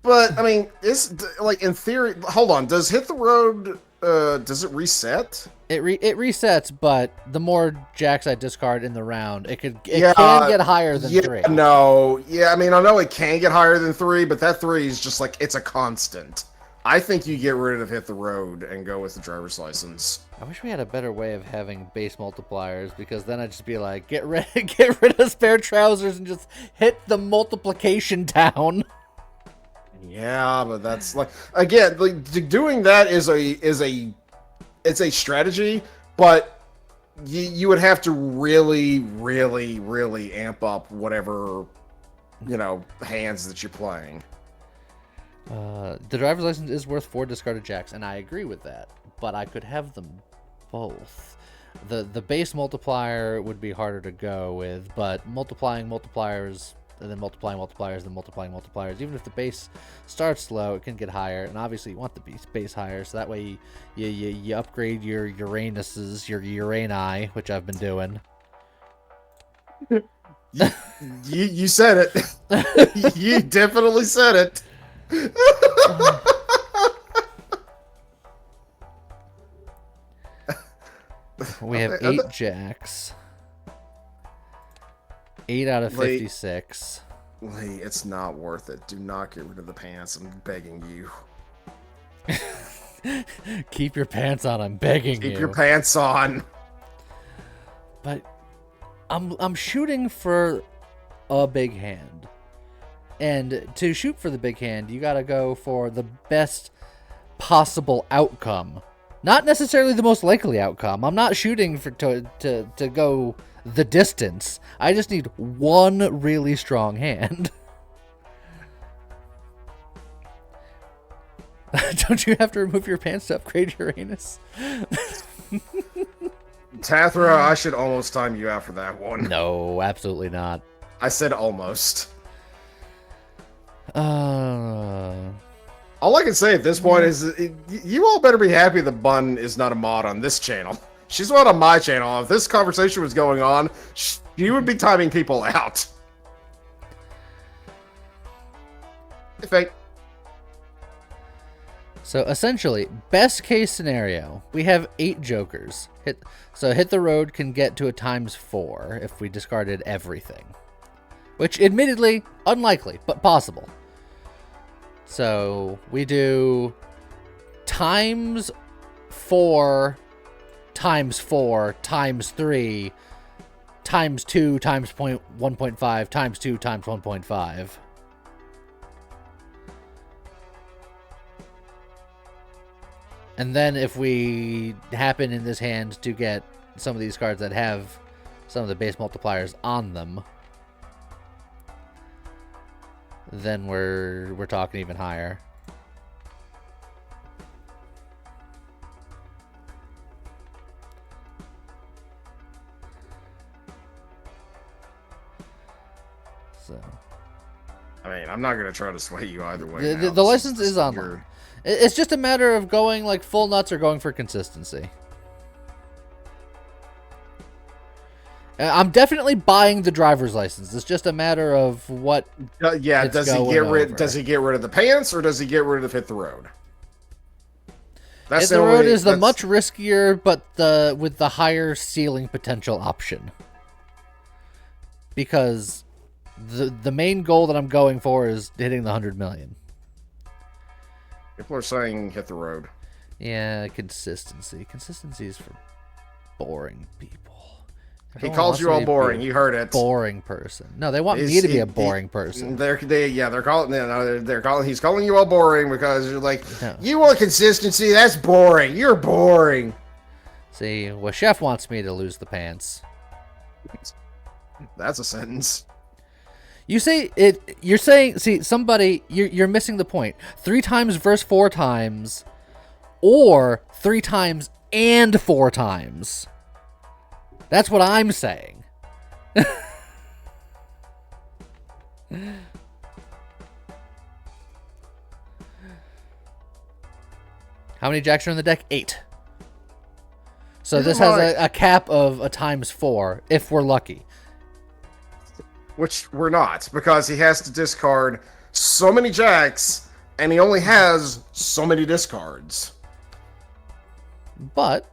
But I mean, it's like in theory. Hold on. Does hit the road? Does it reset? It resets, but the more jacks I discard in the round, it can get higher than 3. No. Yeah. I mean, I know it can get higher than 3, but that 3 is just like it's a constant. I think you get rid of hit the road and go with the driver's license. I wish we had a better way of having base multipliers, because then I'd just be like, get rid of spare trousers and just hit the multiplication down. Yeah, but that's like again, like doing that is a strategy, but you would have to really amp up whatever hands that you're playing. The driver's license is worth 4 discarded jacks, and I agree with that, but I could have them both. The base multiplier would be harder to go with, but multiplying multipliers and then multiplying multipliers and then multiplying multipliers, even if the base starts low, it can get higher, and obviously you want the base higher, so that way you upgrade your Uranuses, your Urani, which I've been doing. You said it. You definitely said it. We have 8 jacks. 8 out of 56. Lee, it's not worth it. Do not get rid of the pants. I'm begging you. Keep your pants on. I'm begging you. Keep your pants on. But I'm shooting for a big hand. And to shoot for the big hand, you gotta go for the best possible outcome. Not necessarily the most likely outcome. I'm not shooting for to go the distance. I just need one really strong hand. Don't you have to remove your pants to upgrade your anus? Tathra, I should almost time you out for that one. No, absolutely not. I said almost. Uh, All I can say at this point is you all better be happy the Bun is not a mod on this channel. She's not on my channel. If this conversation was going on, she would be timing people out. Fake. So essentially, best case scenario, we have 8 jokers. Hit the road can get to a ×4 if we discarded everything. Which, admittedly, unlikely, but possible. So we do ×4 ×4 ×3 ×2 ×1.5 ×2 ×1.5. And then if we happen in this hand to get some of these cards that have some of the base multipliers on them, then we're talking even higher. So I mean, I'm not going to try to sway you either way. the license is online. It's just a matter of going like full nuts or going for consistency. I'm definitely buying the driver's license. It's just a matter of what. Yeah, it's does he going get rid? over. Does he get rid of the pants, or does he get rid of hit the road? Hit the road is the much riskier, but with the higher ceiling potential option. Because the main goal that I'm going for is hitting the 100 million. People are saying hit the road. Yeah, consistency. Consistency is for boring people. He Everyone calls wants you to all be boring. You heard it. Boring person. No, they want me to be a boring person. They're calling. They're calling. He's calling you all boring because you're like, No. you want consistency. That's boring. You're boring. See, well, Chef wants me to lose the pants. That's a sentence. You say it. You're saying. See, somebody. You're missing the point. 3 times versus 4 times, or 3 times and 4 times. That's what I'm saying. How many jacks are in the deck? 8. So this has a cap of a ×4 if we're lucky. Which we're not, because he has to discard so many jacks, and he only has so many discards. But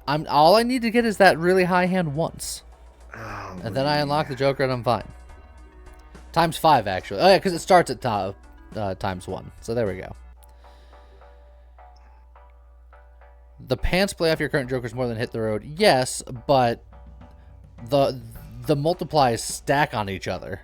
all I need to get is that really high hand once. Oh, And then I unlock the Joker and I'm fine. ×5, actually. Oh, yeah, because it starts at ×1. So there we go. The pants play off your current Jokers more than hit the road. Yes, but the multiplies stack on each other.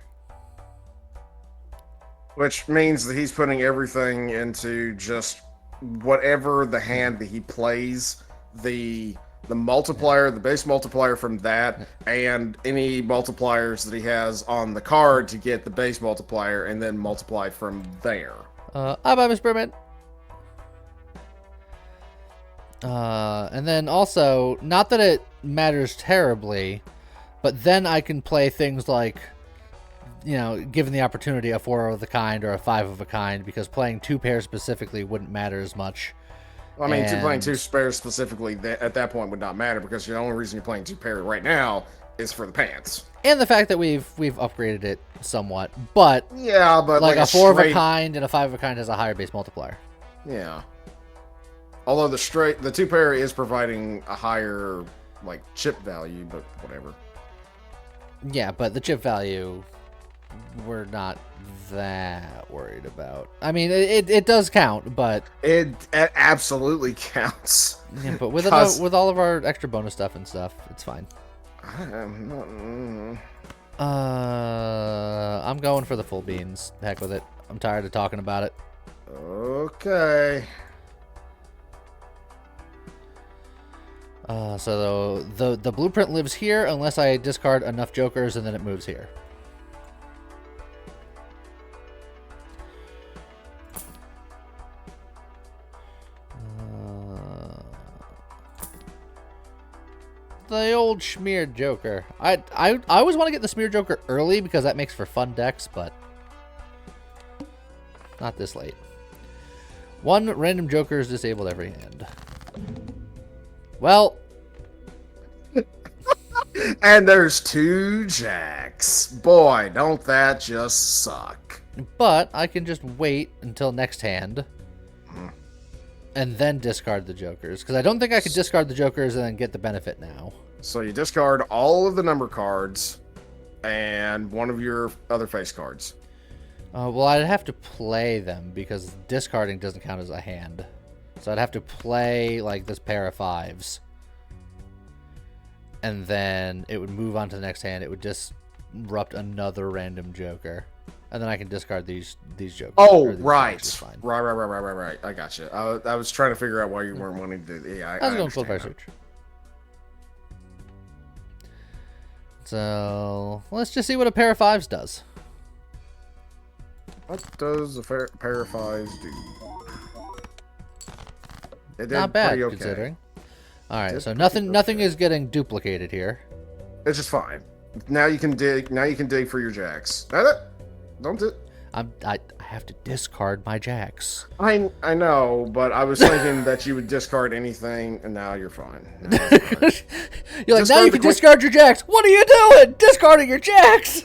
Which means that he's putting everything into just whatever the hand that he plays, the multiplier, the base multiplier from that, and any multipliers that he has on the card to get the base multiplier, and then multiply from there. I buy Miss Birdman. And then also, not that it matters terribly, but then I can play things like, given the opportunity, a 4 of the kind or a 5 of a kind, because playing 2 pairs specifically wouldn't matter as much. I mean, playing 2 pairs specifically at that point would not matter, because the only reason you're playing 2 pairs right now is for the pants. And the fact that we've upgraded it somewhat, but yeah, but like a 4 of a kind and a 5 of a kind has a higher base multiplier. Yeah. Although the 2 pair is providing a higher chip value, but whatever. Yeah, but the chip value we're not that worried about. I mean, it does count, but it absolutely counts. Yeah, but with all of our extra bonus stuff and stuff, it's fine. I'm going for the full beans. Heck with it. I'm tired of talking about it. Okay. So the blueprint lives here unless I discard enough Jokers, and then it moves here. The old smeared Joker. I always want to get the smeared Joker early because that makes for fun decks, but not this late. 1 random Joker is disabled every hand. Well, And there's 2 jacks. Boy, don't that just suck. but I can just wait until next hand and then discard the Jokers, because I don't think I could discard the Jokers and then get the benefit now. So you discard all of the number cards and one of your other face cards. Well, I'd have to play them because discarding doesn't count as a hand. So I'd have to play like this pair of 5s. And then it would move on to the next hand. It would disrupt another random Joker. And then I can discard these Jokers. Oh, or these right. Jokers, fine. Right. I got you. I was trying to figure out why you weren't wanting to do. Yeah, I was going understand full fire now. search. So let's just see what a pair of 5s does. What does a pair of 5s do? It did Not bad, pretty okay. considering. All right, Did so pretty nothing okay. is getting duplicated here. It's just fine. Now you can dig. Now you can dig for your jacks. Don't do. I have to discard my jacks. I know, but I was thinking that you would discard anything, and now you're fine. Now you're fine. You're like, now Discard you the can quick- discard your jacks. What are you doing? Discarding your jacks.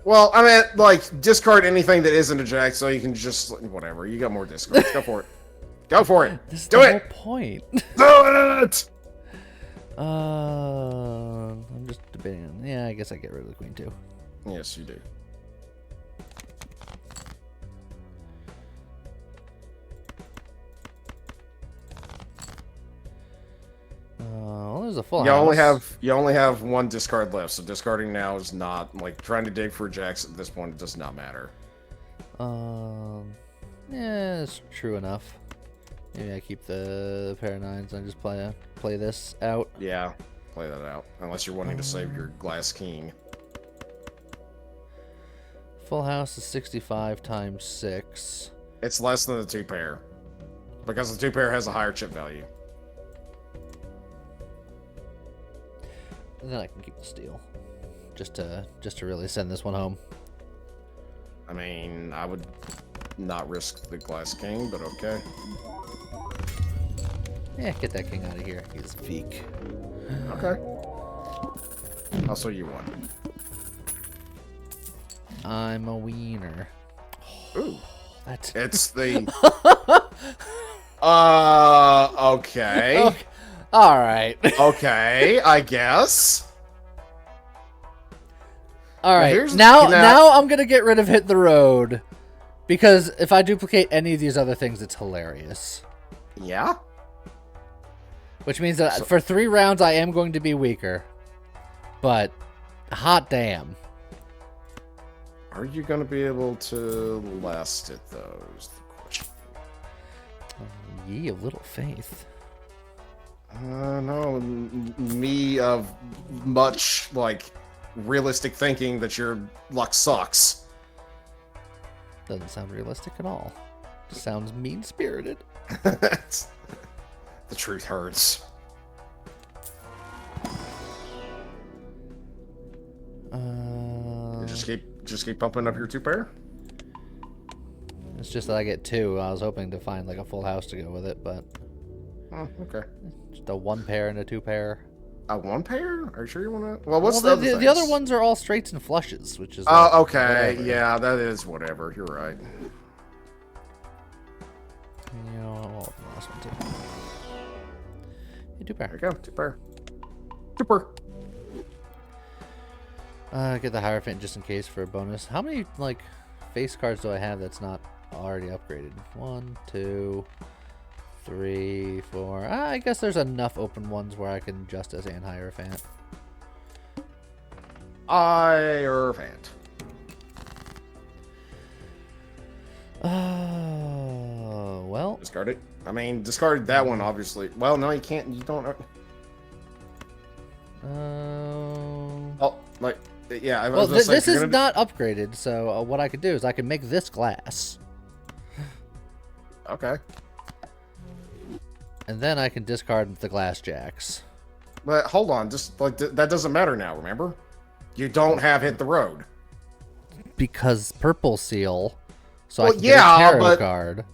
Well, I mean, like, discard anything that isn't a jack, so you can just whatever. You got more discards. Go for it. Go for it. This is Do the it. whole point. Do it. I'm just debating. Yeah, I guess I get rid of the queen too. Yes, you do. Well, there's a full You house. only have 1 discard left, so discarding now is not like trying to dig for jacks at this point. It does not matter. Yeah, it's true enough. Maybe I keep the pair of 9s and just play this out. Yeah, play that out. Unless you're wanting to save your glass king. Full house is 65 times 6. It's less than the 2 pair. Because the 2 pair has a higher chip value. And then I can keep the steel. Just to really send this one home. I mean, I would not risk the glass king, but okay. Yeah, get that king out of here. He's weak. Okay. Also, you won. I'm a wiener. Ooh. That's It's the... okay. okay. All right. Okay, I guess. All right. here's- Now can I- now I'm gonna get rid of hit the road, because if I duplicate any of these other things, it's hilarious. Yeah? Which means that for 3 rounds, I am going to be weaker. But hot damn. Are you going to be able to last it, though, is the question. Ye of little faith. No, me of much, like, realistic thinking that your luck sucks. Doesn't sound realistic at all. Sounds mean-spirited. The truth hurts. You just keep pumping up your 2 pair? It's just that I get 2. I was hoping to find like a full house to go with it, but Oh, okay. just a 1 pair and a 2 pair. A 1 pair? Are you sure you want to? Well, what's Well, the other the other things? ones are all straights and flushes, which is Oh, like, okay. whatever. Yeah, that is whatever. You're right. You know, I'll open the last one too. Yeah, 2 There pair. you go. 2 pair. 2 pair. Get the Hierophant just in case for a bonus. How many like face cards do I have that's not already upgraded? 1, 2, 3, 4. I guess there's enough open ones where I can Justice and Hierophant. Hierophant. Well. Discard it. I mean, discard that one, obviously. Well, no, you can't. You don't. Oh, like, yeah. I Well, was gonna say, this if you're is gonna not upgraded, so what I could do is I can make this glass, Okay. and then I can discard the glass jacks. But hold on, just like that doesn't matter now. Remember, you don't have hit the road. Because purple seal. So Well, I can get a yeah, tarot but- card.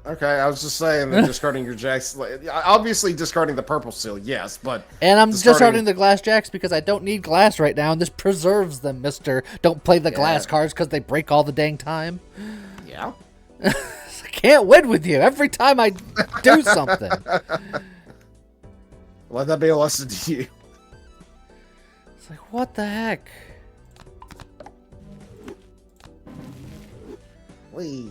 Okay, I was just saying that discarding your jacks, obviously discarding the purple seal, yes, but And I'm discarding- discarding the glass jacks because I don't need glass right now, and this preserves them, mister. Don't play the glass cards because they break all the dang time. Yeah. I can't win with you every time I do something. Let that be a lesson to you. It's like, what the heck? Wee.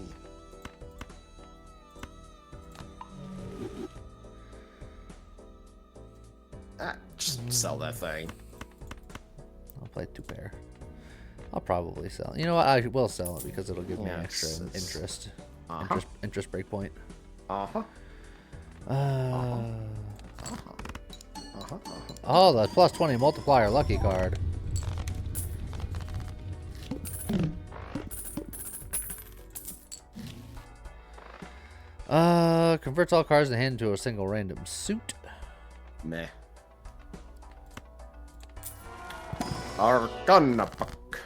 Just sell that thing. I'll play 2 pair. I'll probably sell. You know what? I will sell it because it'll give me an extra Yes, it's- interest. Uh-huh. Interest break point. Uh-huh. Oh, the plus 20 multiplier lucky card. Converts all cards in the hand into a single random suit. Meh. Arcana Puck.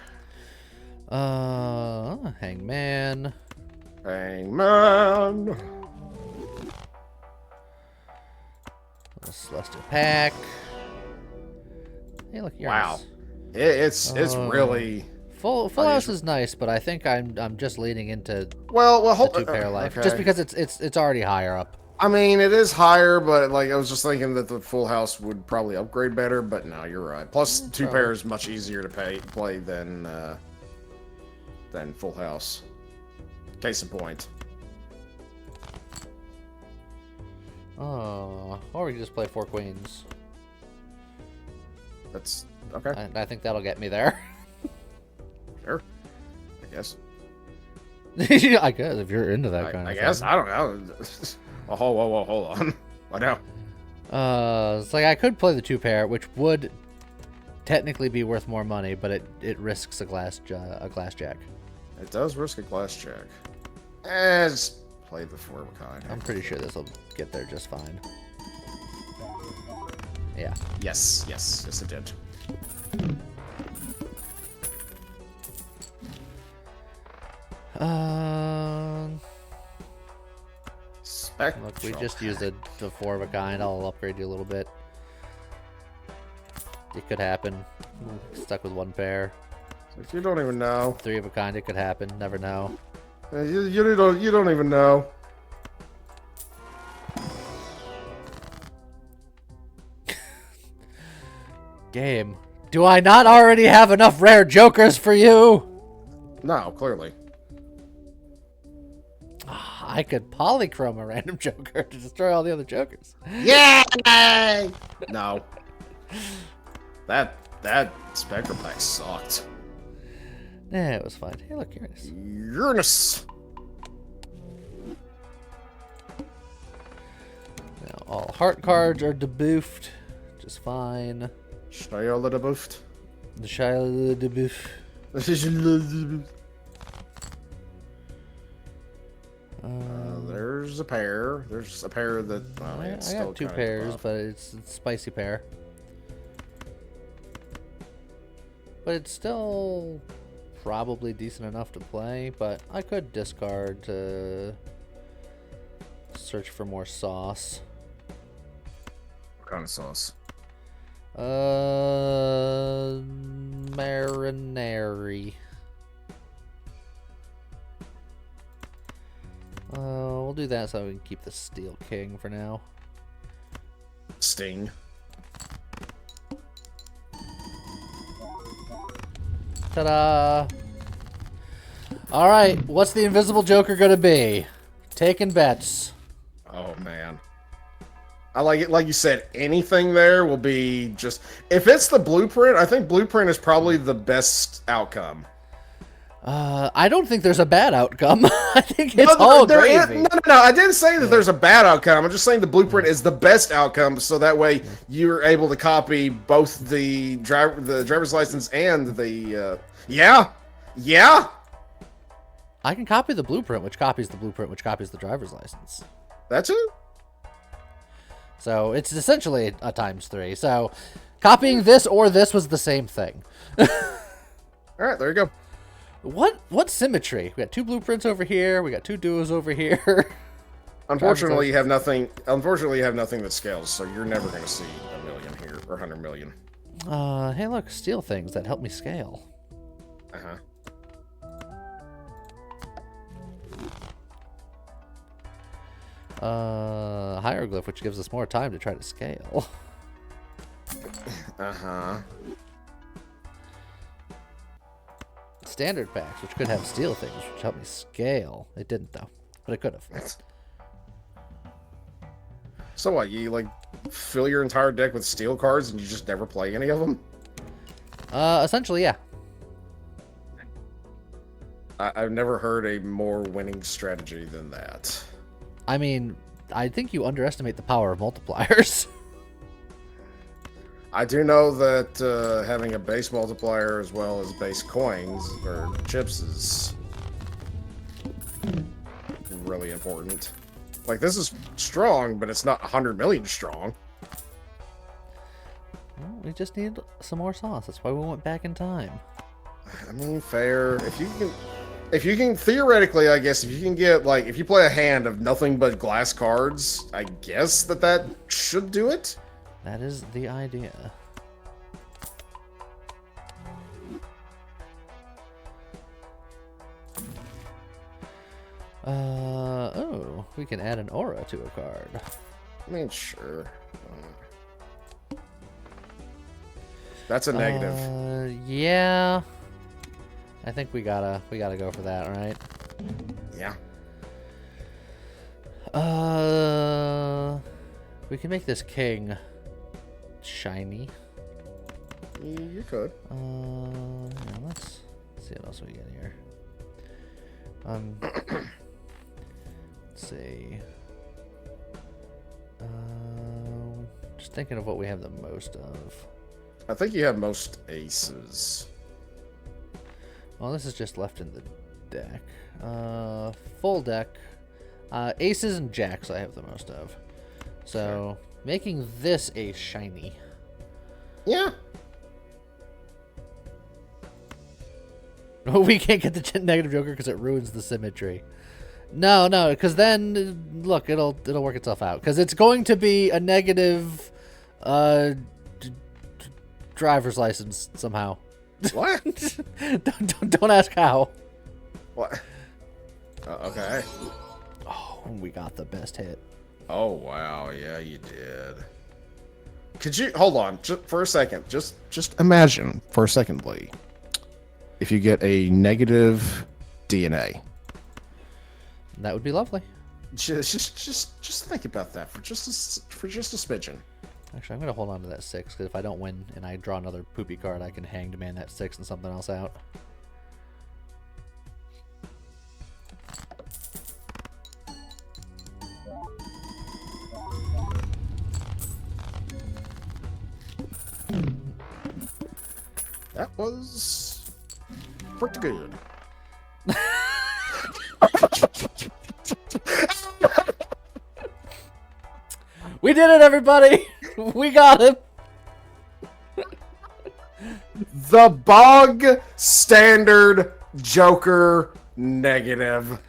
Hangman. Hangman. Celestial Pack. Hey, look, yours. Wow. It's really Full house is nice, but I think I'm just leaning into well the hold 2 pair life okay. just because it's already higher up. I mean, it is higher, but like I was just thinking that the full house would probably upgrade better. But no, you're right. Plus, 2 pair is much easier to play than full house. Case in point. Oh, or we can just play 4 queens. That's okay. I think that'll get me there. Sure. I guess. I guess if you're into that kind I of guess. thing. I don't know. Oh, whoa, hold on. What now? It's like I could play the 2 pair, which would technically be worth more money, but it risks a glass jack. It does risk a glass jack. Just play the 4 of a kind. I'm pretty sure this will get there just fine. Yeah. Yes, it did. Look, we just used the 4 of a kind. I'll upgrade you a little bit. It could happen. Stuck with 1 pair. You don't even know. 3 of a kind. It could happen. Never know. You don't even know. Game. Do I not already have enough rare jokers for you? No, clearly. I could polychrome a random joker to destroy all the other jokers. Yay! No. That Spectre pack sucked. Yeah, it was fine. Hey, look, here it is. Uranus. Now, all heart cards are debuffed. Just fine. Shia the boost. The Shia debuff. There's a pair. There's a pair that. Well, I it's still got 2 kinda pairs, buff. but it's a spicy pair. But it's still probably decent enough to play, but I could discard to search for more sauce. What kind of sauce? Marinari. We'll do that so we can keep the Steel King for now. Sting. Ta-da! Alright, what's the Invisible Joker gonna be? Taking bets. Oh man. I like it. Like you said, anything there will be just. If it's the blueprint, I think blueprint is probably the best outcome. I don't think there's a bad outcome. I think it's all gravy. No. I didn't say that there's a bad outcome. I'm just saying the blueprint is the best outcome, so that way you're able to copy both the driver's license and the. Yeah. I can copy the blueprint, which copies the blueprint, which copies the driver's license. That's it. So it's essentially a times 3. So copying this or this was the same thing. All right, there you go. What symmetry? We got 2 blueprints over here. We got 2 duos over here. Unfortunately, you have nothing. Unfortunately, you have nothing that scales, so you're never going to see 1 million here or 100 million. Hey, look, steal things that help me scale. Hieroglyph, which gives us more time to try to scale. Standard packs, which could have steal things, which help me scale. It didn't though, but it could have. So what? You like fill your entire deck with steel cards and you just never play any of them? Essentially, yeah. I've never heard a more winning strategy than that. I mean, I think you underestimate the power of multipliers. I do know that having a base multiplier as well as base coins or chips is really important. Like, this is strong, but it's not 100 million strong. Well, we just need some more sauce. That's why we went back in time. I mean, fair. If you can theoretically, I guess, if you can get, like, if you play a hand of nothing but glass cards, I guess that should do it. That is the idea. Oh, we can add an aura to a card. I mean, sure. That's a negative. Yeah. I think we gotta go for that, right? Yeah. We can make this king shiny. You could. Yeah, let's see what else we get here. Let's see. Just thinking of what we have the most of. I think you have most aces. Well, this is just left in the deck. Full deck. Aces and jacks I have the most of. So, making this ace shiny. Yeah. We can't get the negative joker because it ruins the symmetry. No, because then, look, it'll work itself out. Because it's going to be a negative driver's license somehow. What? don't ask how. What? Okay. Oh, we got the best hit. Oh, wow. Yeah, you did. Could you... Hold on. Just for a second. Just imagine, for a second, Lee. If you get a negative DNA. That would be lovely. Just think about that for just a smidgen. Actually, I'm going to hold on to that 6, because if I don't win and I draw another poopy card, I can hang demand that 6 and something else out. That was pretty good. We did it, everybody! We got him! The bog standard Joker negative.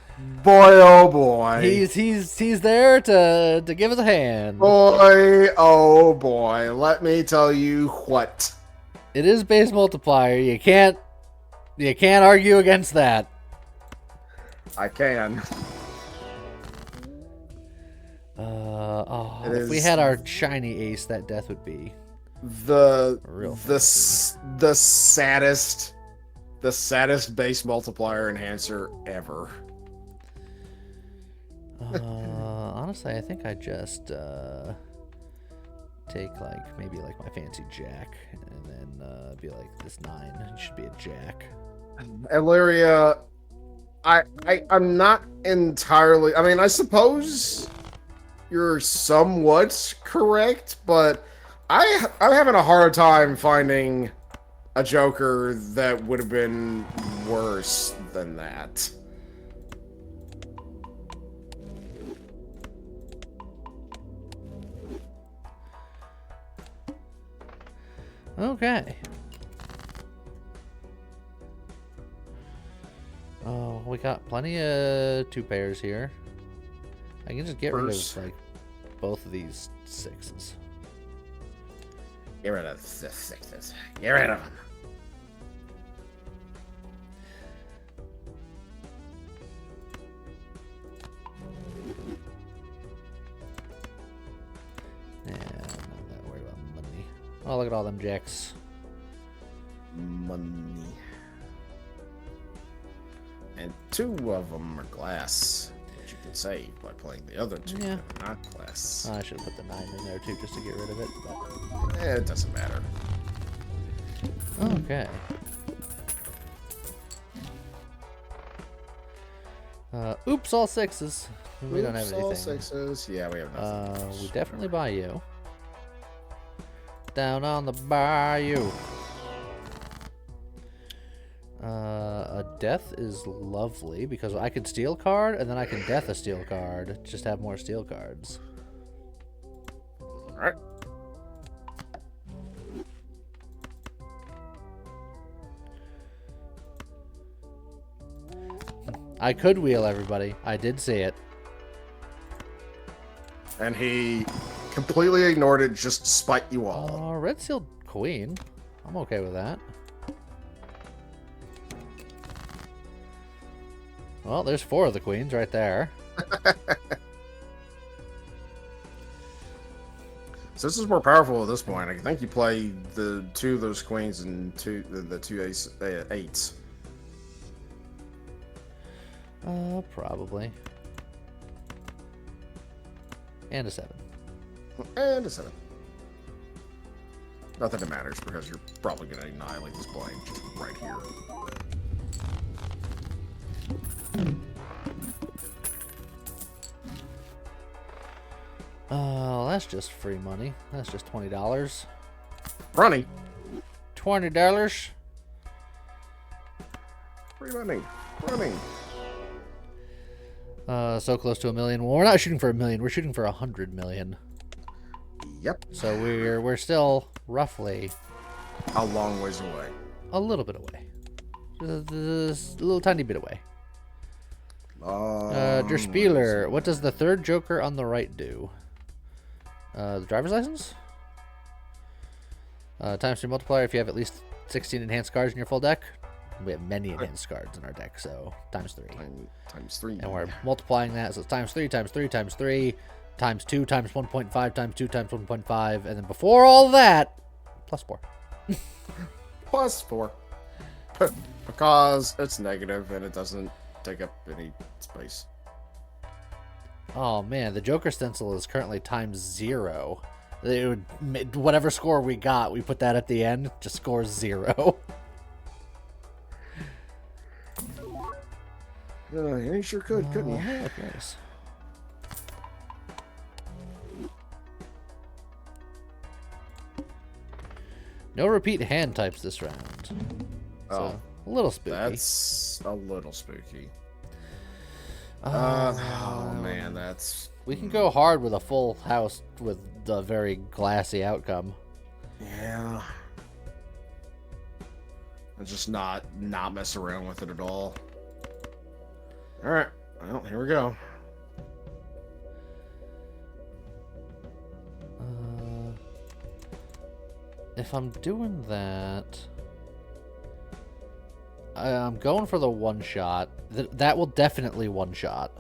Boy, oh boy. He's there to give us a hand. Boy, oh boy. Let me tell you what. It is base multiplier. You can't argue against that. I can. If we had our shiny ace, that death would be the saddest base multiplier enhancer ever. Honestly, I think I just take maybe my fancy jack and then be like, this 9 it should be a jack. Illyria, I'm not entirely... I mean, I suppose you're somewhat correct, but I'm having a hard time finding a Joker that would have been worse than that. Okay. Oh, we got plenty of 2 pairs here. I can just get rid First. of like both of these 6s. Get rid of the 6s. Get rid of them. Yeah, I'm not that worried about money. Oh, look at all them jacks. Money. And 2 of them are glass, which you can save by playing the other 2 Yeah. that are not glass. Oh, I should have put the 9 in there too, just to get rid of it. But... It doesn't matter. Okay. Oops, all 6s. We don't have Oops, anything. all 6s. Yeah, we have nothing. We definitely buy you. Down on the bayou. A death is lovely because I can steal card and then I can death a steal card. Just have more steal cards. Alright. I could wheel everybody. I did see it. And he completely ignored it just to spite you all. Red sealed queen. I'm okay with that. Well, there's 4 of the queens right there. So this is more powerful at this point. I think you play the 2 of those queens and the 2 8s. Probably. And a 7. And a 7. Not that it matters because you're probably going to annihilate this blind just right here. Oh, that's just free money. That's just $20. Running. $20. Free money. Running. So close to $1 million. Well, we're not shooting for $1 million. We're shooting for 100 million. Yep. So we're still roughly A long ways away. a little bit away. Just a little tiny bit away. Der Spieler. What does the 3rd Joker on the right do? The driver's license? Times 3 multiplier if you have at least 16 enhanced cards in your full deck. We have many enhanced cards in our deck, so times 3. Times 3. And we're multiplying that, so it's times 3, times 3, times 3, times 2, times 1.5, times 2, times 1.5, and then before all that, plus 4. Plus 4. Because it's negative and it doesn't take up any space. Oh man, the Joker stencil is currently times 0. It would, whatever score we got, we put that at the end, just scores 0. You sure could, couldn't you? Oh, nice. No repeat hand types this round. So, a little spooky. That's a little spooky. Oh man, that's... We can go hard with a full house with the very glassy outcome. Yeah. And just not mess around with it at all. Alright, well, here we go. If I'm doing that... I'm going for the one shot. That will definitely one shot.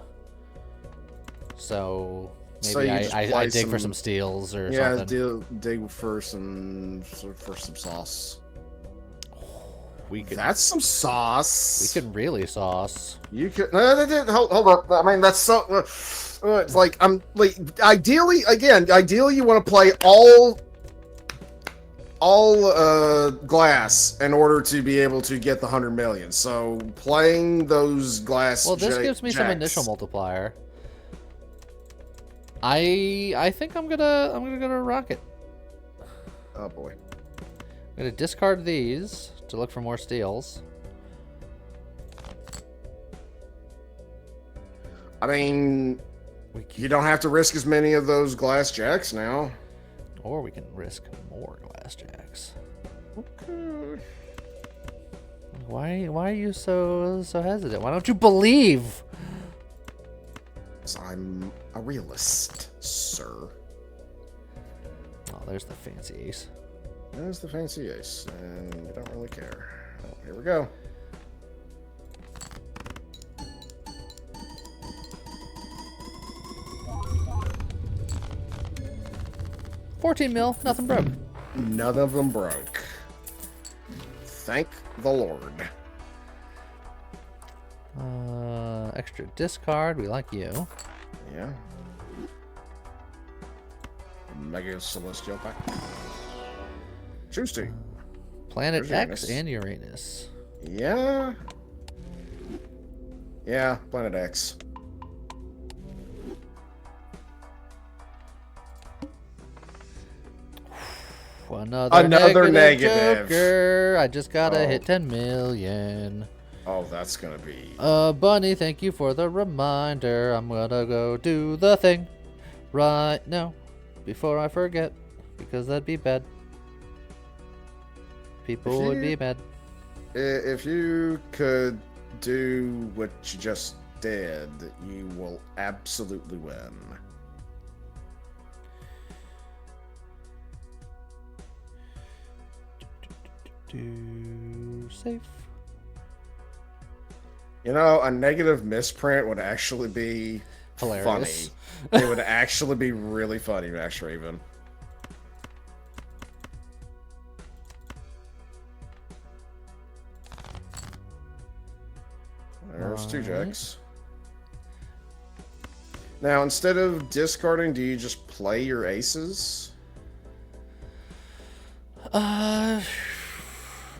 So maybe I dig for some steals or something. Yeah, dig for some sauce. We could. That's some sauce. We could really sauce. You could hold up. I mean, that's so. It's like I'm like ideally you want to play all glass in order to be able to get the 100 million. So playing those glass. Well, this gives me some initial multiplier. I think I'm gonna rock it. Oh boy. I'm gonna discard these to look for more steals. I mean, you don't have to risk as many of those glass jacks now. Or we can risk more glass jacks. Okay. Why are you so hesitant? Why don't you believe? 'Cause I'm a realist, sir. Oh, there's the fancy ace. There's the fancy ace, and we don't really care. Oh, here we go. $14 mil, nothing broke. None of them broke. Thank the Lord. Extra discard. We like you. Yeah. Mega Celestial Pack. Choose to. Planet There's X Uranus. and Uranus. Yeah. Yeah, Planet X. Another negative. Joker. I just gotta Oh. hit 10 million. Oh, that's gonna be. Bunny, thank you for the reminder. I'm gonna go do the thing right now before I forget, because that'd be bad. People would be mad. If you could do what you just did, you will absolutely win. Safe. You know, a negative misprint would actually be Hilarious. funny. It would actually be really funny, Max Raven. There's two Alright. jacks. Now, instead of discarding, do you just play your aces?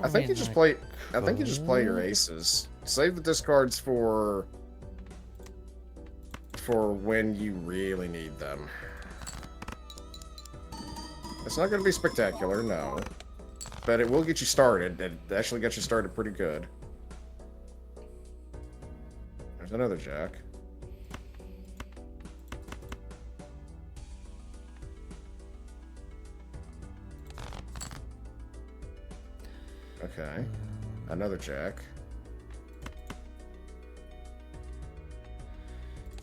I think you mean, just I play. I think you just play your could. aces. Save the discards for when you really need them. It's not going to be spectacular, no, but it will get you started. It actually gets you started pretty good. There's another jack. Okay. Another jack.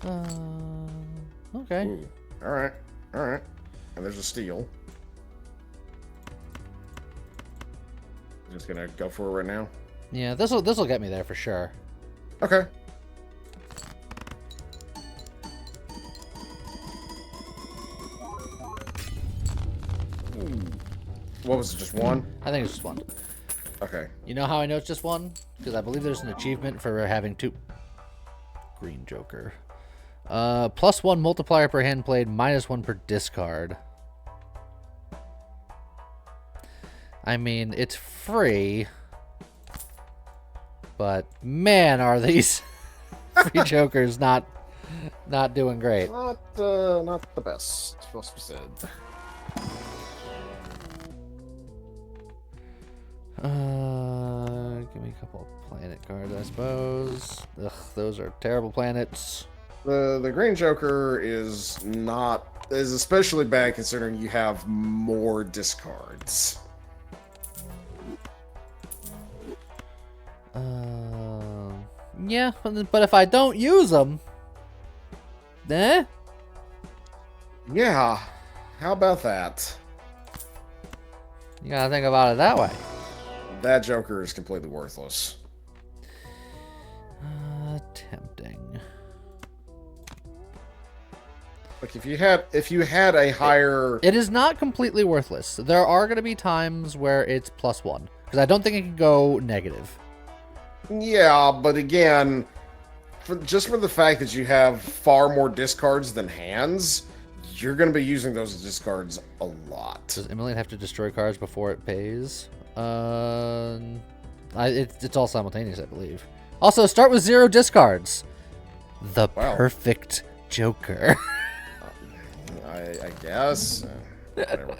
Okay. Ooh. Alright. Alright. And there's a steal. Just gonna go for it right now. Yeah, this'll get me there for sure. Okay. What was it, just one? I think it's just one. Okay. You know how I know it's just one? Because I believe there's an achievement for having two. Green Joker. +1 multiplier per hand played, -1 per discard. I mean, it's free. But man, are these free Jokers not doing great. Not the best, must be said. Give me a couple of planet cards, I suppose. Ugh, those are terrible planets. The Green Joker is especially bad considering you have more discards. Yeah, but if I don't use them, eh? Yeah. How about that? You gotta think about it that way. That Joker is completely worthless. Tempting. Like if you had a higher. It is not completely worthless. There are going to be times where it's +1 because I don't think it can go negative. Yeah, but again, just for the fact that you have far more discards than hands, you're going to be using those discards a lot. Does Emily have to destroy cards before it pays? It's all simultaneous, I believe. Also, start with 0 discards. The Wow. perfect Joker. I guess. Whatever.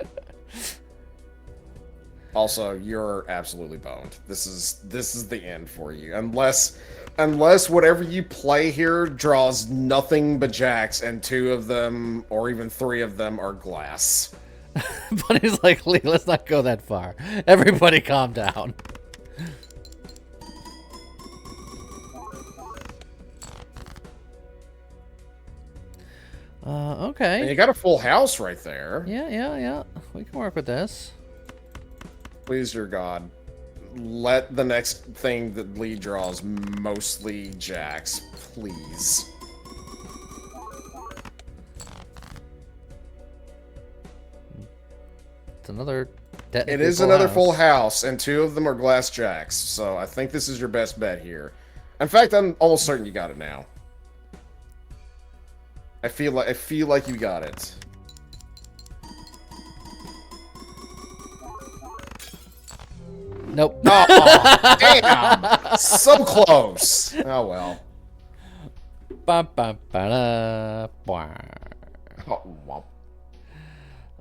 Also, you're absolutely boned. This is the end for you. Unless whatever you play here draws nothing but jacks and 2 of them or even 3 of them are glass. But he's like, Lee, let's not go that far. Everybody calm down. Okay. And you got a full house right there. Yeah. We can work with this. Please, dear God, let the next thing that Lee draws mostly jacks, please. It's another. It is another full house, and 2 of them are glass jacks, so I think this is your best bet here. In fact, I'm almost certain you got it now. I feel like you got it. Nope. Oh, damn! So close. Oh well. Oh, well.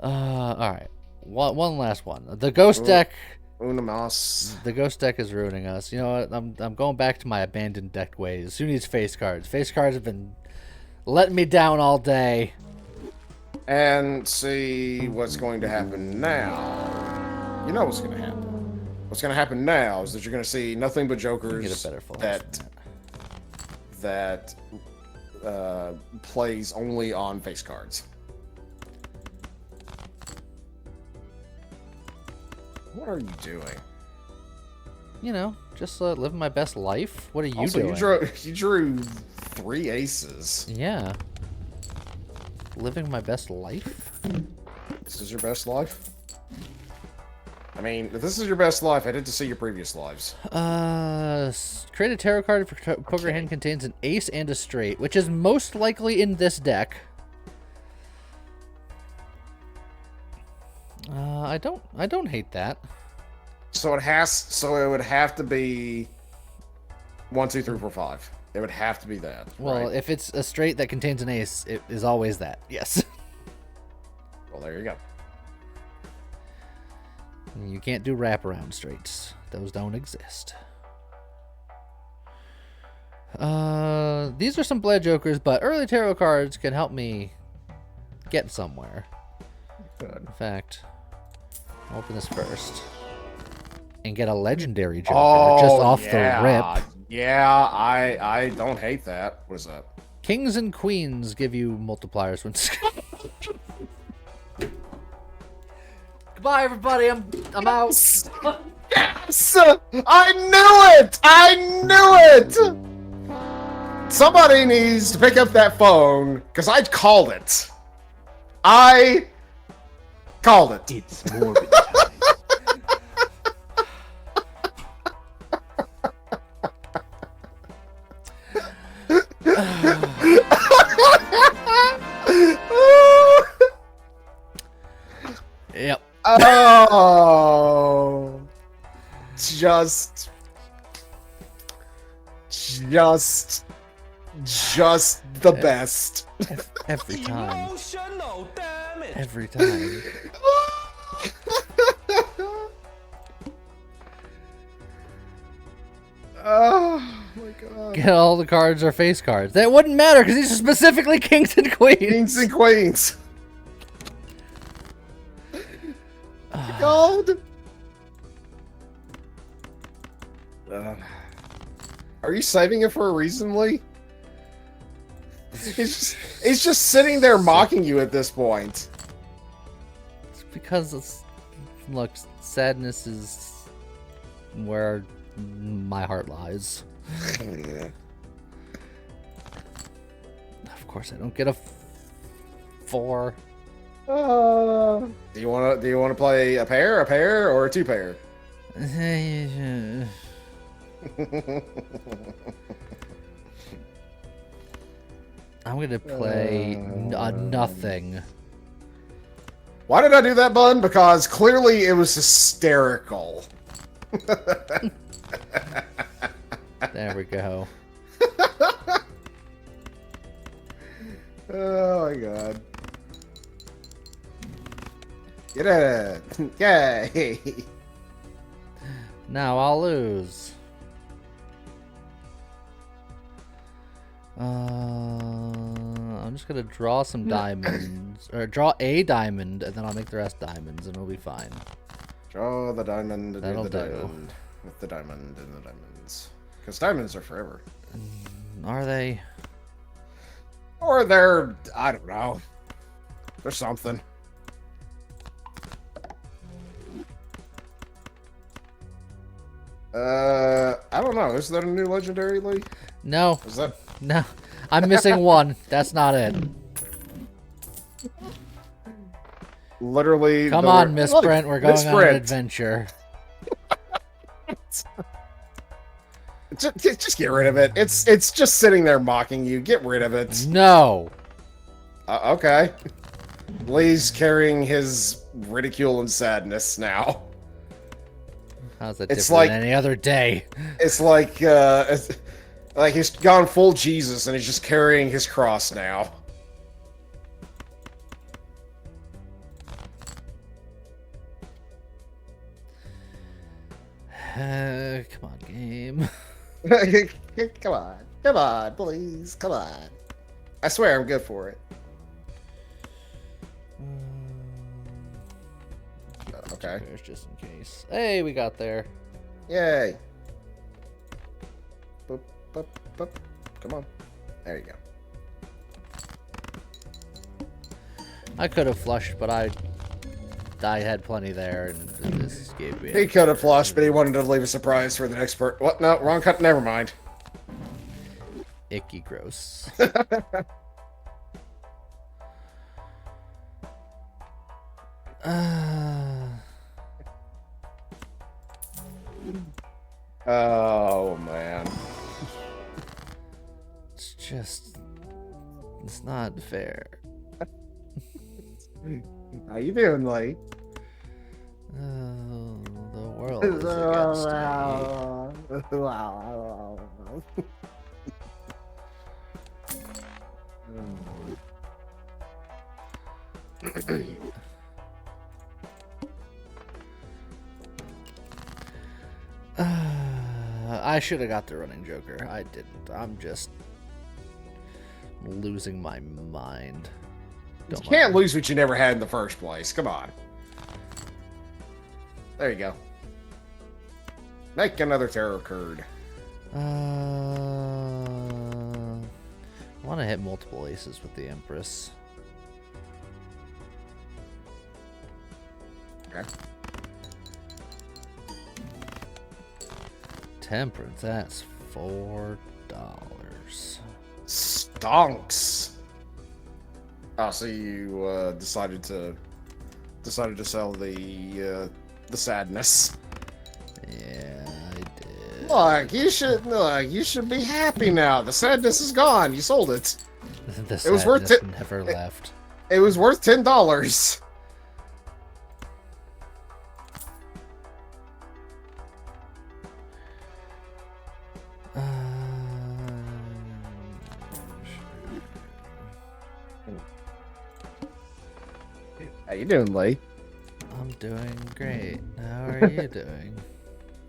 All right. One last one. The ghost deck. Unamas. The ghost deck is ruining us. You know what? I'm going back to my abandoned deck ways. Who needs face cards? Face cards have been letting me down all day. And see what's going to happen now. You know what's going to happen. What's going to happen now is that you're going to see nothing but jokers Get a better full house that plays only on face cards. What are you doing? You know, just living my best life. What are you Also, doing? you drew 3 aces. Yeah. Living my best life? This is your best life? I mean, if this is your best life, I did to see your previous lives. Create a tarot card for poker hand contains an ace and a straight, which is most likely in this deck. I don't hate that. So it would have to be 1, 2, 3, 4, 5. It would have to be that. Well, right? if it's a straight that contains an ace, it is always that. Yes. Well, there you go. You can't do wraparound straights. Those don't exist. These are some bled jokers, but early tarot cards can help me get somewhere. Good. In fact, I'll open this first and get a legendary joker just off the rip. Yeah, I don't hate that. What is that? Kings and queens give you multipliers when. Goodbye, everybody. I'm out. Yes! I knew it! I knew it! Somebody needs to pick up that phone, because I called it. I called it. It's morbid time. Yep. Oh, just the best. Every time. Emotional damage. Every time. Oh my god. Get all the cards are face cards. That wouldn't matter because these are specifically kings and queens. Kings and queens. Gold. Are you saving it for a reason, Lee? He's just sitting there mocking you at this point. It's because look, sadness is where my heart lies. Of course, I don't get a 4. Do you want to play a pair, or a 2 pair? I'm gonna play nothing. Why did I do that, Bun? Because clearly it was hysterical. There we go. Oh my god. Get it! Yay! Now I'll lose. I'm I'm just gonna draw some diamonds, or draw a diamond, and then I'll make the rest diamonds, and it'll be fine. Draw the diamond and That'll do the do. diamond. With the diamond and the diamonds. Because diamonds are forever. Are they? Or they're, I don't know. There's something. I don't know. Is that a new legendary, Lee? No. Is that... No. I'm missing one. That's not it. Literally... Come on, Misprint. We're going on an Misprint. adventure. Just get rid of it. It's just sitting there mocking you. Get rid of it. No. Okay. Lee's carrying his ridicule and sadness now. How's that It's different like- than any other day? It's like he's gone full Jesus and he's just carrying his cross now. Come on, game. Come on, please, come on. I swear I'm good for it. Okay. There's just in case. Hey, we got there. Yay. Boop, boop, boop. Come on. There you go. I could have flushed, but I had plenty there, and this gave me. He could have flushed, but he wanted to leave a surprise for the next part. What? No, wrong cut. Never mind. Icky gross. Oh, man. It's not fair. How you doing, Lee? The world is against me. I should have got the running Joker. I didn't. I'm just losing my mind. You can't lose what you never had in the first place. Come on. There you go. Make another tarot card. I want to hit multiple aces with the Empress. Okay. Temperance, that's $4. Stonks. Oh, so you decided to sell the sadness. Yeah, I did. Look, you should be happy now. The sadness is gone. You sold it. The It was worth sadness never left. It was worth $10. How you doing, Lee? I'm doing great. How are you doing?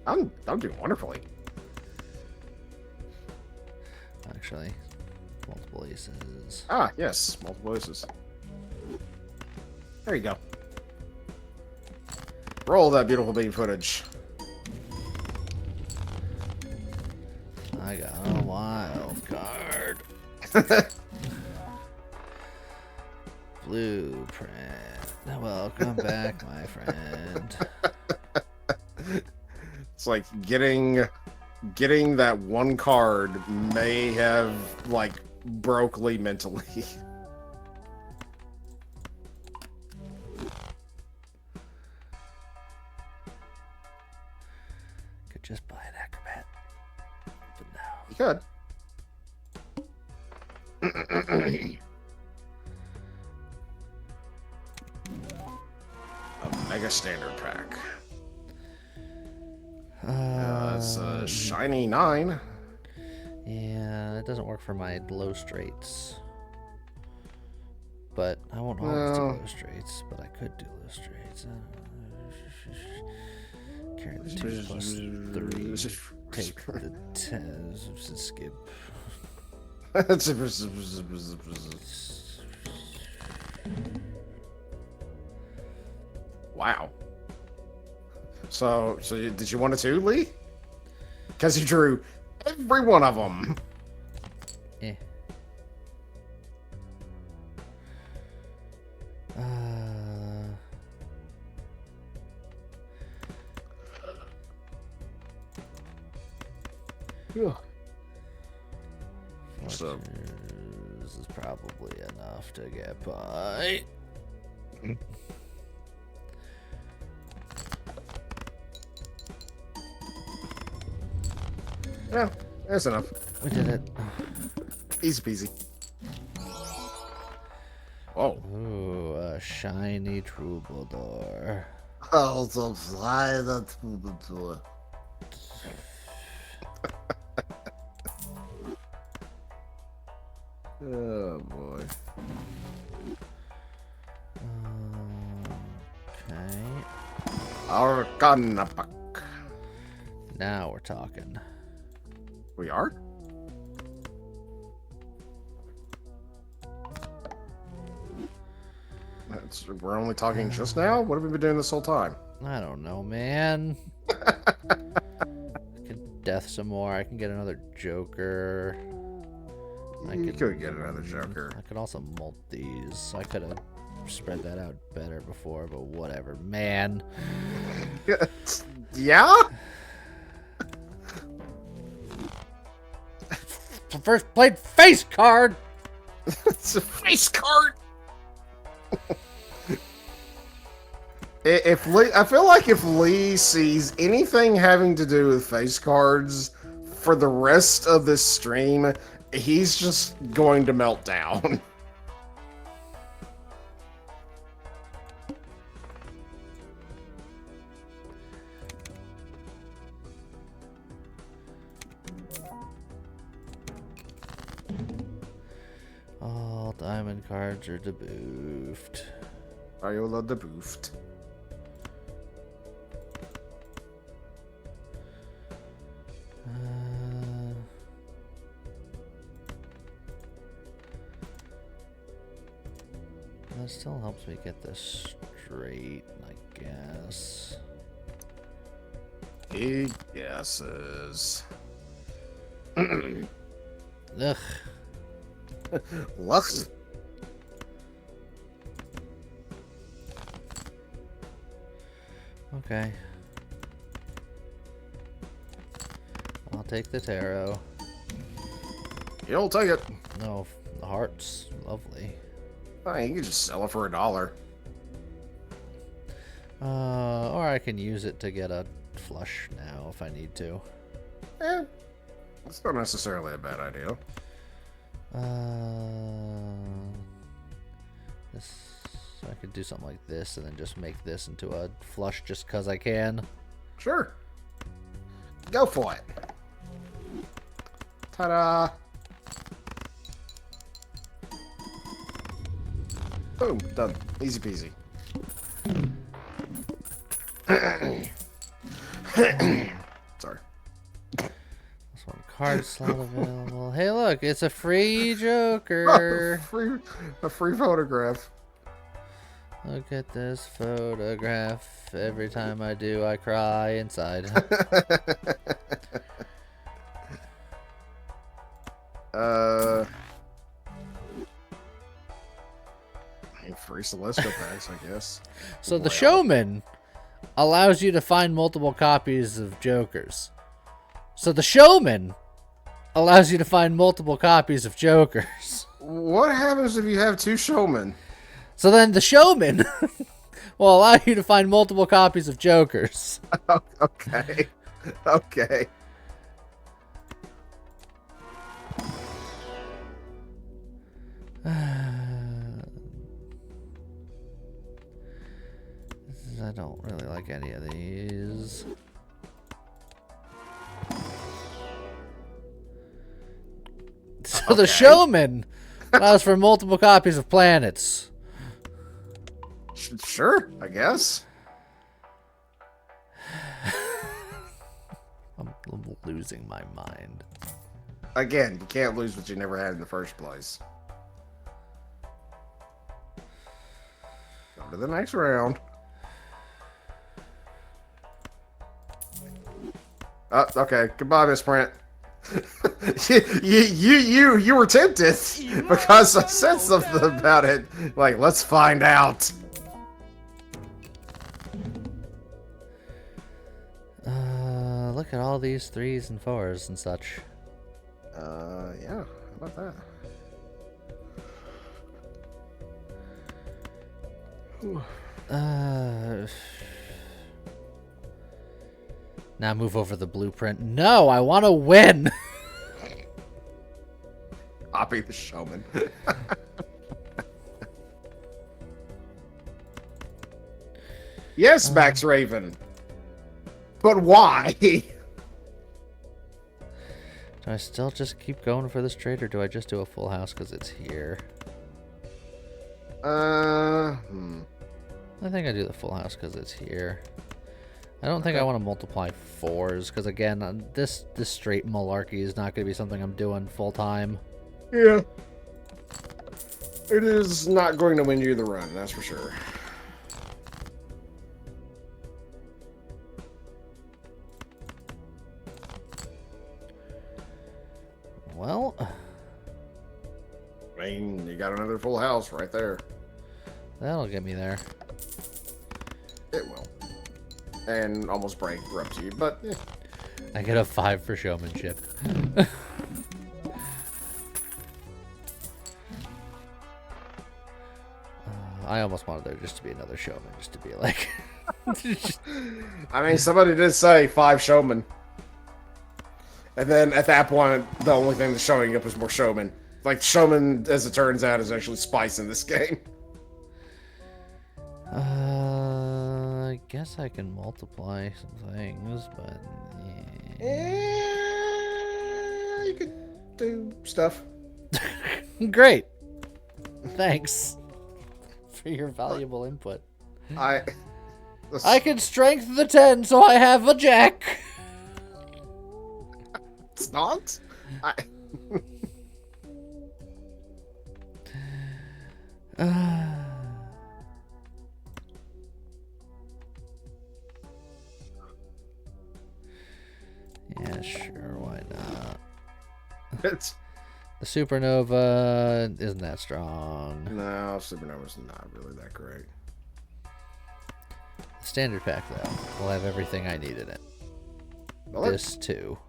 I'm doing wonderfully. Actually, multiple aces. Ah, yes, multiple aces. There you go. Roll that beautiful bean footage. I got a wild card. Blueprint. Welcome back, my friend. It's like getting that one card may have like broke Lee mentally. Could just buy an acrobat. But no. You could. A mega standard pack. It's a shiny 9. Yeah, it doesn't work for my low straights. But I won't always do low straights, but I could do low straights. Carry the 2 plus 3. Take the 10. Skip. Wow. So did you want it too, Lee? Because you drew every one of them. Eh. So This is probably enough to get by. yeah, that's enough. We did it. Easy peasy. Oh. Ooh, a shiny troubadour. Also fly the troubadour. Oh boy. Okay. Arcana Puck. Now we're talking. We are? We're only talking just now? What have we been doing this whole time? I don't know, man. I can death some more. I can get another Joker. You could get another Joker. I could also mult these. I could have spread that out better before, but whatever. Man. Yeah? First played face card! It's a face card! If Lee, I feel like if Lee sees anything having to do with face cards for the rest of this stream, he's just going to melt down. All diamond cards are deboofed. Viola the Boofed. That still helps me get this straight, I guess. He guesses. Ugh. Lux. Okay. I'll take the tarot. You'll take it. No, the heart's lovely. Oh, you can just sell it for $1. Or I can use it to get a flush now if I need to. That's not necessarily a bad idea. This, I could do something like this and then just make this into a flush just because I can. Sure. Go for it. Ta-da. Boom. Done. Easy peasy. Sorry. This one card slot available. Hey, look, it's a free Joker. a free photograph. Look at this photograph. Every time I do, I cry inside. Free Celestial packs, I guess. So the Well. Showman allows you to find multiple copies of Jokers. So the Showman allows you to find multiple copies of Jokers. What happens if you have two showmen? So then the Showman will allow you to find multiple copies of Jokers. Okay. Okay. I don't really like any of these. So the Showman allows for multiple copies of planets. Sure, I guess. I'm losing my mind. Again, you can't lose what you never had in the first place. Go to the next round. Okay. Goodbye, Miss Brent. you were tempted because I said something about it. Like, let's find out. Look at all these 3s and 4s and such. Yeah. How about that? Now move over the blueprint. No, I want to win. I'll be the showman. Yes, Max Raven. But why? Do I still just keep going for this trade, or do I just do a full house because it's here? I think I do the full house because it's here. I don't think I want to multiply 4s because, again, this straight malarkey is not going to be something I'm doing full time. Yeah. It is not going to win you the run, that's for sure. Well, I mean, you got another full house right there. that'll get me there. It will. And almost bankrupt you, but yeah. I get a 5 for showmanship. I almost wanted there just to be another showman, just to be like... I mean, somebody did say 5 showmen. And then at that point, the only thing that's showing up is more showmen. Like, showman, as it turns out, is actually spice in this game. I guess I can multiply some things, but... Yeah, you could do stuff. Great! Thanks for your valuable input. I can strength the 10, so I have a jack! It's not? Yeah, sure, why not? It's... The supernova isn't that strong. No, Supernova's not really that great. The standard pack, though, will have everything I need in it. Well, This, too.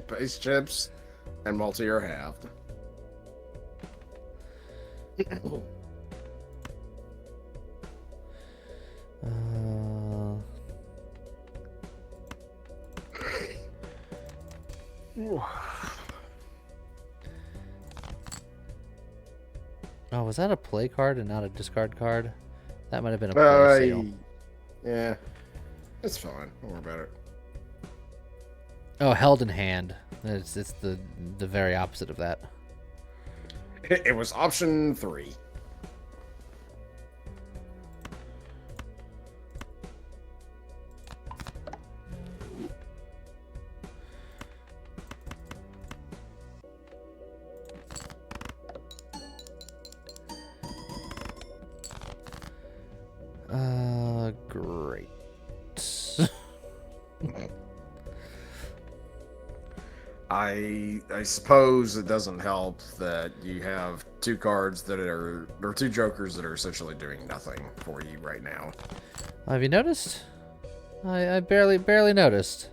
Base chips and multi are halved. Oh, was that a play card and not a discard card? That might have been a play seal. Yeah, it's fine. Don't worry about it. Oh, held in hand. It's the very opposite of that. It was option 3. Great. I suppose it doesn't help that you have 2 cards that are, or 2 jokers that are essentially doing nothing for you right now. Have you noticed? I barely noticed.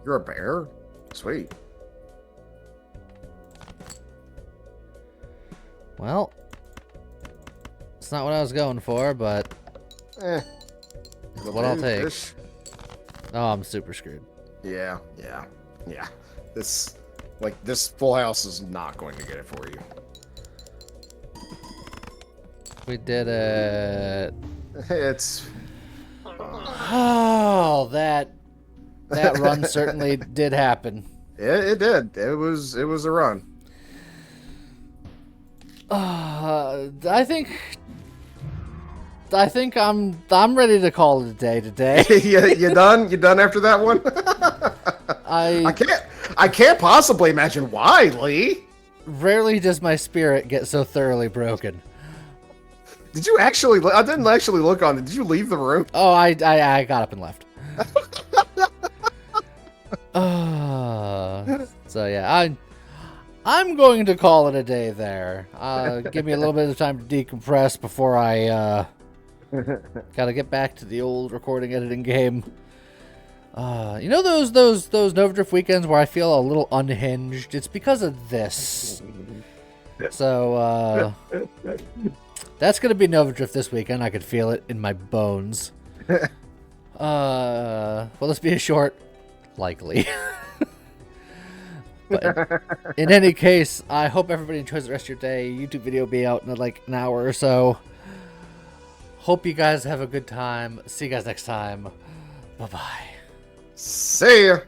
You're a bear? Sweet. Well, it's not what I was going for, but it's what I'll take. Fish. Oh, I'm super screwed. Yeah. This full house is not going to get it for you. We did it. It's... Oh, that run certainly did happen. It did. It was a run. I think I'm ready to call it a day today. You done? You done after that one? I I can't possibly imagine why, Lee. rarely does my spirit get so thoroughly broken. Did you actually? I didn't actually look on it. Did you leave the room? Oh, I got up and left. So yeah, I'm going to call it a day there. Give me a little bit of time to decompress before I gotta get back to the old recording editing game. You know those Nova Drift weekends where I feel a little unhinged? It's because of this. So that's gonna be Nova Drift this weekend. I could feel it in my bones. Will this be a short? Likely. But in any case, I hope everybody enjoys the rest of your day. YouTube video will be out in like an hour or so. Hope you guys have a good time. See you guys next time. Bye-bye. See ya.